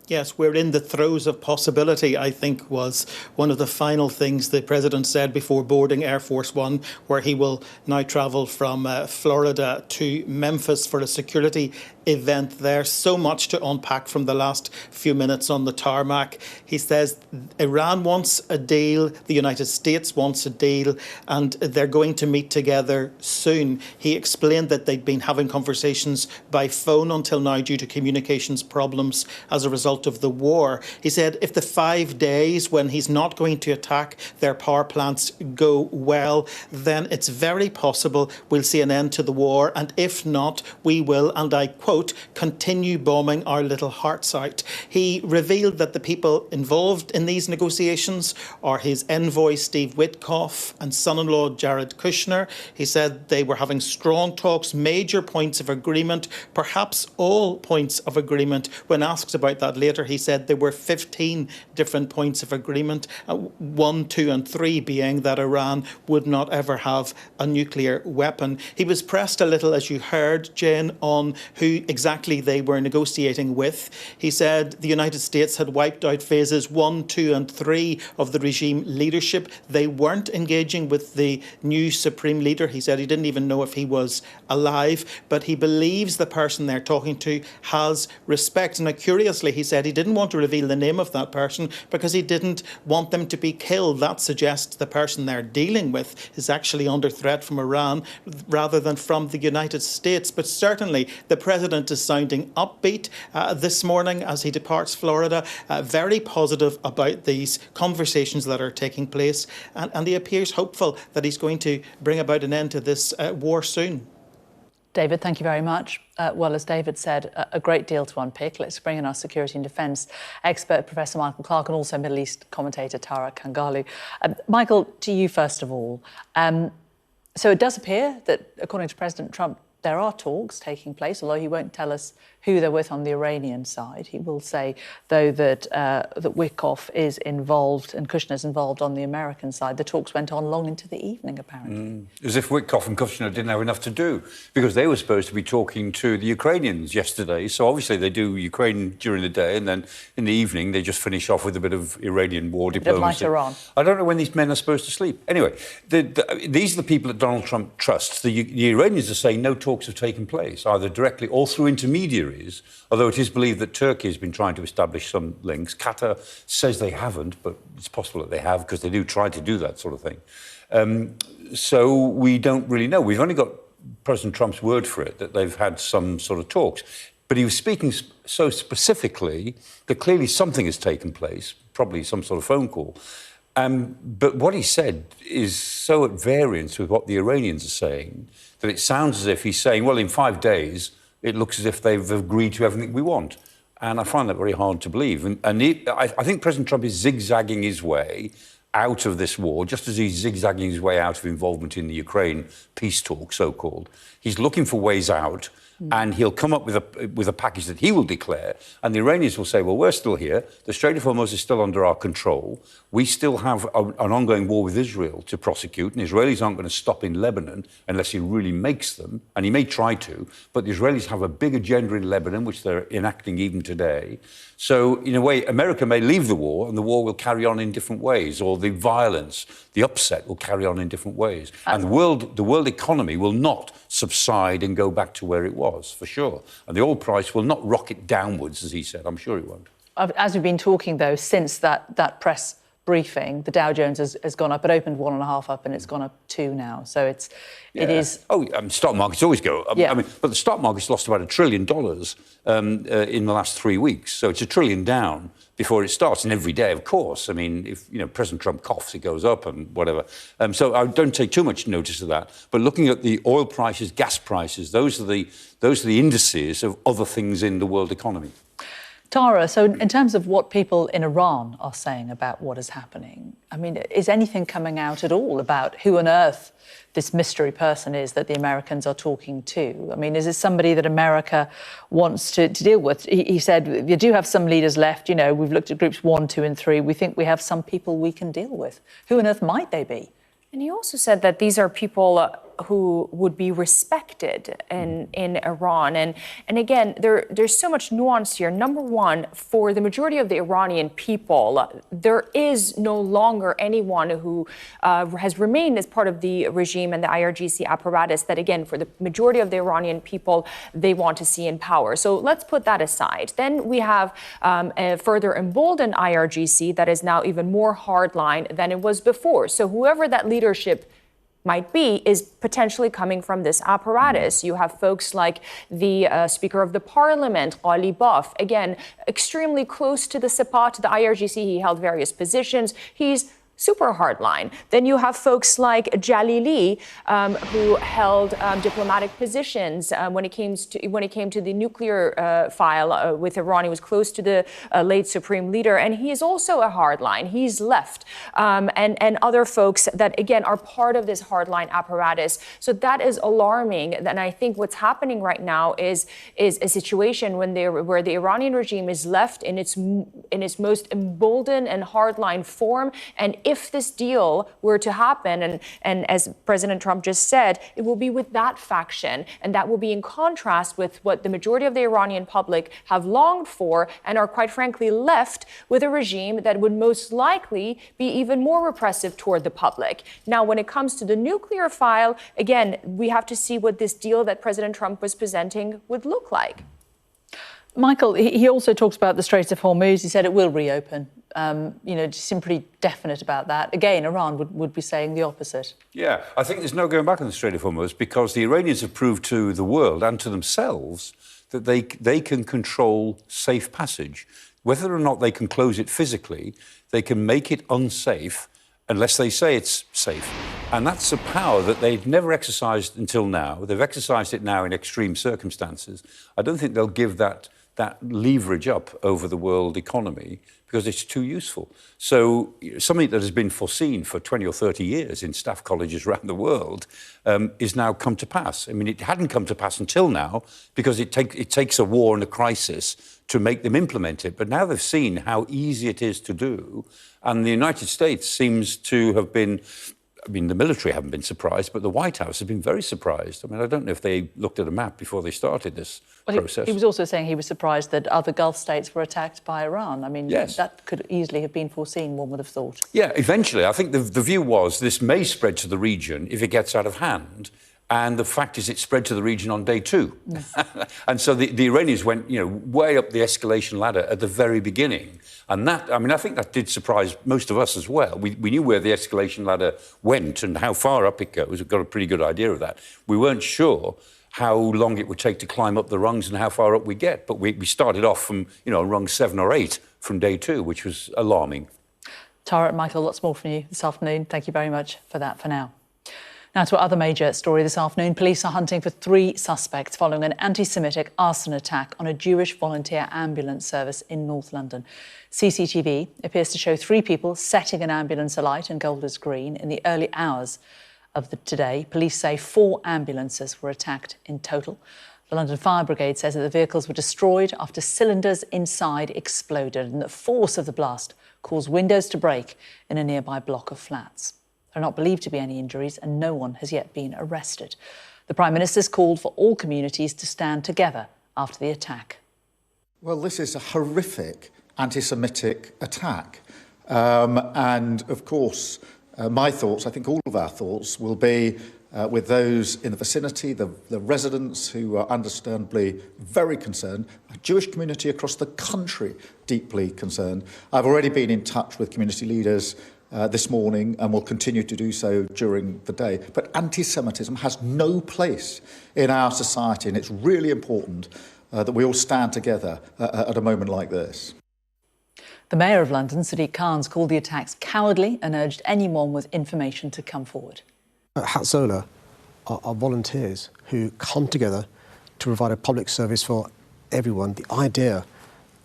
Yes, we're in the throes of possibility, I think, was one of the final things the president said before boarding Air Force One, where he will now travel from Florida to Memphis for a security event there. So much to unpack from the last few minutes on the tarmac. He says Iran wants a deal, the United States wants a deal, and they're going to meet together soon. He explained that they'd been having conversations by phone until now due to communications problems as a result of the war. He said if the 5 days when he's not going to attack their power plants go well, then it's very possible we'll see an end to the war, and if not, we will, and I quote, continue bombing our little hearts out. He revealed that the people involved in these negotiations are his envoy Steve Witkoff and son-in-law Jared Kushner. He said they were having strong talks, major points of agreement, perhaps all points of agreement. When asked about that later, he said there were 15 different points of agreement, 1, 2 and 3 being that Iran would not ever have a nuclear weapon. He was pressed a little, as you heard, Jane, on who exactly they were negotiating with. He said the United States had wiped out phases 1, 2 and 3 of the regime leadership. They weren't engaging with the new supreme leader. He said he didn't even know if he was alive, but he believes the person they're talking to has respect. Now, curiously, he said he didn't want to reveal the name of that person because he didn't want them to be killed. That suggests the person they're dealing with is actually under threat from Iran rather than from the United States. But certainly the president is sounding upbeat this morning as he departs Florida, very positive about these conversations that are taking place, and he appears hopeful that he's going to bring about an end to this war soon. David, thank you very much. Well, as David said, a great deal to unpick. Let's bring in our security and defence expert, Professor Michael Clark, and also Middle East commentator Tara Kangalu. Michael, to you first of all. So it does appear that, according to President Trump, there are talks taking place, although he won't tell us who they're with on the Iranian side. He will say, though, that Witkoff is involved and Kushner's involved on the American side. The talks went on long into the evening, apparently. As if Witkoff and Kushner didn't have enough to do, because they were supposed to be talking to the Ukrainians yesterday. So obviously they do Ukraine during the day, and then in the evening they just finish off with a bit of Iranian war diplomacy. Iran. I don't know when these men are supposed to sleep. Anyway, these are the people that Donald Trump trusts. The Iranians are saying no talks have taken place, either directly or through intermediaries, although it is believed that Turkey has been trying to establish some links. Qatar says they haven't, but it's possible that they have, because they do try to do that sort of thing. So we don't really know. We've only got President Trump's word for it, that they've had some sort of talks. But he was speaking so specifically that clearly something has taken place, probably some sort of phone call. But what he said is so at variance with what the Iranians are saying that it sounds as if he's saying, well, in 5 days, it looks as if they've agreed to everything we want. And I find that very hard to believe. I think President Trump is zigzagging his way out of this war, just as he's zigzagging his way out of involvement in the Ukraine peace talk, so-called. He's looking for ways out, and he'll come up with a package that he will declare, and the Iranians will say, well, we're still here. The Strait of Hormuz is still under our control. We still have an ongoing war with Israel to prosecute, and Israelis aren't going to stop in Lebanon unless he really makes them, and he may try to, but the Israelis have a big agenda in Lebanon, which they're enacting even today. So, in a way, America may leave the war, and the war will carry on in different ways, or the violence, the upset will carry on in different ways. And the world economy will not subside and go back to where it was, for sure. And the oil price will not rocket downwards, as he said. I'm sure it won't. As we've been talking, though, since that press briefing, the Dow Jones has gone up. It opened 1.5 up, and it's gone up 2 now. So it is. Stock markets always go up. Yeah. I mean, but the stock market's lost about $1 trillion in the last 3 weeks. So it's $1 trillion down before it starts, and every day, of course. I mean, if President Trump coughs, it goes up and whatever. So I don't take too much notice of that. But looking at the oil prices, gas prices, those are the indices of other things in the world economy. Tara, so in terms of what people in Iran are saying about what is happening, I mean, is anything coming out at all about who on earth this mystery person is that the Americans are talking to? I mean, is this somebody that America wants to deal with? He said, you do have some leaders left, we've looked at groups 1, 2 and 3. We think we have some people we can deal with. Who on earth might they be? And he also said that these are people who would be respected in Iran. And again, there's so much nuance here. Number one, for the majority of the Iranian people, there is no longer anyone who has remained as part of the regime and the IRGC apparatus that, again, for the majority of the Iranian people, they want to see in power. So let's put that aside. Then we have a further emboldened IRGC that is now even more hardline than it was before. So whoever that leadership might be is potentially coming from this apparatus. You have folks like the Speaker of the Parliament, Ali Baf, again, extremely close to the Sepa, to the IRGC. He held various positions. He's super hardline. Then you have folks like Jalili, who held diplomatic positions when it came to the nuclear file with Iran. He was close to the late Supreme Leader, and he is also a hardline. He's left, and other folks that again are part of this hardline apparatus. So that is alarming. And I think what's happening right now is a situation where the Iranian regime is left in its most emboldened and hardline form. And if this deal were to happen, and as President Trump just said, it will be with that faction, and that will be in contrast with what the majority of the Iranian public have longed for and are quite frankly left with a regime that would most likely be even more repressive toward the public. Now, when it comes to the nuclear file, again, we have to see what this deal that President Trump was presenting would look like. Michael, he also talks about the Strait of Hormuz. He said it will reopen. Just seem pretty definite about that. Again, Iran would be saying the opposite. Yeah, I think there's no going back on the Strait of Hormuz because the Iranians have proved to the world and to themselves that they can control safe passage. Whether or not they can close it physically, they can make it unsafe unless they say it's safe. And that's a power that they've never exercised until now. They've exercised it now in extreme circumstances. I don't think they'll give that leverage up over the world economy because it's too useful. So something that has been foreseen for 20 or 30 years in staff colleges around the world is now come to pass. I mean, it hadn't come to pass until now because it takes a war and a crisis to make them implement it. But now they've seen how easy it is to do. And the United States seems to have been, I mean, the military haven't been surprised, but the White House has been very surprised. I mean, I don't know if they looked at a map before they started this process. He was also saying he was surprised that other Gulf states were attacked by Iran. I mean, yes. That could easily have been foreseen, one would have thought. Yeah, eventually. I think the view was this may spread to the region if it gets out of hand. And the fact is it spread to the region on day 2. Mm. And so the Iranians went, way up the escalation ladder at the very beginning. And that, I mean, I think that did surprise most of us as well. We knew where the escalation ladder went and how far up it goes. We've got a pretty good idea of that. We weren't sure how long it would take to climb up the rungs and how far up we get. But we started off from, rung 7 or 8 from day 2, which was alarming. Tara and Michael, lots more from you this afternoon. Thank you very much for that for now. Now to our other major story this afternoon. Police are hunting for 3 suspects following an anti-Semitic arson attack on a Jewish volunteer ambulance service in North London. CCTV appears to show 3 people setting an ambulance alight in Golders Green in the early hours of today. Police say 4 ambulances were attacked in total. The London Fire Brigade says that the vehicles were destroyed after cylinders inside exploded and the force of the blast caused windows to break in a nearby block of flats. There are not believed to be any injuries and no one has yet been arrested. The Prime Minister's called for all communities to stand together after the attack. Well, this is a horrific anti-Semitic attack. And, of course, my thoughts, I think all of our thoughts, will be with those in the vicinity, the residents who are understandably very concerned, a Jewish community across the country deeply concerned. I've already been in touch with community leaders this morning and will continue to do so during the day. But anti-Semitism has no place in our society, and it's really important that we all stand together at a moment like this. The Mayor of London, Sadiq Khan's, called the attacks cowardly and urged anyone with information to come forward. Hatzola are volunteers who come together to provide a public service for everyone. The idea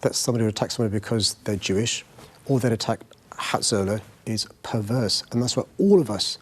that somebody would attack somebody because they're Jewish or they'd attack Hatzola is perverse, and that's why all of us